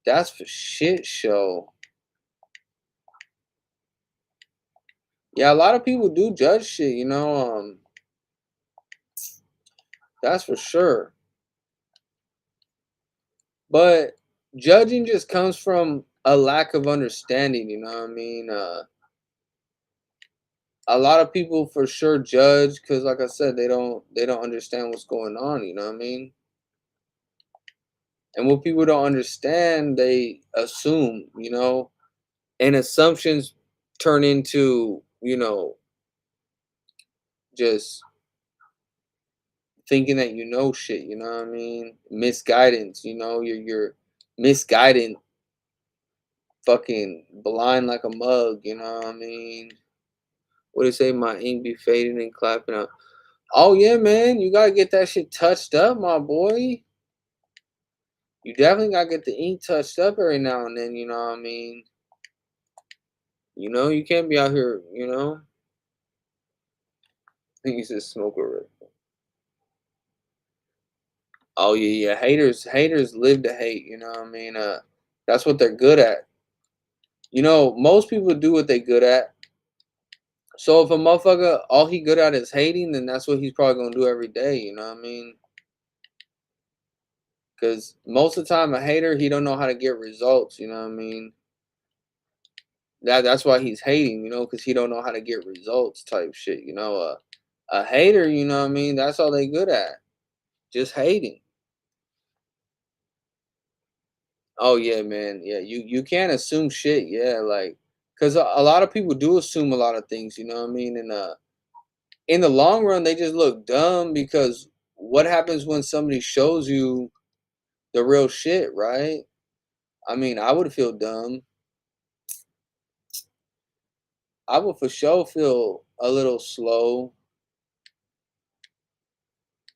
D: for shit show. Yeah, a lot of people do judge shit, you know, that's for sure. But judging just comes from a lack of understanding, you know what I mean? A lot of people for sure judge because like I said, they don't understand what's going on, you know what I mean? And what people don't understand, they assume, you know, and assumptions turn into, you know, just thinking that you know shit, you know what I mean? Misguidance, you know, you're misguided, fucking blind like a mug, you know what I mean? What do you say? My ink be fading and clapping out. Oh yeah, man, you gotta get that shit touched up, my boy. You definitely gotta get the ink touched up every now and then, you know what I mean? You know, you can't be out here, you know. He's a smoker. Oh yeah, yeah. Haters live to hate, you know what I mean? That's what they're good at. You know, most people do what they good at. So if a motherfucker all he good at is hating, then that's what he's probably gonna do every day, you know what I mean? Cause most of the time a hater, he don't know how to get results, you know what I mean? That's why he's hating, you know, because he don't know how to get results type shit, you know. A hater, you know what I mean? That's all they good at. Just hating. Oh yeah, man. Yeah, you can't assume shit. Yeah, like because a lot of people do assume a lot of things. You know what I mean? And in the long run, they just look dumb because what happens when somebody shows you the real shit, right? I mean, I would feel dumb. I would for sure feel a little slow.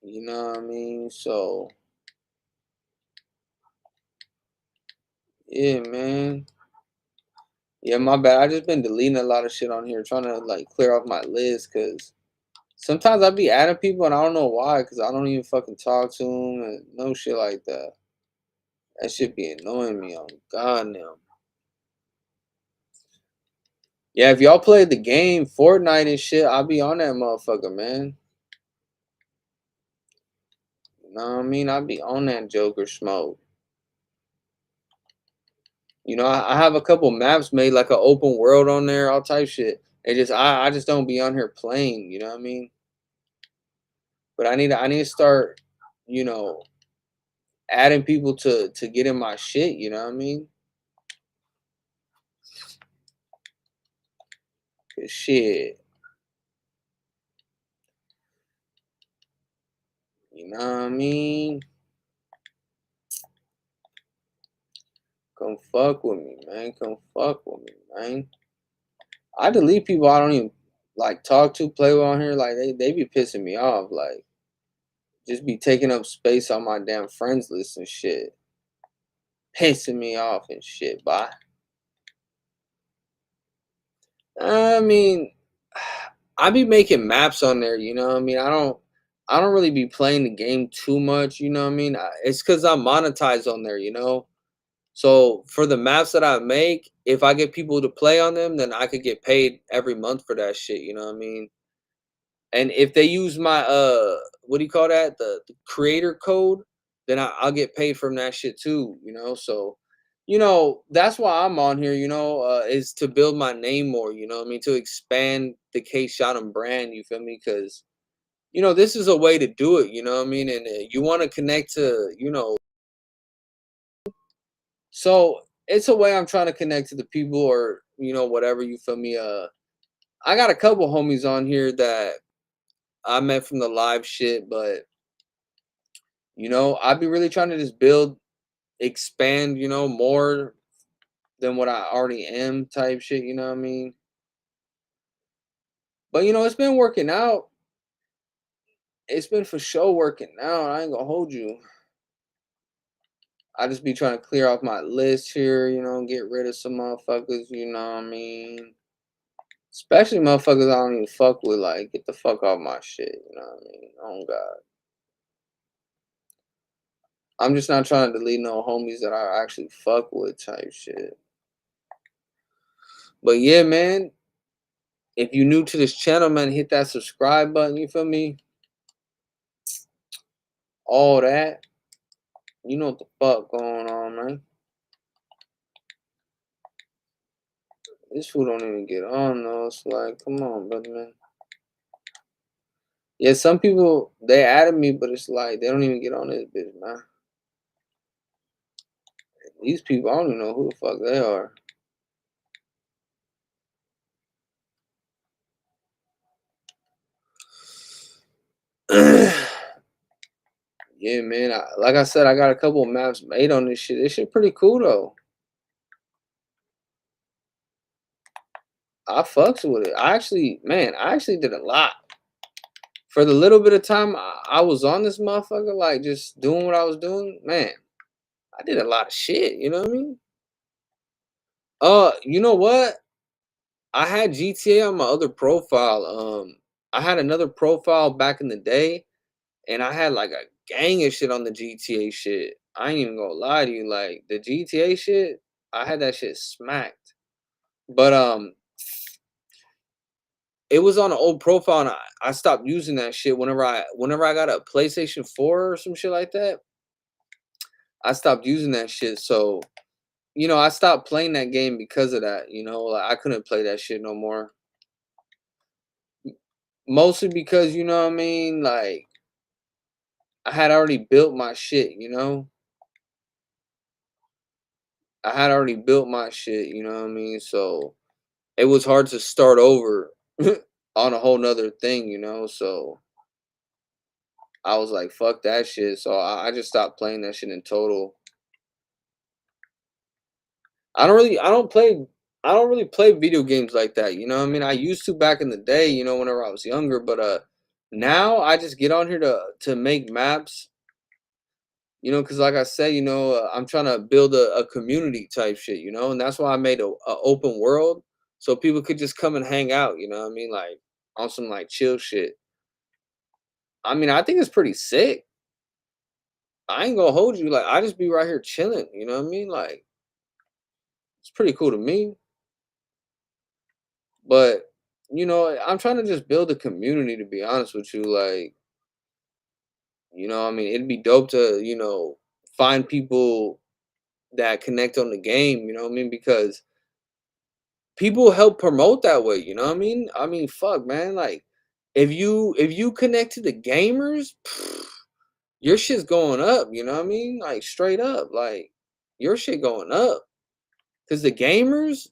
D: You know what I mean? So yeah, man. Yeah, my bad. I just been deleting a lot of shit on here, trying to like clear off my list because sometimes I be adding people and I don't know why, because I don't even fucking talk to them and no shit like that. That shit be annoying me on God now. Yeah, if y'all play the game Fortnite and shit, I'll be on that motherfucker, man. You know what I mean? I'll be on that Joker smoke. You know, I have a couple maps made like an open world on there, all type shit. It just I just don't be on here playing, you know what I mean? But I need to start, you know, adding people to get in my shit, you know what I mean? 'Cause shit. You know what I mean? Come fuck with me, man. Come fuck with me, man. I delete people I don't even like talk to, play with on here. Like they be pissing me off. Like just be taking up space on my damn friends list and shit. Pissing me off and shit, bye. I mean, I be making maps on there, you know what I mean? I don't really be playing the game too much, you know what I mean? It's cuz I'm monetized on there, you know? So, for the maps that I make, if I get people to play on them, then I could get paid every month for that shit, you know what I mean? And if they use my what do you call that? The creator code, then I'll get paid from that shit too, you know? So, that's why I'm on here, is to build my name more, you know what I mean? To expand the Kshotem brand, you feel me? Cuz this is a way to do it, you know what I mean? And you want to connect to, so it's a way I'm trying to connect to the people or, whatever, you feel me? I got a couple homies on here that I met from the live shit, but I'd be really trying to just build, expand, more than what I already am type shit, you know what I mean? But it's been working out. It's been for sure working out. I ain't gonna hold you. I just be trying to clear off my list here, get rid of some motherfuckers, you know what I mean? Especially motherfuckers I don't even fuck with, like, get the fuck off my shit, you know what I mean? Oh God. I'm just not trying to delete no homies that I actually fuck with type shit. But yeah, man, if you new to this channel, man, hit that subscribe button, you feel me? All that. You know what the fuck going on, man. This fool don't even get on though. It's like, come on, brother, man. Yeah, some people they added me, but it's like they don't even get on this bitch, man. These people, I don't even know who the fuck they are. Yeah, man. Like I said, I got a couple of maps made on this shit. This shit pretty cool though. I fucks with it. I actually did a lot. For the little bit of time I was on this motherfucker, like just doing what I was doing, man, I did a lot of shit, you know what I mean? You know what? I had GTA on my other profile. I had another profile back in the day, and I had like a gang of shit on the GTA shit. I ain't even gonna lie to you, like the GTA shit, I had that shit smacked. But it was on an old profile, and I stopped using that shit whenever I got a PlayStation 4 or some shit like that. I stopped using that shit. So, I stopped playing that game because of that. Like I couldn't play that shit no more. Mostly because, you know what I mean? Like I had already built my shit, I had already built my shit, you know what I mean? So it was hard to start over on a whole nother thing, So I was like, fuck that shit. So I just stopped playing that shit in total. I don't really play video games like that, you know what I mean? I used to back in the day, whenever I was younger, but now I just get on here to make maps, because like I said, I'm trying to build a community type shit, and that's why I made a open world so people could just come and hang out, you know what I mean? Like on some like chill shit. I mean, I think it's pretty sick. I ain't gonna hold you, like I just be right here chilling, you know what I mean? Like it's pretty cool to me. But I'm trying to just build a community, to be honest with you. Like, I mean, it'd be dope to, find people that connect on the game, you know what I mean? Because people help promote that way, you know what I mean? I mean, fuck, man. Like, if you connect to the gamers, your shit's going up, you know what I mean? Like straight up. Like your shit going up. Cause the gamers,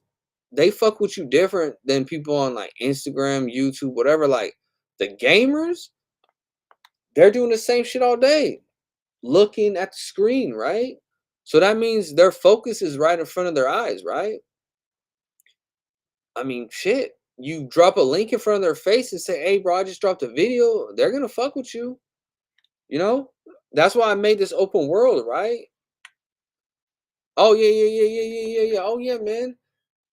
D: they fuck with you different than people on like Instagram, YouTube, whatever. Like the gamers, they're doing the same shit all day, looking at the screen, right? So that means their focus is right in front of their eyes, right? I mean, shit. You drop a link in front of their face and say, "Hey, bro, I just dropped a video." They're gonna fuck with you. You know. That's why I made this open world, right? Oh yeah, yeah, yeah, yeah, yeah, yeah, yeah. Oh yeah, man.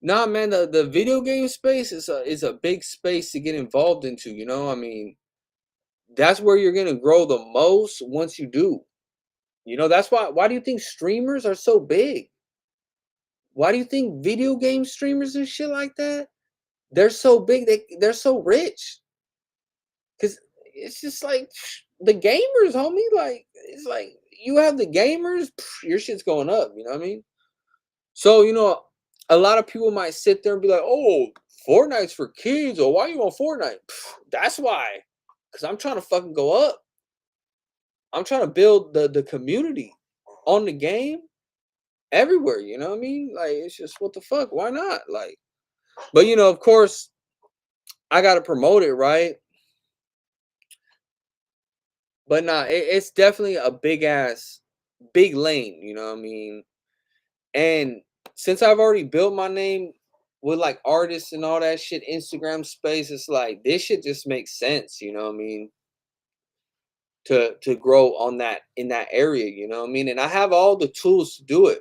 D: Nah, man. The video game space is a big space to get involved into. You know, I mean, that's where you're gonna grow the most once you do. You know, that's why. Why do you think streamers are so big? Why do you think video game streamers and shit like that? They're so big. They're so rich. Cause it's just like the gamers, homie. Like it's like you have the gamers, your shit's going up. You know what I mean? So a lot of people might sit there and be like, "Oh, Fortnite's for kids," or "Why you on Fortnite?" That's why. Cause I'm trying to fucking go up. I'm trying to build the community on the game everywhere. You know what I mean? Like it's just what the fuck? Why not? Like, but of course, I gotta promote it, right? But nah, it's definitely a big lane, you know what I mean? And since I've already built my name with like artists and all that shit, Instagram space, it's like this shit just makes sense, you know what I mean? To grow on that in that area, you know what I mean? And I have all the tools to do it.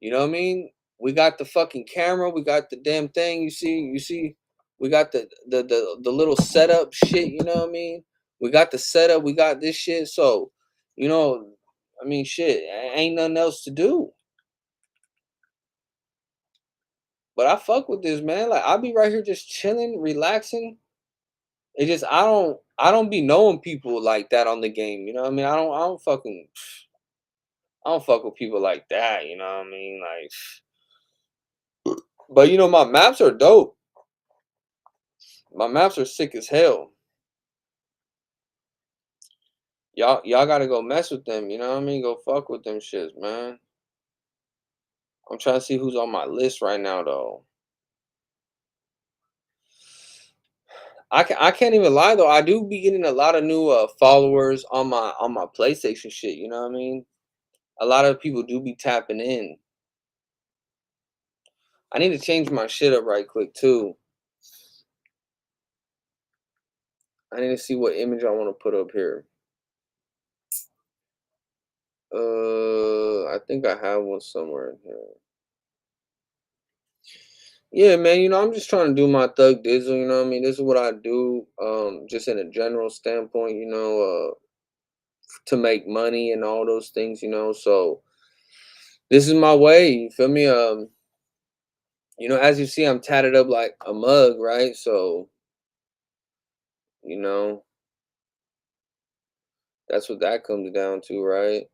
D: You know what I mean? We got the fucking camera, we got the damn thing, you see, we got the little setup shit, you know what I mean? We got the setup, we got this shit. So, you know, I mean shit, ain't nothing else to do. But I fuck with this, man. Like I'll be right here just chilling, relaxing. It just I don't be knowing people like that on the game, you know what I mean? I don't fuck with people like that, you know what I mean? Like but my maps are dope. My maps are sick as hell. Y'all gotta go mess with them, you know what I mean? Go fuck with them shits, man. I'm trying to see who's on my list right now though. I can't even lie though. I do be getting a lot of new followers on my PlayStation shit, you know what I mean? A lot of people do be tapping in. I need to change my shit up right quick too. I need to see what image I want to put up here. I think I have one somewhere in here. Yeah, man, I'm just trying to do my thug dizzle, you know what I mean? This is what I do, just in a general standpoint, to make money and all those things, so this is my way, you feel me? As you see, I'm tatted up like a mug, right? So, you know, that's what that comes down to, right?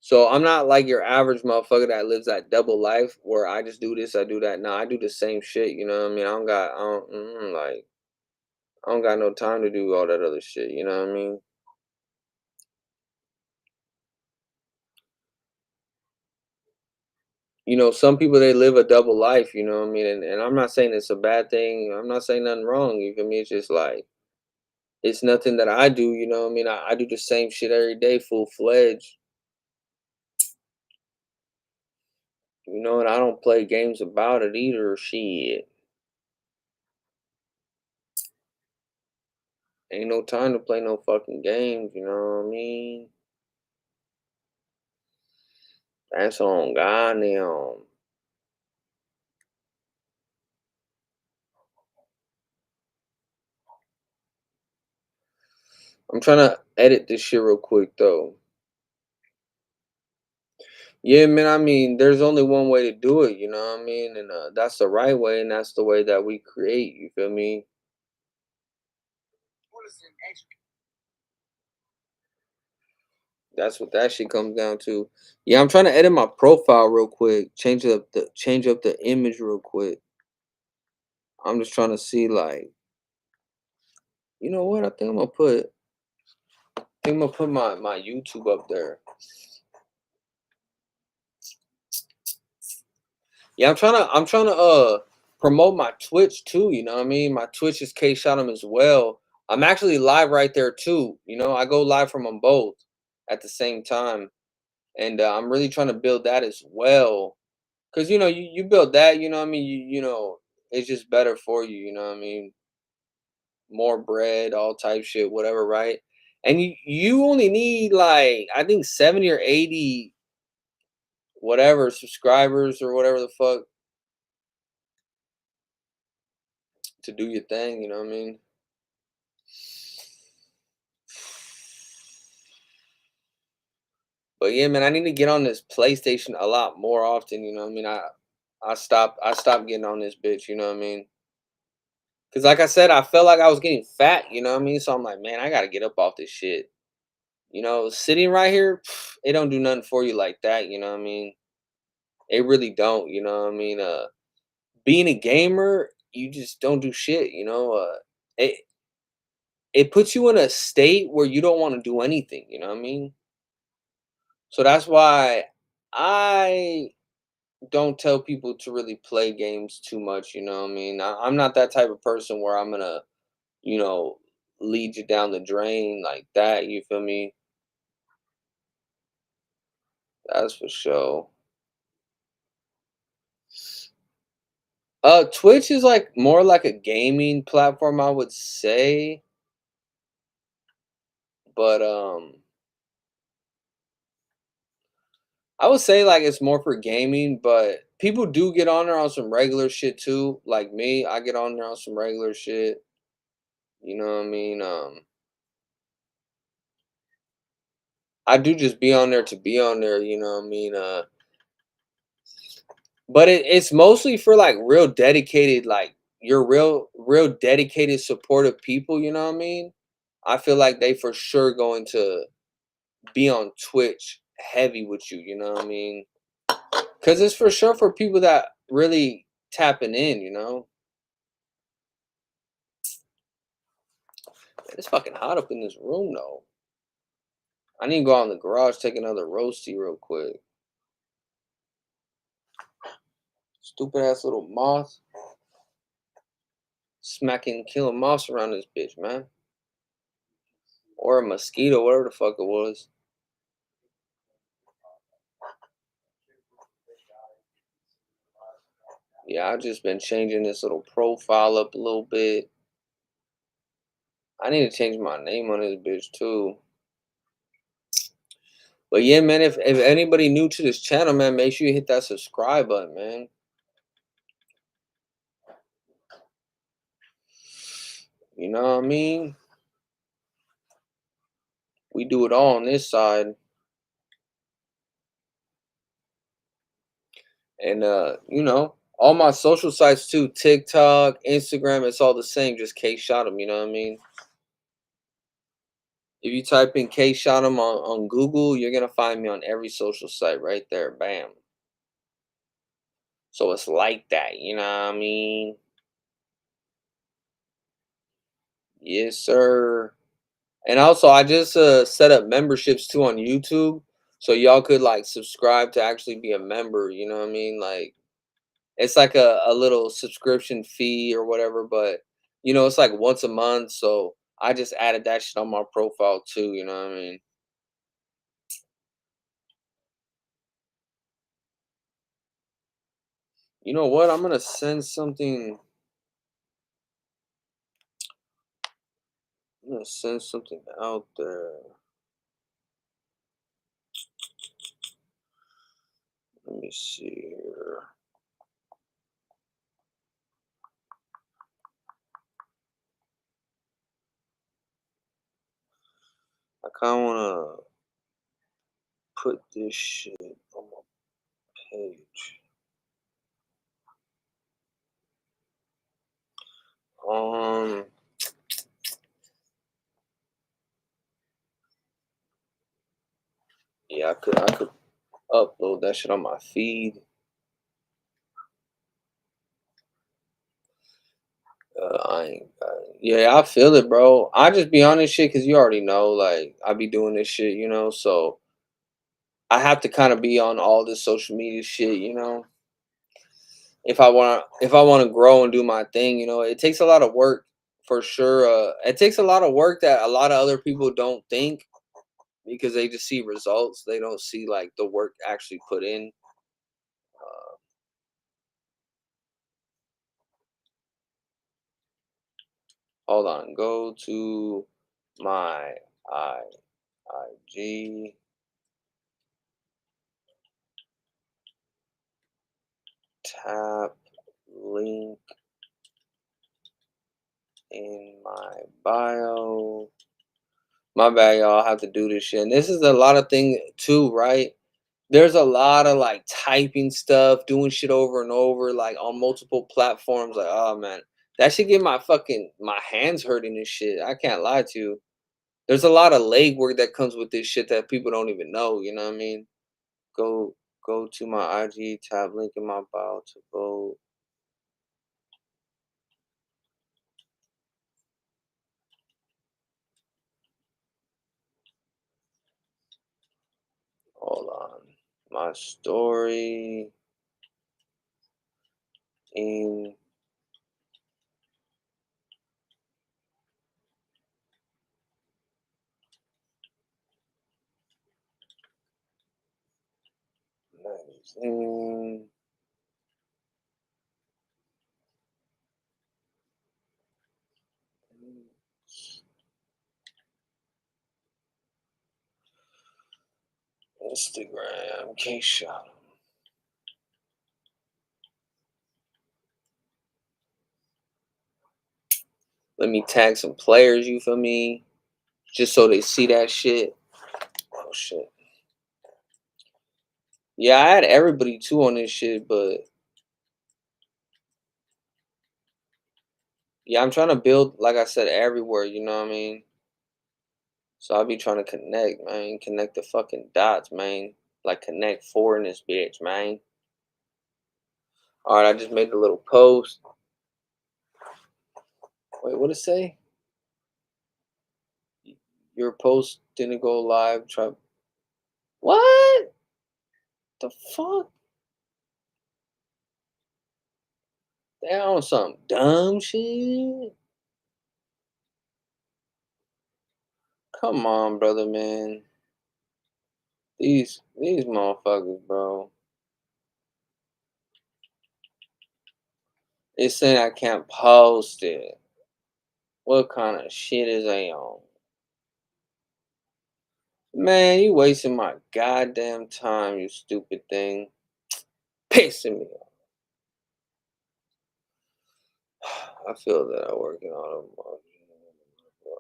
D: So I'm not like your average motherfucker that lives that double life where I just do this, I do that. No, I do the same shit, you know what I mean? I don't got no time to do all that other shit, you know what I mean? Some people they live a double life, you know what I mean? And I'm not saying it's a bad thing. I'm not saying nothing wrong. You feel me? It's just like it's nothing that I do, you know what I mean? I do the same shit every day, full fledged. And I don't play games about it either. Shit. Ain't no time to play no fucking games, you know what I mean? That's on God now. I'm trying to edit this shit real quick though. Yeah, man, I mean, there's only one way to do it, you know what I mean? And that's the right way, and that's the way that we create, you feel me? That's what that shit comes down to. Yeah, I'm trying to edit my profile real quick. Change up the image real quick. I'm just trying to see like, you know what? I think I'm gonna put my YouTube up there. Yeah, I'm trying to promote my Twitch too, you know what I mean? My Twitch is Kshotem as well. I'm actually live right there too. You know, I go live from them both at the same time, and I'm really trying to build that as well. Cause you build that, you know what I mean. It's just better for you. You know what I mean. More bread, all type shit, whatever, right? And you only need like I think 70 or 80 whatever subscribers or whatever the fuck to do your thing. You know what I mean. But yeah, man, I need to get on this PlayStation a lot more often. You know what I mean. I stopped getting on this bitch. You know what I mean. Cause like I said, I felt like I was getting fat. You know what I mean. So I'm like, man, I gotta get up off this shit. Sitting right here, it don't do nothing for you like that. You know what I mean. It really don't. You know what I mean. Being a gamer, you just don't do shit. It it puts you in a state where you don't want to do anything. You know what I mean. So that's why I don't tell people to really play games too much, you know what I mean? I'm not that type of person where I'm gonna, you know, lead you down the drain like that, you feel me? That's for sure. Twitch is like more like a gaming platform, I would say, but I would say like it's more for gaming, but people do get on there on some regular shit too. Like me, I get on there on some regular shit. You know what I mean? I do just be on there to be on there, you know what I mean? But it's mostly for like real dedicated, like you're real dedicated, supportive people, you know what I mean? I feel like they for sure going to be on Twitch heavy with you, you know what I mean? Cause it's for sure for people that really tapping in, you know? It's fucking hot up in this room though. I need to go out in the garage, take another roasty real quick. Stupid ass little moth. Smacking, killing moths around this bitch, man. Or a mosquito, whatever the fuck it was. Yeah, I just been changing this little profile up a little bit. I need to change my name on this bitch too. But yeah, man, if anybody new to this channel, man, make sure you hit that subscribe button, man. You know what I mean? We do it all on this side. And all my social sites too, TikTok, Instagram, it's all the same, just Kshotem, you know what I mean? If you type in Kshotem on Google, you're gonna find me on every social site right there. Bam. So it's like that, you know what I mean? Yes, sir. And also, I just set up memberships too on YouTube, so y'all could like subscribe to actually be a member. You know what I mean? Like it's like a little subscription fee or whatever, but it's like once a month. So I just added that shit on my profile too. You know what I mean? You know what? I'm gonna send something. I'm gonna send something out there. Let me see here. I kind of wanna put this shit on my page. Um, yeah, I could upload that shit on my feed. Yeah, I feel it, bro. I just be on this shit because you already know, like, I be doing this shit, so I have to kind of be on all this social media shit, if I want to grow and do my thing, it takes a lot of work for sure. It takes a lot of work that a lot of other people don't think because they just see results. They don't see like the work actually put in. Uh, Hold on. Go to my IG. Tap link in my bio. My bad, y'all. I have to do this shit. And this is a lot of thing too, right? There's a lot of like typing stuff, doing shit over and over, like on multiple platforms. Like, oh man, that should get my hands hurting and shit. I can't lie to you. There's a lot of leg work that comes with this shit that people don't even know. You know what I mean? Go go to my IG, tab link in my bio to vote. Hold on. My story in magazine. Instagram, Kshotem. Let me tag some players, you feel me? Just so they see that shit. Oh shit. Yeah, I had everybody too on this shit, but yeah, I'm trying to build, like I said, everywhere, you know what I mean? So I'll be trying to connect, man. Connect the fucking dots, man. Like connect four in this bitch, man. Alright, I just made a little post. Wait, what it say? Your post didn't go live. Try. What the fuck? They on some dumb shit. Come on, brother, man. These motherfuckers, bro. It's saying I can't post it. What kind of shit is they on? Man, you wasting my goddamn time, you stupid thing. Pissing me off. I feel that I working on them.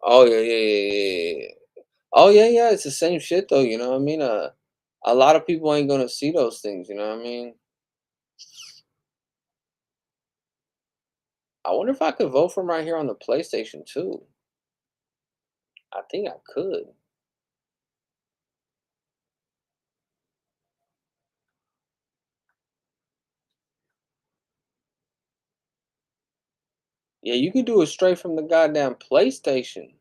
D: Oh yeah. Oh yeah. It's the same shit though. You know what I mean? A lot of people ain't gonna see those things. You know what I mean? I wonder if I could vote from right here on the PlayStation too. I think I could. Yeah, you could do it straight from the goddamn PlayStation.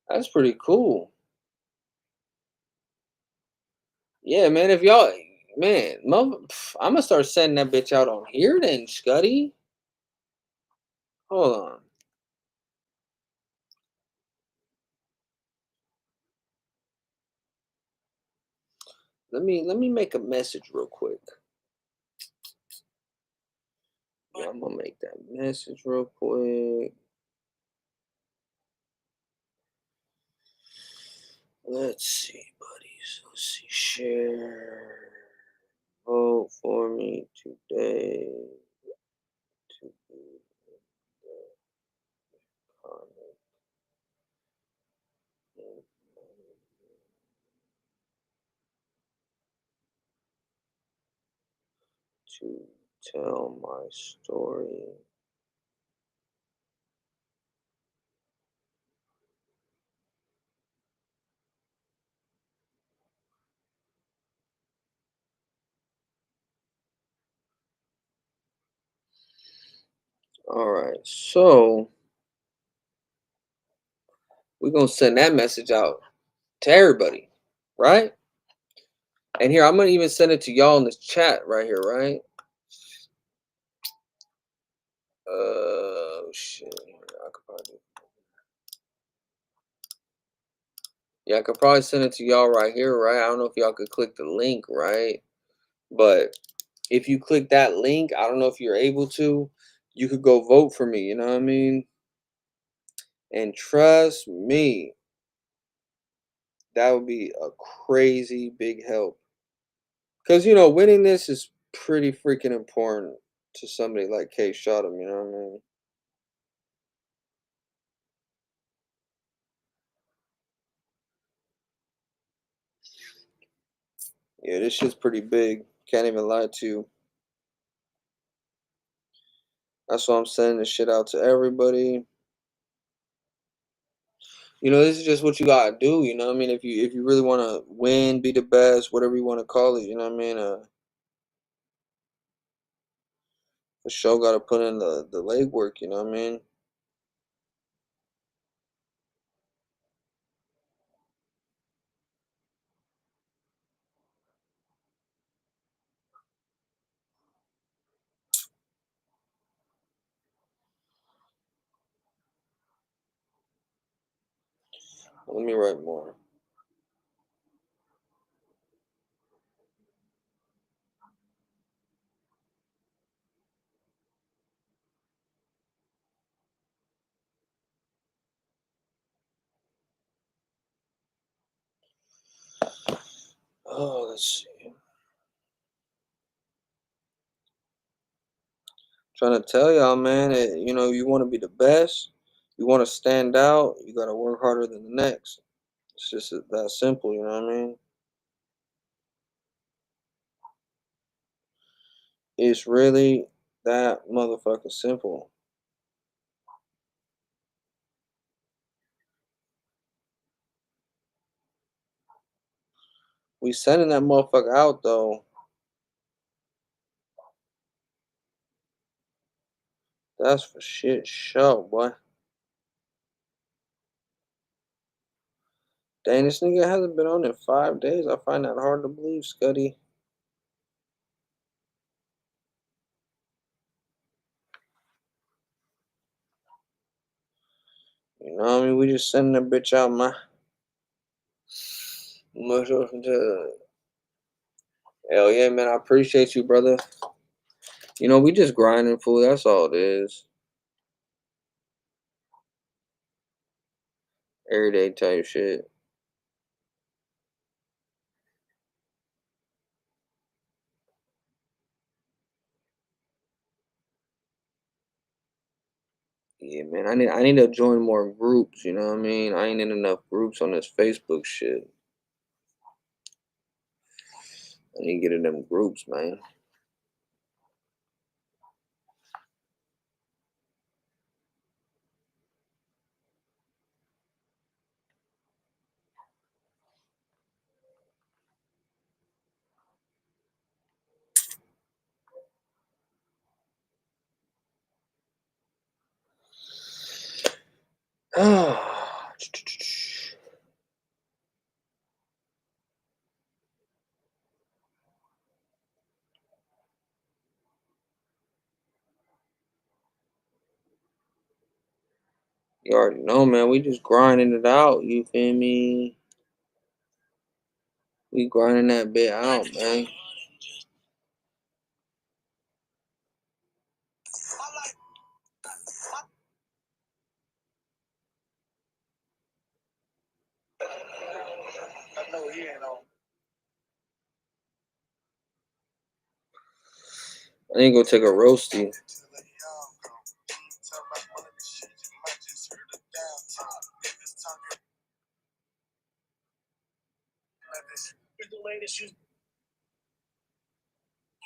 D: That's pretty cool. Yeah, man. If y'all, man, I'm gonna start sending that bitch out on here then, Scuddy. Hold on. Let me make a message real quick. Yeah, I'm gonna make that message real quick. Let's see, buddies. Let's see. Share. Vote for me today. To be the comment to tell my story. All right, so we're gonna send that message out to everybody, right? And here I'm gonna even send it to y'all in this chat right here, right? Shit. I could probably. Yeah, I could probably send it to y'all right here, right? I don't know if y'all could click the link, right? But if you click that link, I don't know if you're able to, you could go vote for me, you know what I mean? And trust me, that would be a crazy big help. Because, winning this is pretty freaking important to somebody like Kshotem, you know what I mean? Yeah, this shit's pretty big. Can't even lie to you. That's why I'm sending this shit out to everybody. This is just what you gotta do, you know what I mean? If you really wanna win, be the best, whatever you wanna call it, you know what I mean? For sure gotta put in the legwork, you know what I mean? Let me write more. Oh, let's see. Trying to tell y'all, man, you want to be the best, you want to stand out, you got to work harder than the next. It's just that simple, you know what I mean? It's really that motherfucking simple. We sending that motherfucker out, though. That's for shit show, boy. Dang, this nigga hasn't been on in 5 days. I find that hard to believe, Scuddy. You know what I mean? We just sending that bitch out, man. Much to hell yeah, man. I appreciate you, brother. We just grinding, fool. That's all it is. Everyday type shit. Yeah, man. I need to join more groups. You know what I mean? I ain't in enough groups on this Facebook shit. I need to get in them groups, man. You already know, man. We just grinding it out. You feel me? We grinding that bit out, man. I ain't gonna take a roasty.
B: Come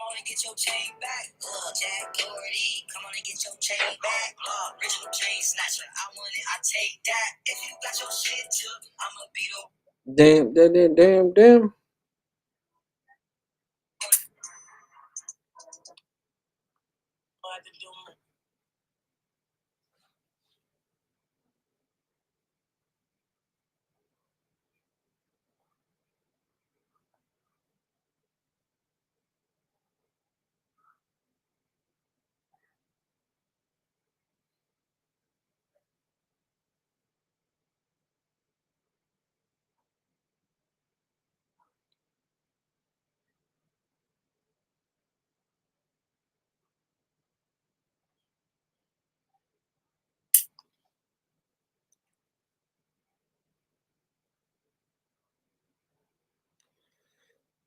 B: on and get your chain back. Jack Doherty, come on and get your chain back. Original chain snatcher, I want it, I take that. If you got your shit took, I'ma be the
D: Damn.
B: one to do.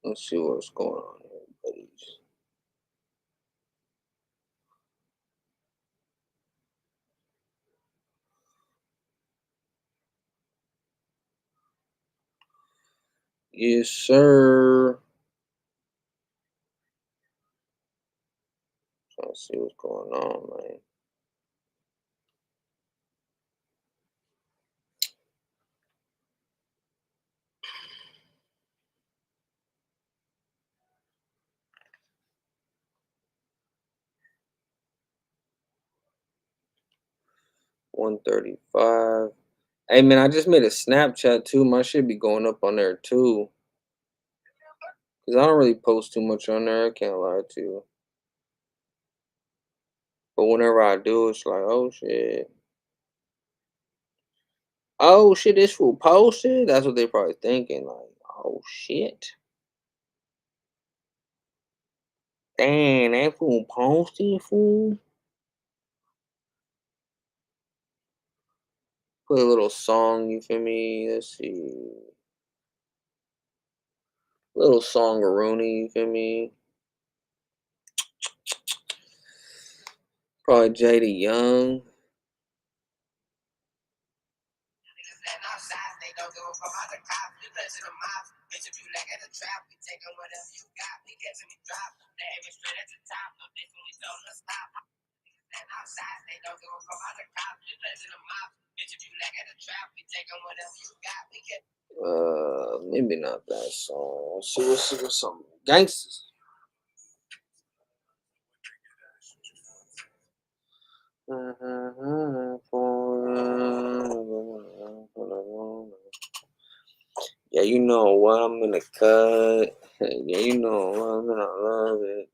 D: Let's see what's going on here, buddies. Yes, sir. Trying to see what's going on, man. $135. Hey man, I just made a Snapchat too. My shit be going up on there too. Cause I don't really post too much on there. I can't lie to you. But whenever I do, it's like, oh shit. Oh shit, this fool posted? That's what they probably thinking. Like, oh shit. Damn, that fool posted, fool. Put a little song, you feel me? Let's see. Little song Rooney, you feel me? Probably JD Young. Maybe not that song. Let's see what's some gangsters. Yeah, you know what I'm gonna cut. Yeah, you know what I'm gonna love it.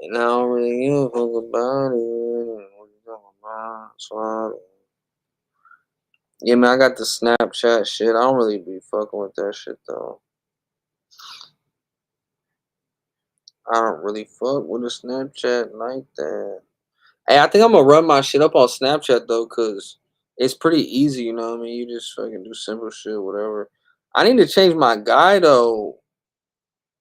D: And I don't really give a fuck about it. What you talking about? Swallow. Yeah, man, I got the Snapchat shit. I don't really be fucking with that shit though. I don't really fuck with a Snapchat like that. Hey, I think I'm gonna run my shit up on Snapchat though, cause it's pretty easy. You know what I mean? You just fucking do simple shit, whatever. I need to change my guy though.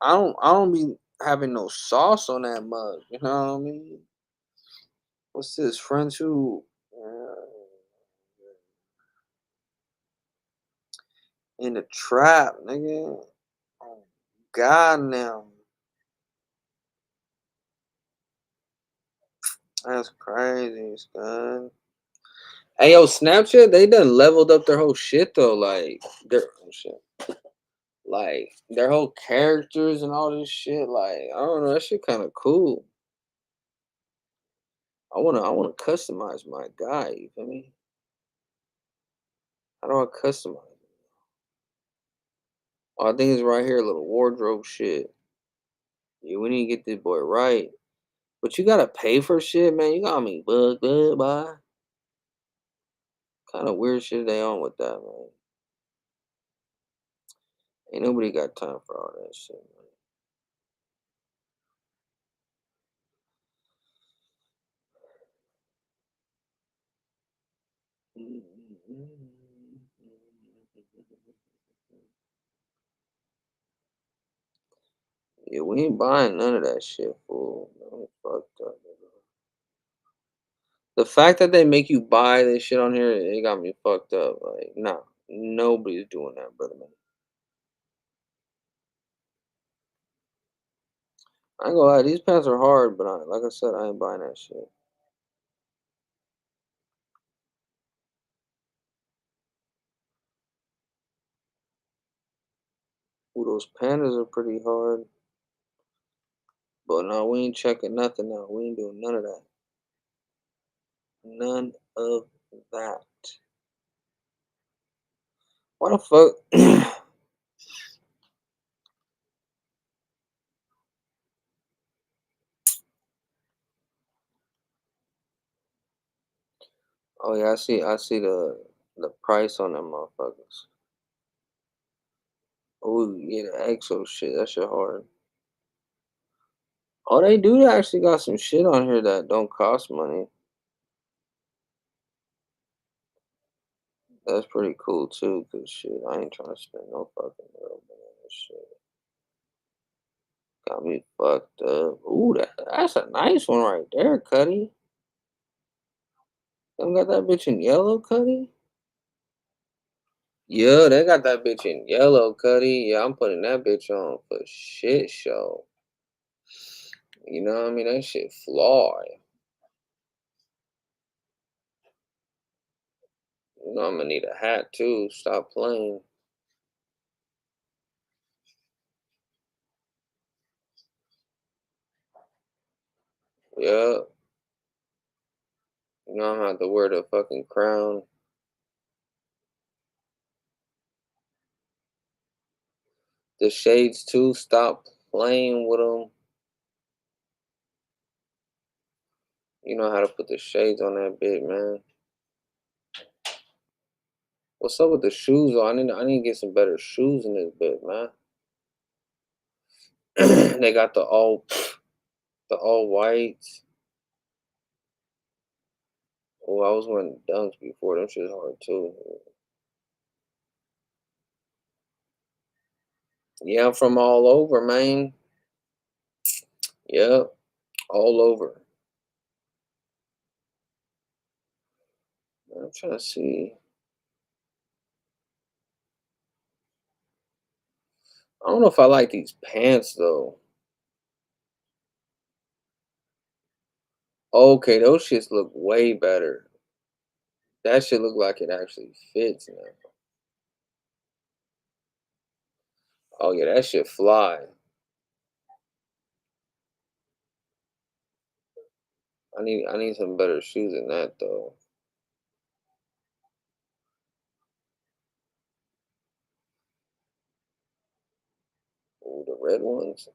D: I don't be having no sauce on that mug. You know what I mean? What's this? Friends who in the trap, nigga. Oh, God now. That's crazy, son. Hey yo, Snapchat, they done leveled up their whole shit though. Like their oh, shit. Like their whole characters and all this shit. Like, I don't know, that shit kinda cool. I wanna customize my guy, you feel me? How do I customize it? Oh, I think it's right here, little wardrobe shit. Yeah, we need to get this boy right. But you gotta pay for shit, man. You got me bugged up, boy. Kind of weird shit they on with that, man. Ain't nobody got time for all that shit, man. Yeah, we ain't buying none of that shit, fool. Man, fucked up, nigga. The fact that they make you buy this shit on here, it got me fucked up. Like, nah, nobody's doing that, brother, man. I ain't gonna lie, these pants are hard, but like I said, I ain't buying that shit. Ooh, those pandas are pretty hard. But no, we ain't checking nothing now. We ain't doing none of that. None of that. Why the fuck? Oh yeah, I see the price on them motherfuckers. Oh yeah, the EXO shit, that shit hard. Oh, they do actually got some shit on here that don't cost money. That's pretty cool too, cause shit, I ain't trying to spend no fucking real money on this shit. Got me fucked up. Ooh, that's a nice one right there, Cuddy. Them got that bitch in yellow, Cuddy? Yeah, they got that bitch in yellow, Cuddy. Yeah, I'm putting that bitch on for shit show. You know what I mean? That shit fly. You know I'm gonna need a hat too. Stop playing. Yeah. You know I'm gonna have to wear the fucking crown. The shades too. Stop playing with them. You know how to put the shades on that bit, man. What's up with the shoes though? I need to get some better shoes in this bit, man. They got the all whites. Oh, I was wearing dunks before. Them shit's hard too. Yeah, I'm from all over, man. Yep, all over. I'm trying to see. I don't know if I like these pants though. Okay, those shits look way better. That shit look like it actually fits now. Oh yeah, that shit fly. I need some better shoes than that though. Ooh, the red ones.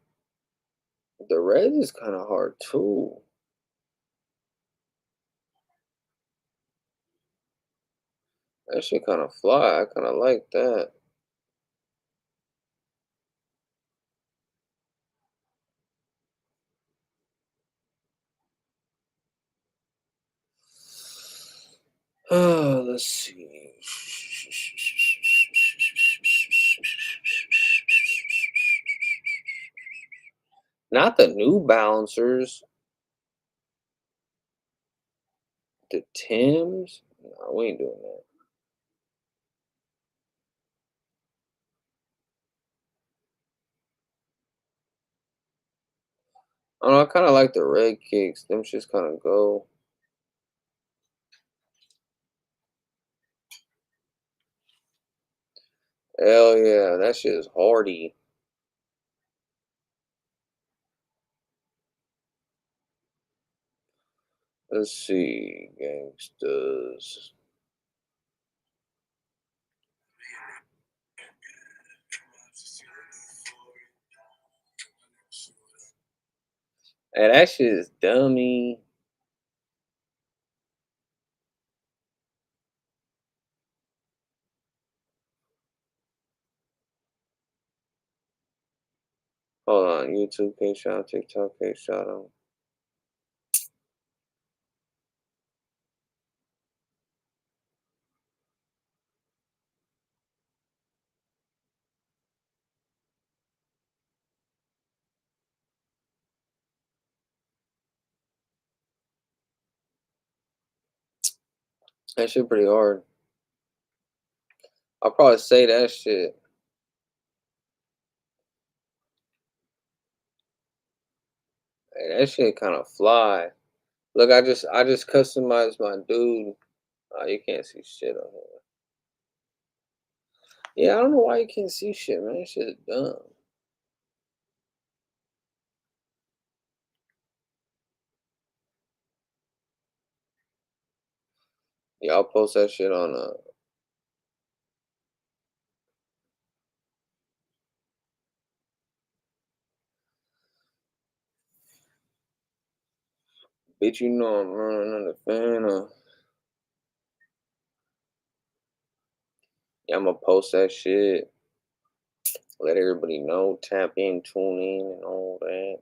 D: The red is kind of hard too. That shit kind of fly. I kind of like that. Let's see. Not the New Balancers. The Tims. No, we ain't doing that. I don't know. I kind of like the red kicks. Them just kind of go. Hell yeah, that shit is hardy. Let's see, gangsters. Hey, that shit is dummy. Hold on, YouTube Kshotem, TikTok Kshotem. That shit pretty hard. I'll probably say that shit. Hey, that shit kind of fly. Look, I just customized my dude. Oh, you can't see shit on here. Yeah, I don't know why you can't see shit, man. That shit is dumb. Yeah, I'll post that shit on bitch, you know I'm running on the fan. Yeah, I'm gonna post that shit. Let everybody know. Tap in, tune in, and all that.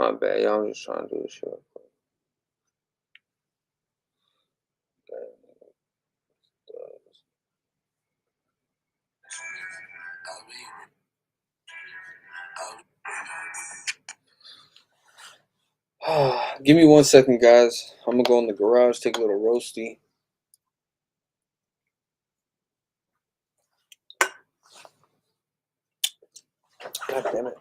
D: My bad, y'all. I'm just trying to do this shit real quick. Give me 1 second, guys. I'm gonna go in the garage, take a little roasty. God damn it.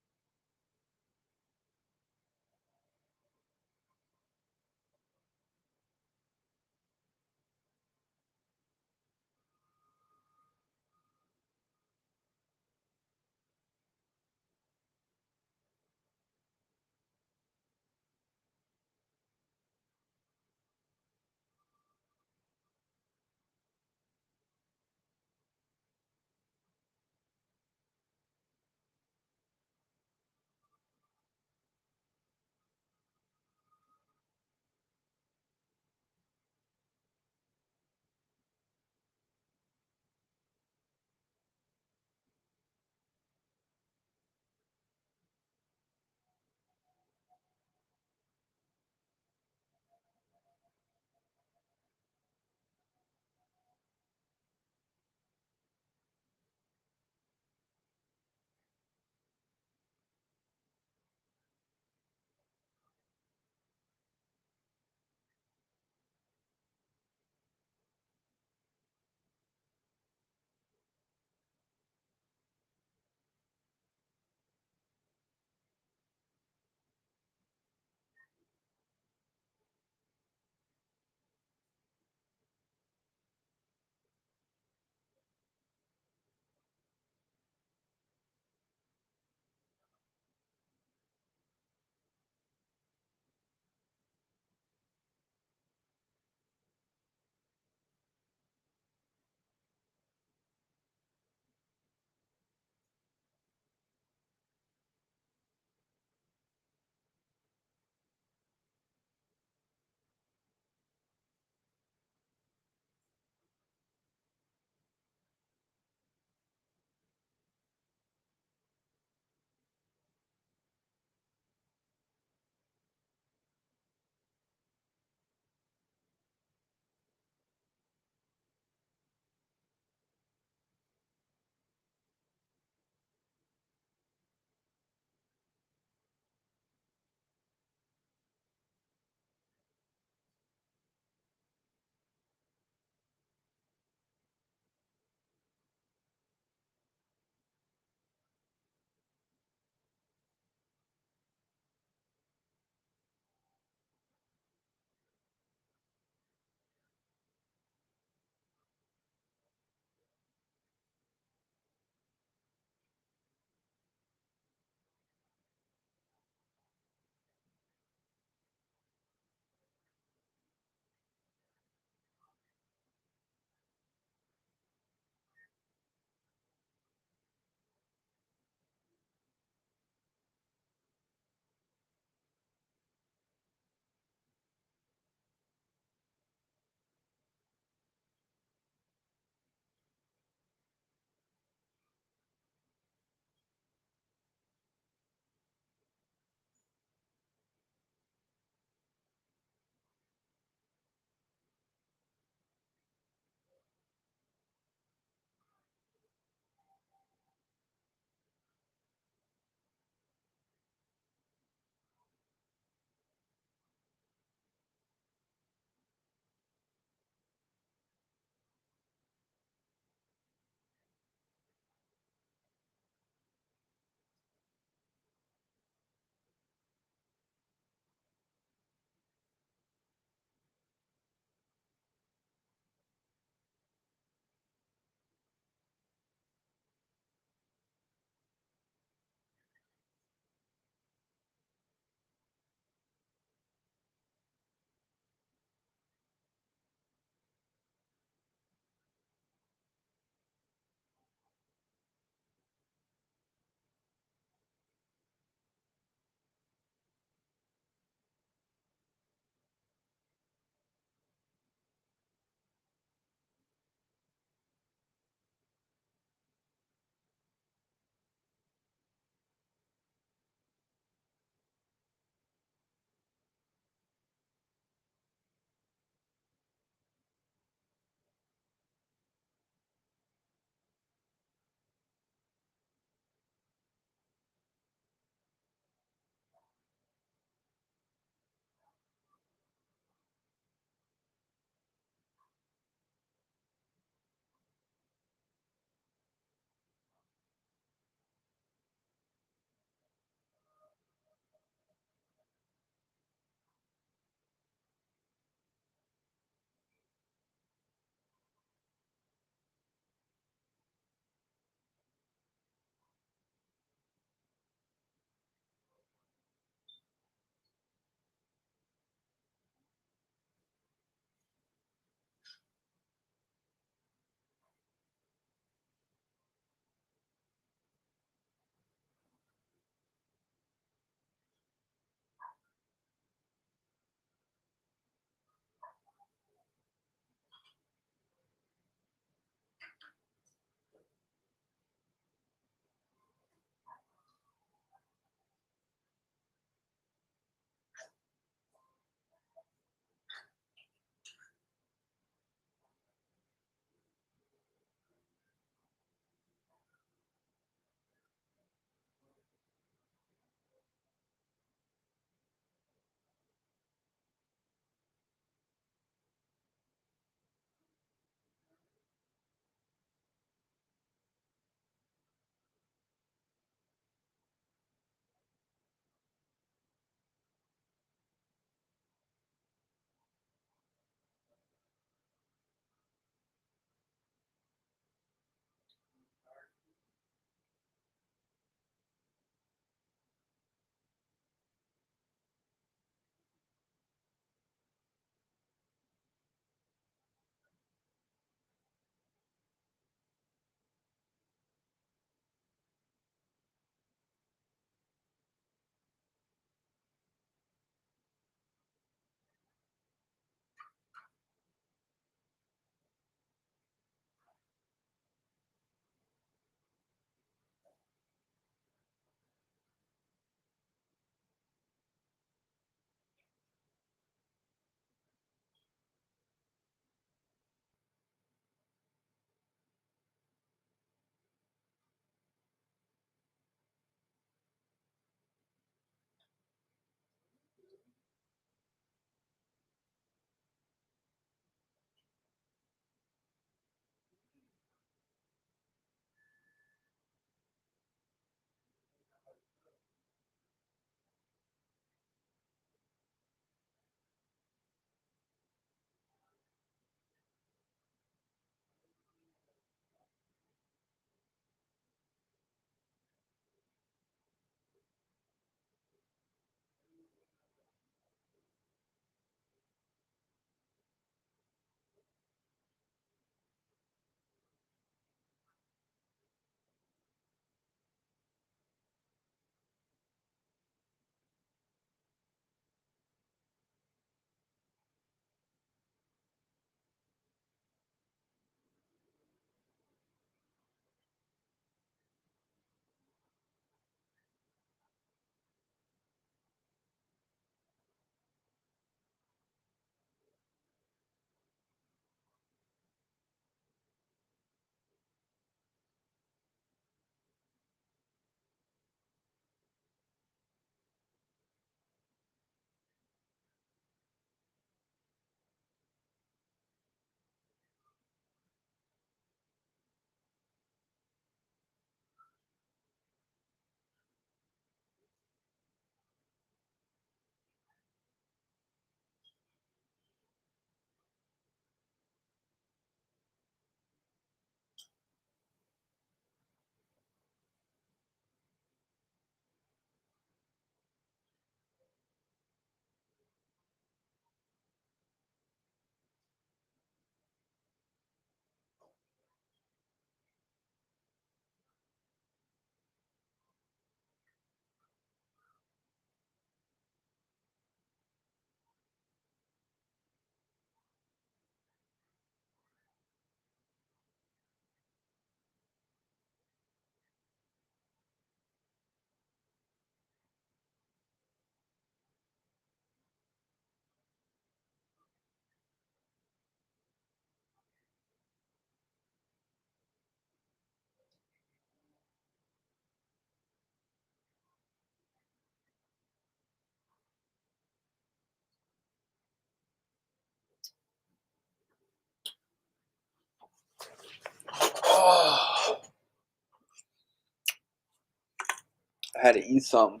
D: had to eat something.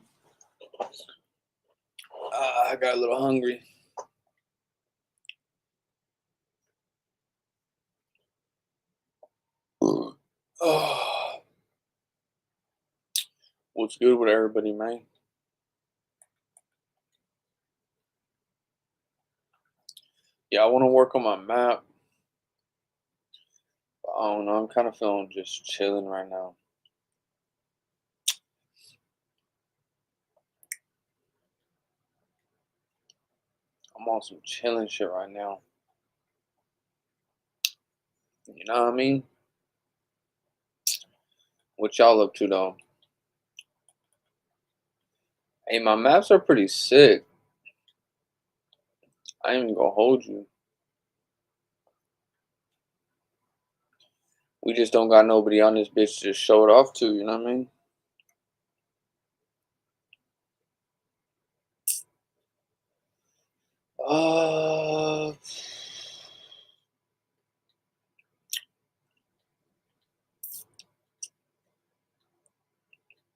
D: I got a little hungry. Oh, what's good with everybody, man? Yeah, I want to work on my map. But I don't know. I'm kind of feeling just chilling right now. I'm on some chilling shit right now. You know what I mean? What y'all up to though? Hey, my maps are pretty sick. I ain't even gonna hold you. We just don't got nobody on this bitch to show it off to, you know what I mean? Uh,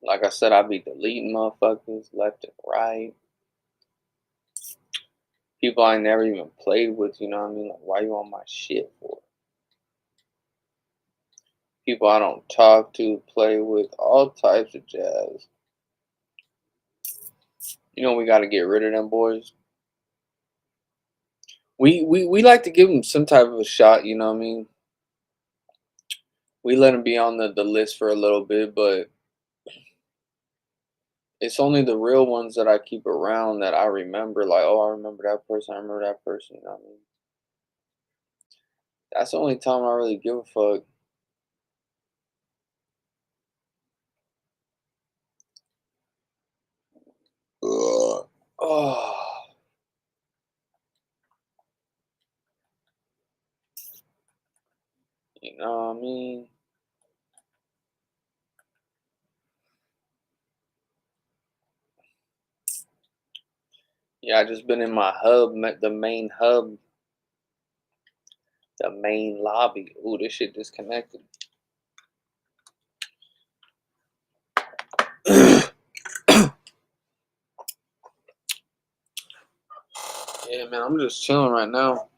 D: like I said, I be deleting motherfuckers left and right. People I never even played with, you know what I mean? Like, why you on my shit for? People I don't talk to, play with, all types of jazz. You know, we got to get rid of them boys. We like to give them some type of a shot, you know what I mean? We let them be on the list for a little bit, but it's only the real ones that I keep around that I remember. Like, oh, I remember that person. I remember that person. You know what I mean? That's the only time I really give a fuck. Ugh. Oh, you know what I mean? Yeah, I just been in my hub, the main hub, the main lobby. Ooh, this shit disconnected. Yeah, man, I'm just chilling right now.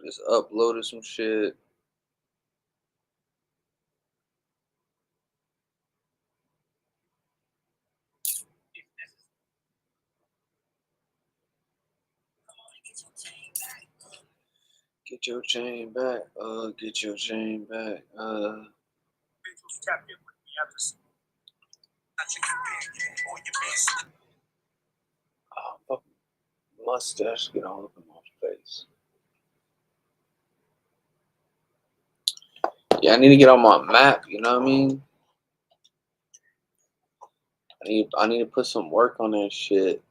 D: Just uploaded some shit. Get your chain back. Get your chain back. Oh, fuck, mustache get all up in my face. Yeah, I need to get on my map. You know what I mean? I need to put some work on that shit.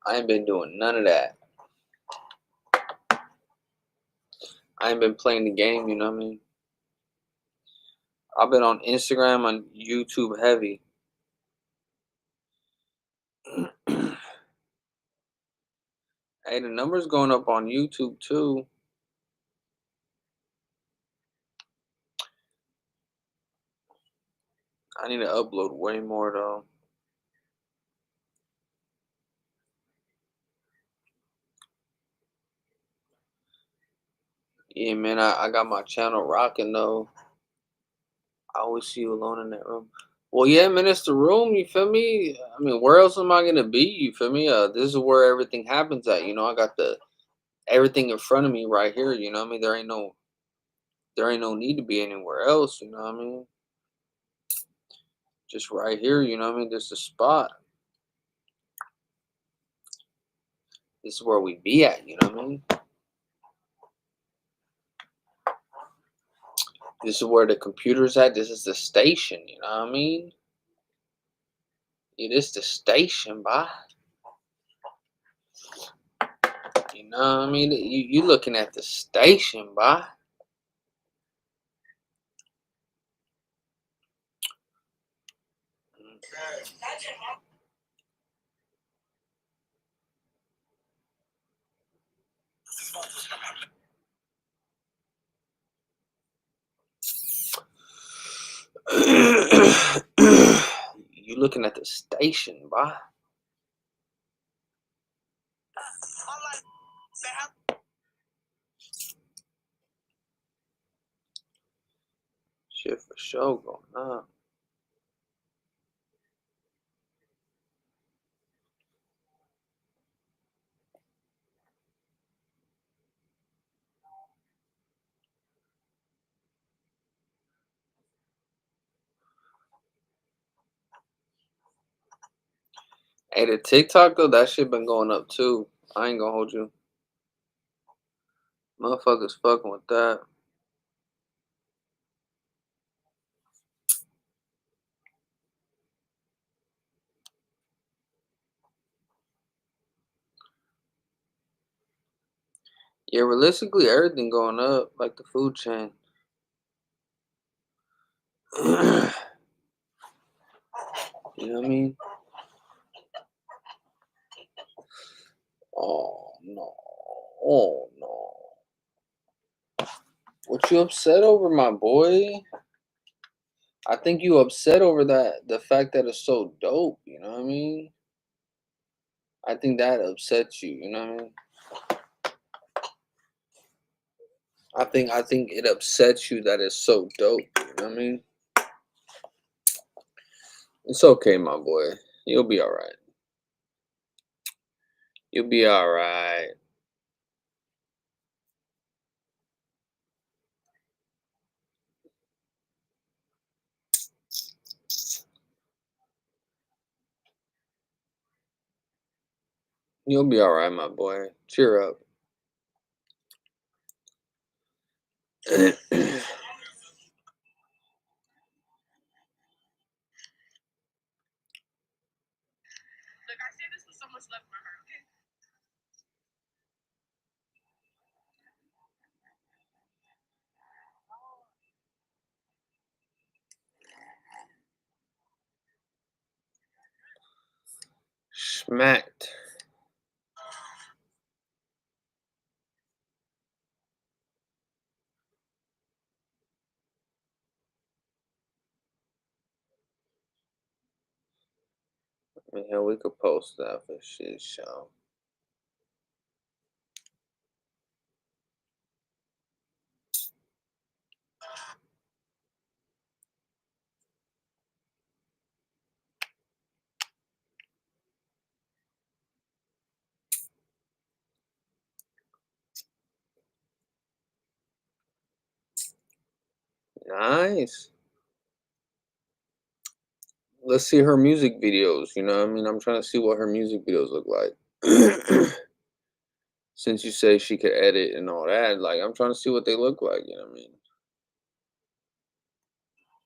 D: I ain't been doing none of that. I ain't been playing the game. You know what I mean? I've been on Instagram and YouTube heavy. Hey, the numbers going up on YouTube too. I need to upload way more though. Yeah, man, I got my channel rocking though. I always see you alone in that room. Well, yeah, man, it's the room. You feel me? I mean, where else am I gonna be? You feel me? This is where everything happens at. You know, I got the everything in front of me right here. You know what I mean? There ain't no need to be anywhere else. You know what I mean? Just right here. You know what I mean? This is the spot. This is where we be at. You know what I mean? This is where the computer's at. This is the station. You know what I mean? It is the station, bye. You know what I mean? You looking at the station, bye. looking at the station, boy. Shit for sure going on. Hey, the TikTok though, that shit been going up too. I ain't gonna hold you. Motherfuckers fucking with that. Yeah, realistically, everything going up, like the food chain. You know what I mean? Oh no. Oh no. What you upset over, my boy? I think you upset over that the fact that it's so dope, you know what I mean? I think that upsets you, you know what I mean? I think it upsets you that it's so dope, you know what I mean? It's okay, my boy. You'll be alright. You'll be alright. You'll be alright, my boy. Cheer up. Smacked. I mean, hell, we could post that for shit show. Nice. Let's see her music videos, you know what I mean? I'm trying to see what her music videos look like. Since you say she could edit and all that, like I'm trying to see what they look like, you know what I mean?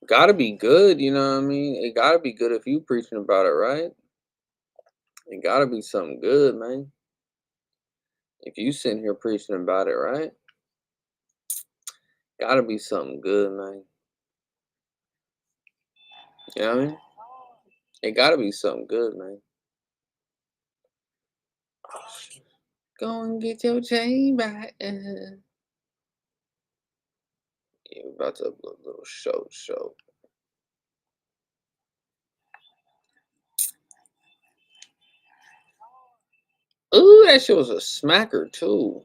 D: Gotta be good, you know what I mean? It gotta be good if you preaching about it, right? It gotta be something good, man. If you sitting here preaching about it, right? Gotta be something good, man. You know what I mean? It gotta be something good, man. Go and get your chain back. Yeah, we're about to upload a little show. Ooh, that shit was a smacker too.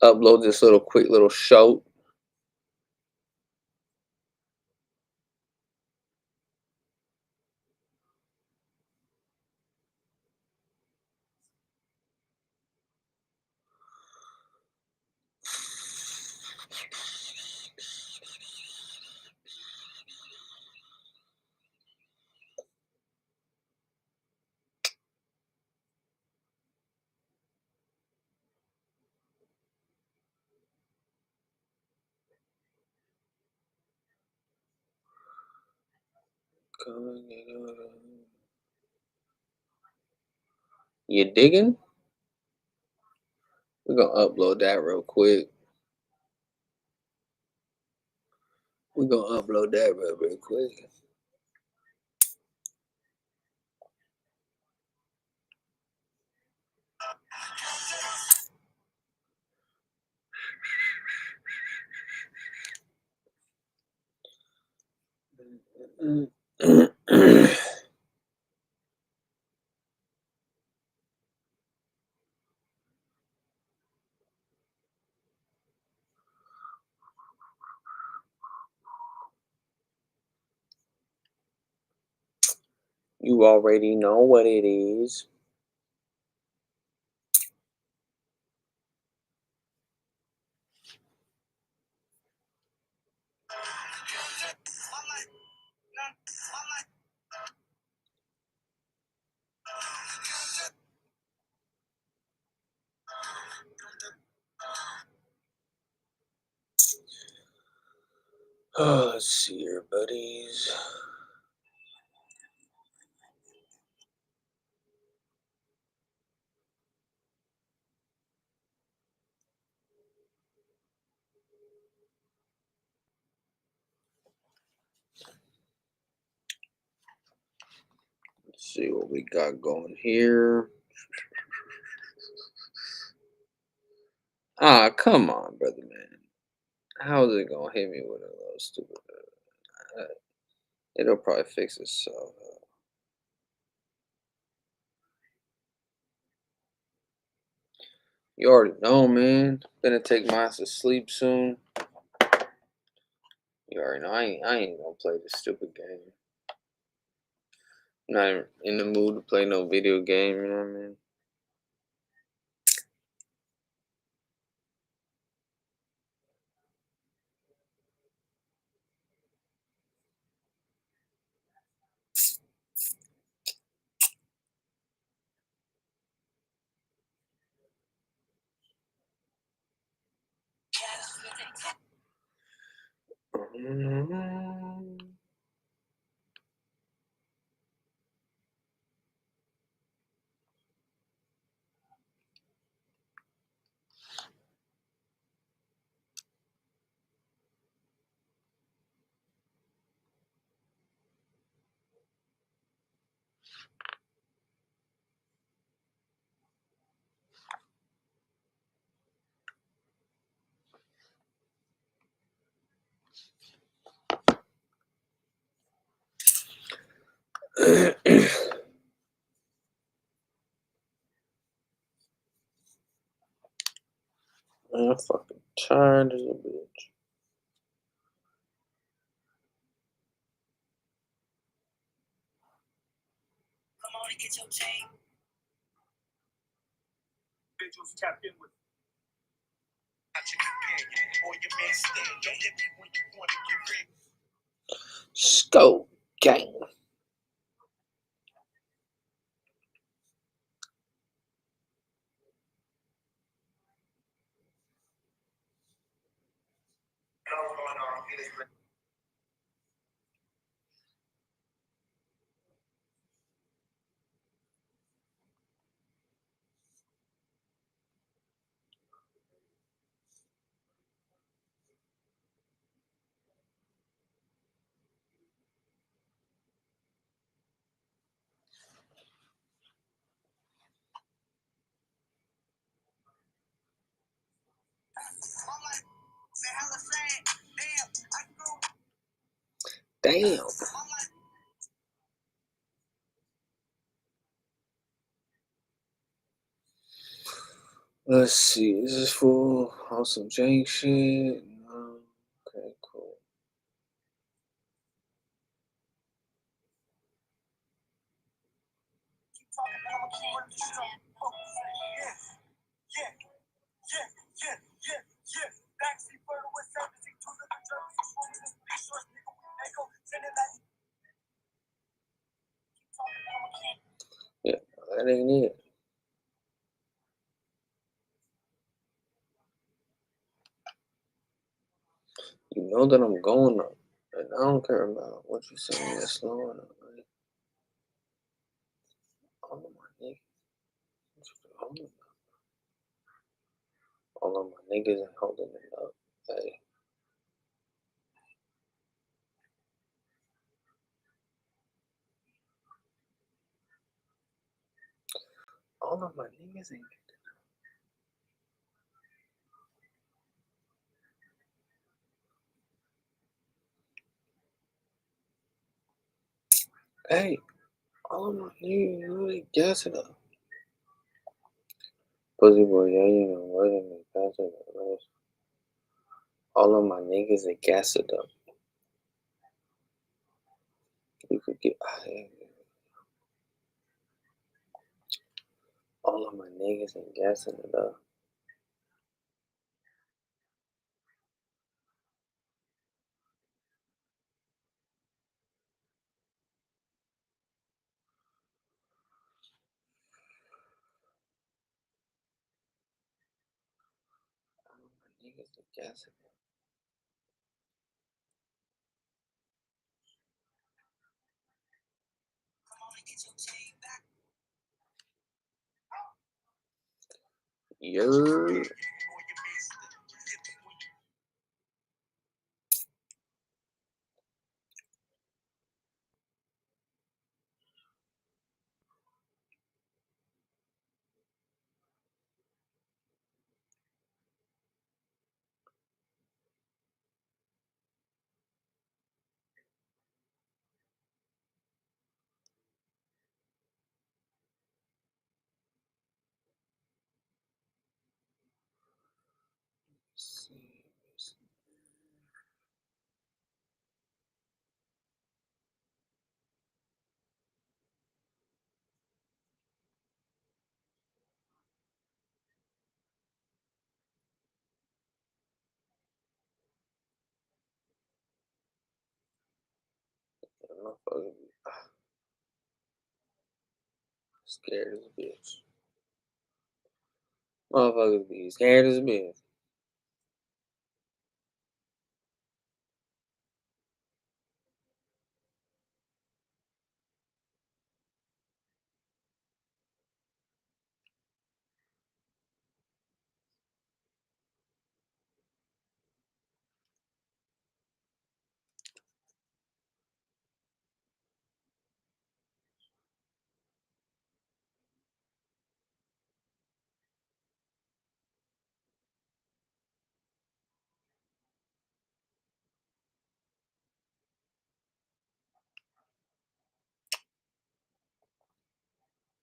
D: Upload this little quick little show. You digging? We're gonna upload that real quick. We're gonna upload that real quick.
A: You already know what it is. Oh, let's see here, buddies. Let's see what we got going here. Ah, come on, brother man. How is it gonna hit me with a little stupid? It'll probably fix itself. You already know, man. Gonna take mine to sleep soon. You already know. I ain't gonna play this stupid game. I'm not even in the mood to play no video game. You know what I mean? I'm fucking tired as a bitch.
B: Come on and get your chain. Individuals tap in with not your companion or your man stand. Don't hit me when you want to get rid.
A: Scope gang. Damn. Let's see. Is this for Awesome Jank shit? No. Okay, cool. Yeah, that ain't it. You know that I'm going up, and I don't care about what you saying that's slowing up, right? All of my niggas, all of my niggas ain't holding it up. Hey, all of my niggas ain't.
D: Hey, all of my niggas really gas it up. Pussy boy, yeah, you know, what in the gas it up. All of my niggas are gas it up. You could get all of my niggas and gassing it up. All of my niggas are gassing it up. Yer. Motherfucker be scared as a bitch. Motherfuckers be scared as a bitch.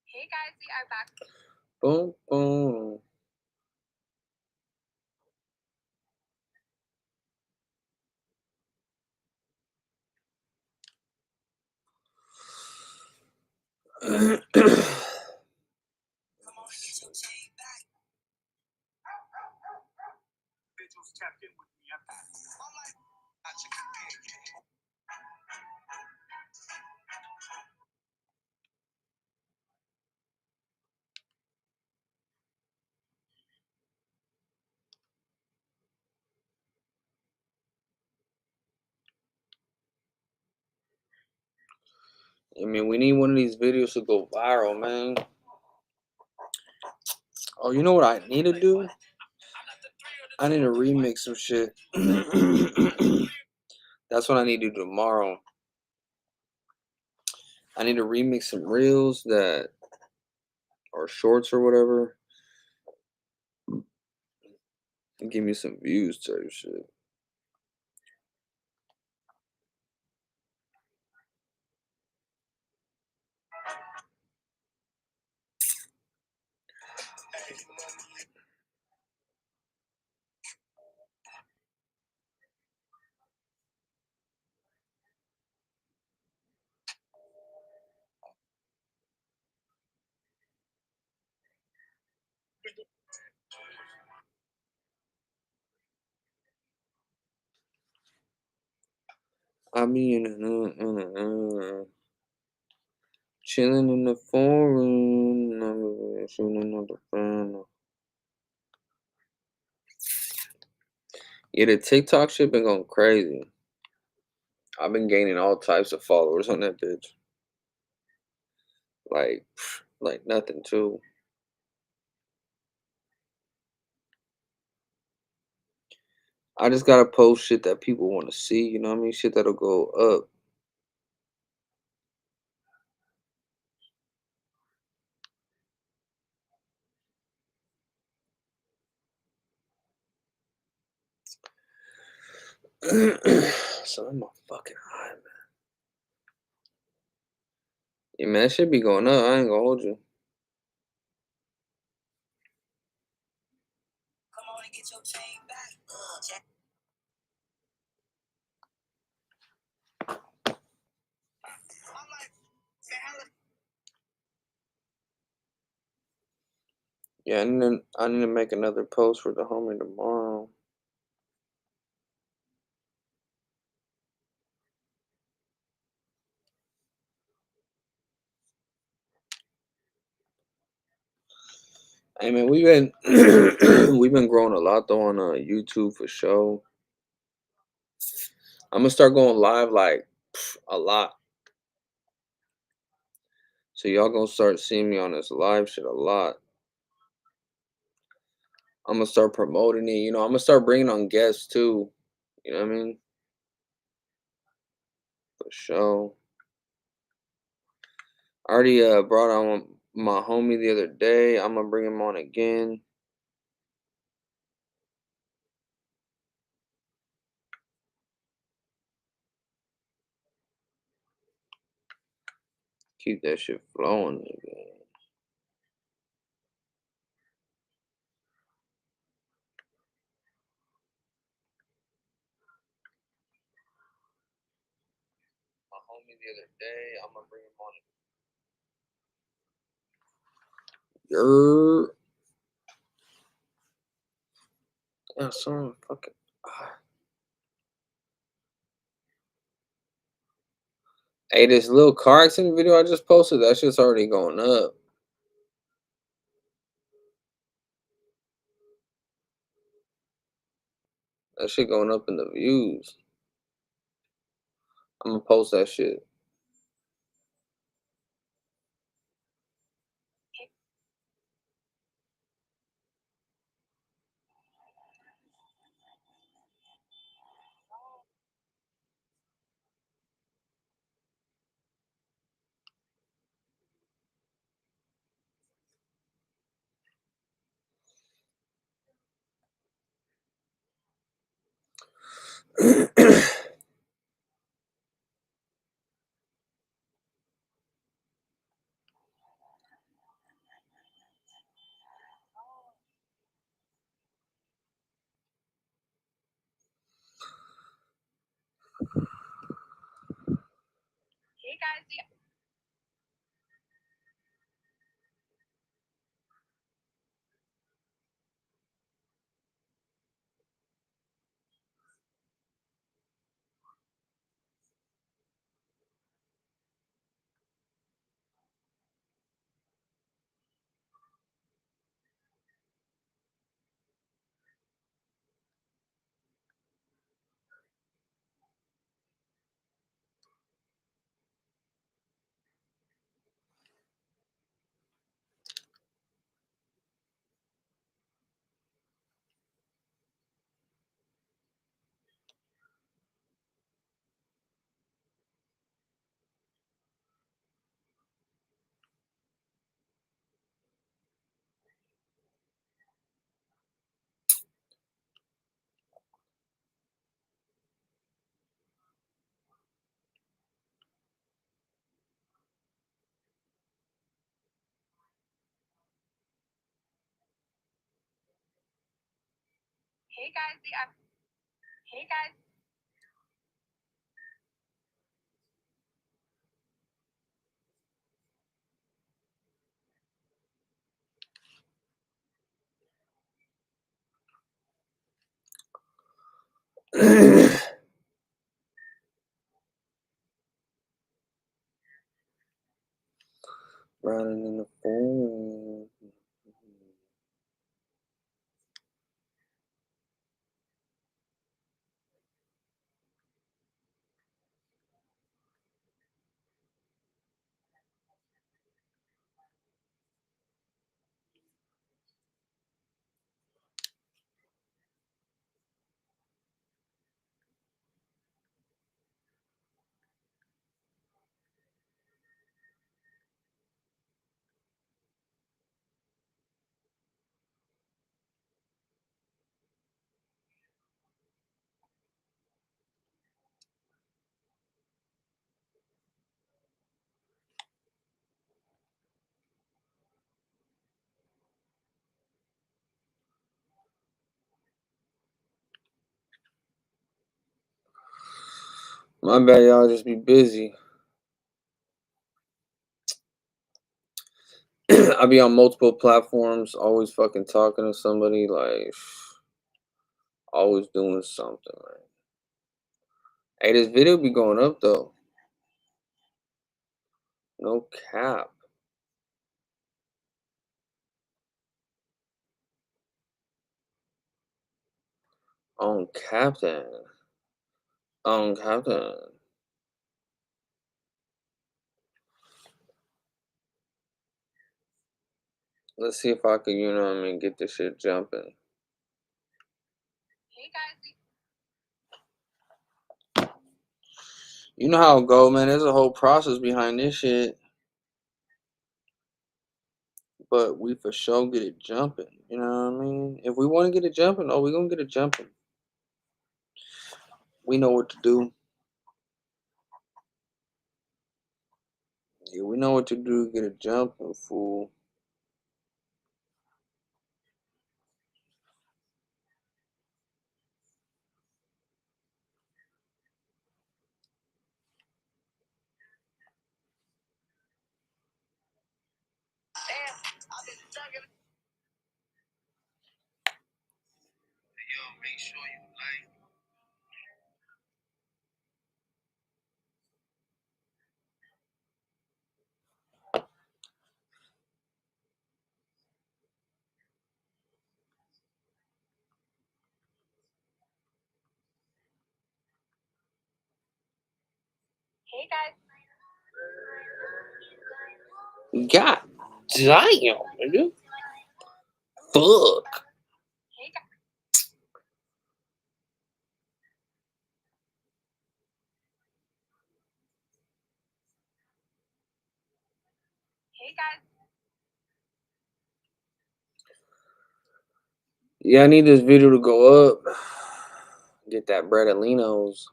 B: Hey guys, we are back.
D: Boom, boom. I mean, we need one of these videos to go viral, man. Oh, you know what I need to do? I need to remix some shit. That's what I need to do tomorrow. I need to remix some reels that or shorts or whatever and give me some views type shit. I mean, chilling in the forum. Shooting on the phone. Yeah, the TikTok shit been going crazy. I've been gaining all types of followers on that bitch. Like, like nothing too. I just gotta post shit that people want to see. You know what I mean? Shit that'll go up. So I'm a fucking high, man. Yeah, man, that should be going up. I ain't gonna hold you.
B: Come on and get your chain back. Jack. I'm like, man,
D: Yeah, and then I need to make another post for the homie tomorrow. Hey man, we've been we've been growing a lot though on YouTube for sure. I'm gonna start going live like a lot, so y'all gonna start seeing me on this live shit a lot. I'm gonna start promoting it. You know, I'm gonna start bringing on guests too. You know what I mean? For sure. I already brought on my homie the other day. I'm gonna bring him on again. Keep that shit flowing, nigga. My homie the other day. I'm gonna bring him on. You're yeah, son, fucking. Hey, this little car accident video I just posted, that shit's already going up. That shit going up in the views. I'm gonna post that shit.
C: Hey guys, yeah. Hey guys, yeah. Hey guys.
D: Riding in the phone. My bad, y'all. Just be busy. I be on multiple platforms, always fucking talking to somebody, like always doing something. Like, hey, this video be going up though. No cap. On Captain. On Captain. Let's see if I can, you know what I mean, get this shit jumping.
C: Hey guys,
D: You know how it go, man. There's a whole process behind this shit. But we for sure get it jumping. You know what I mean? If we want to get it jumping, oh, we gonna get it jumping. We know what to do. Yeah, we know what to do to get it jumping, fool. Make sure you like.
C: hey guys.
A: God damn, nigga. Fuck.
C: Hey guys. Hey guys.
D: Yeah, I need this video to go up. Get that bread at Lino's.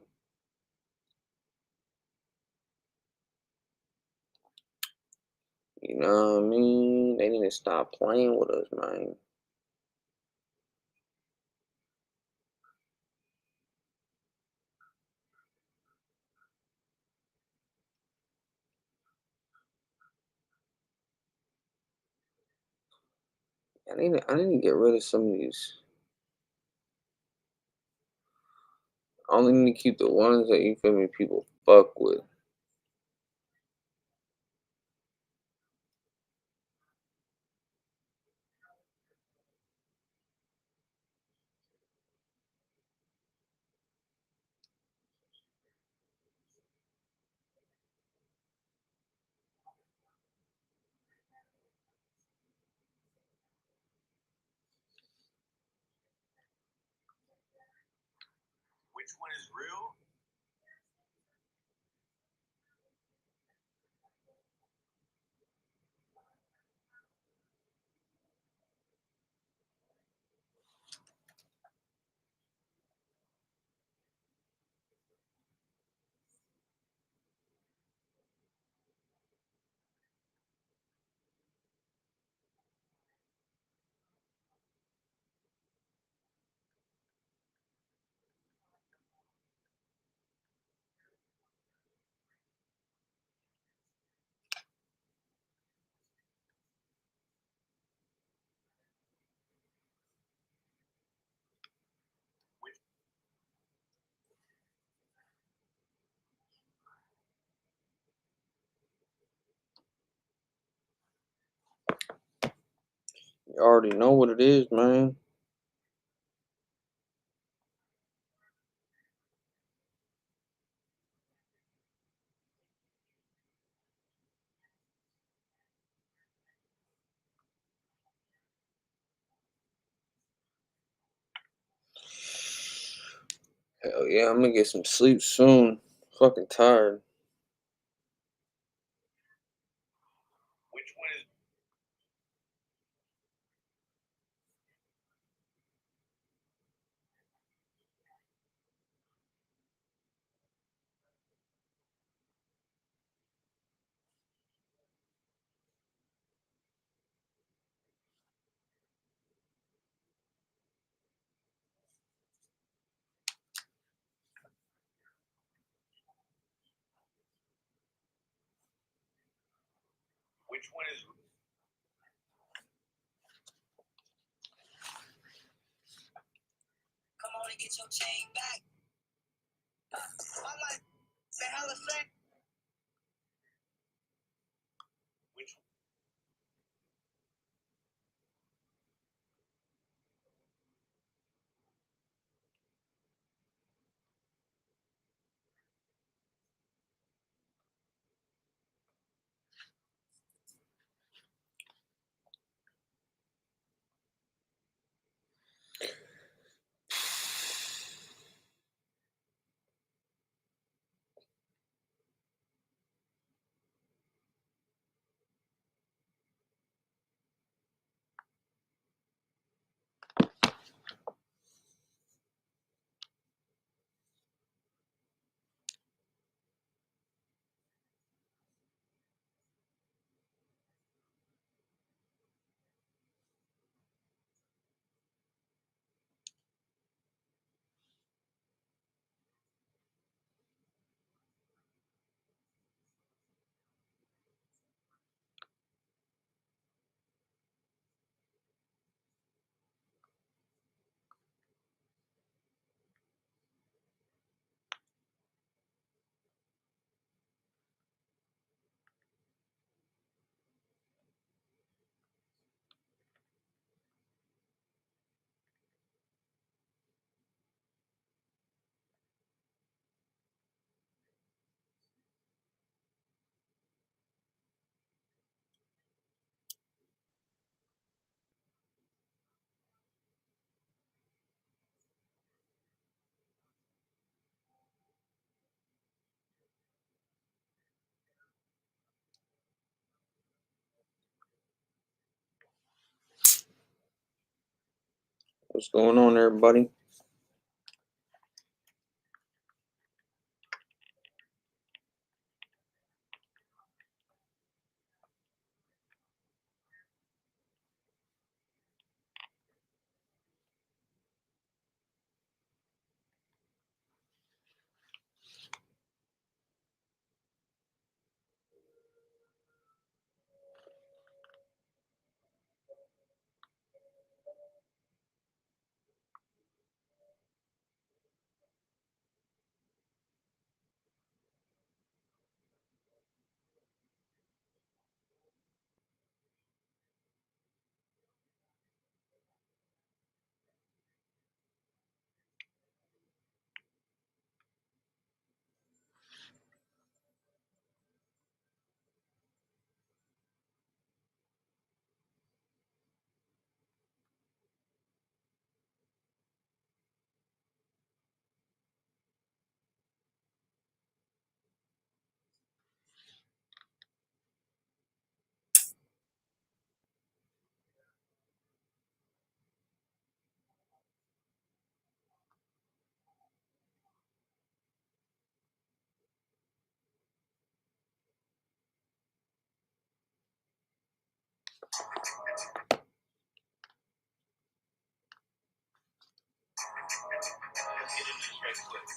D: You know what I mean? They need to stop playing with us, man. I need to get rid of some of these. I only need to keep the ones that, you feel me, people fuck with.
B: Which one is real?
D: You already know what it is, man. Hell yeah, I'm gonna get some sleep soon. Fucking tired.
B: Which one is Which one is? Come on and get your chain back. My life been hella fake. Which one?
D: What's going on, everybody?
B: Let's get into this right quick.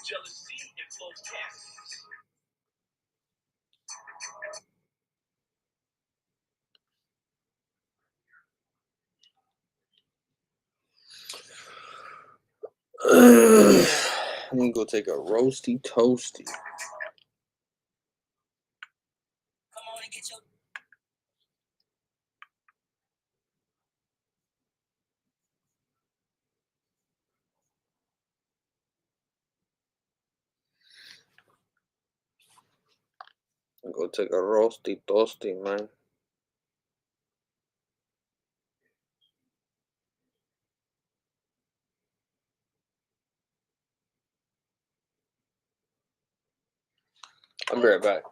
B: Jealousy inflows cascades.
D: I'm gonna go take a roasty toasty.
B: Come on and get your.
D: I'm gonna take a roasty toasty, man. I'll be right back.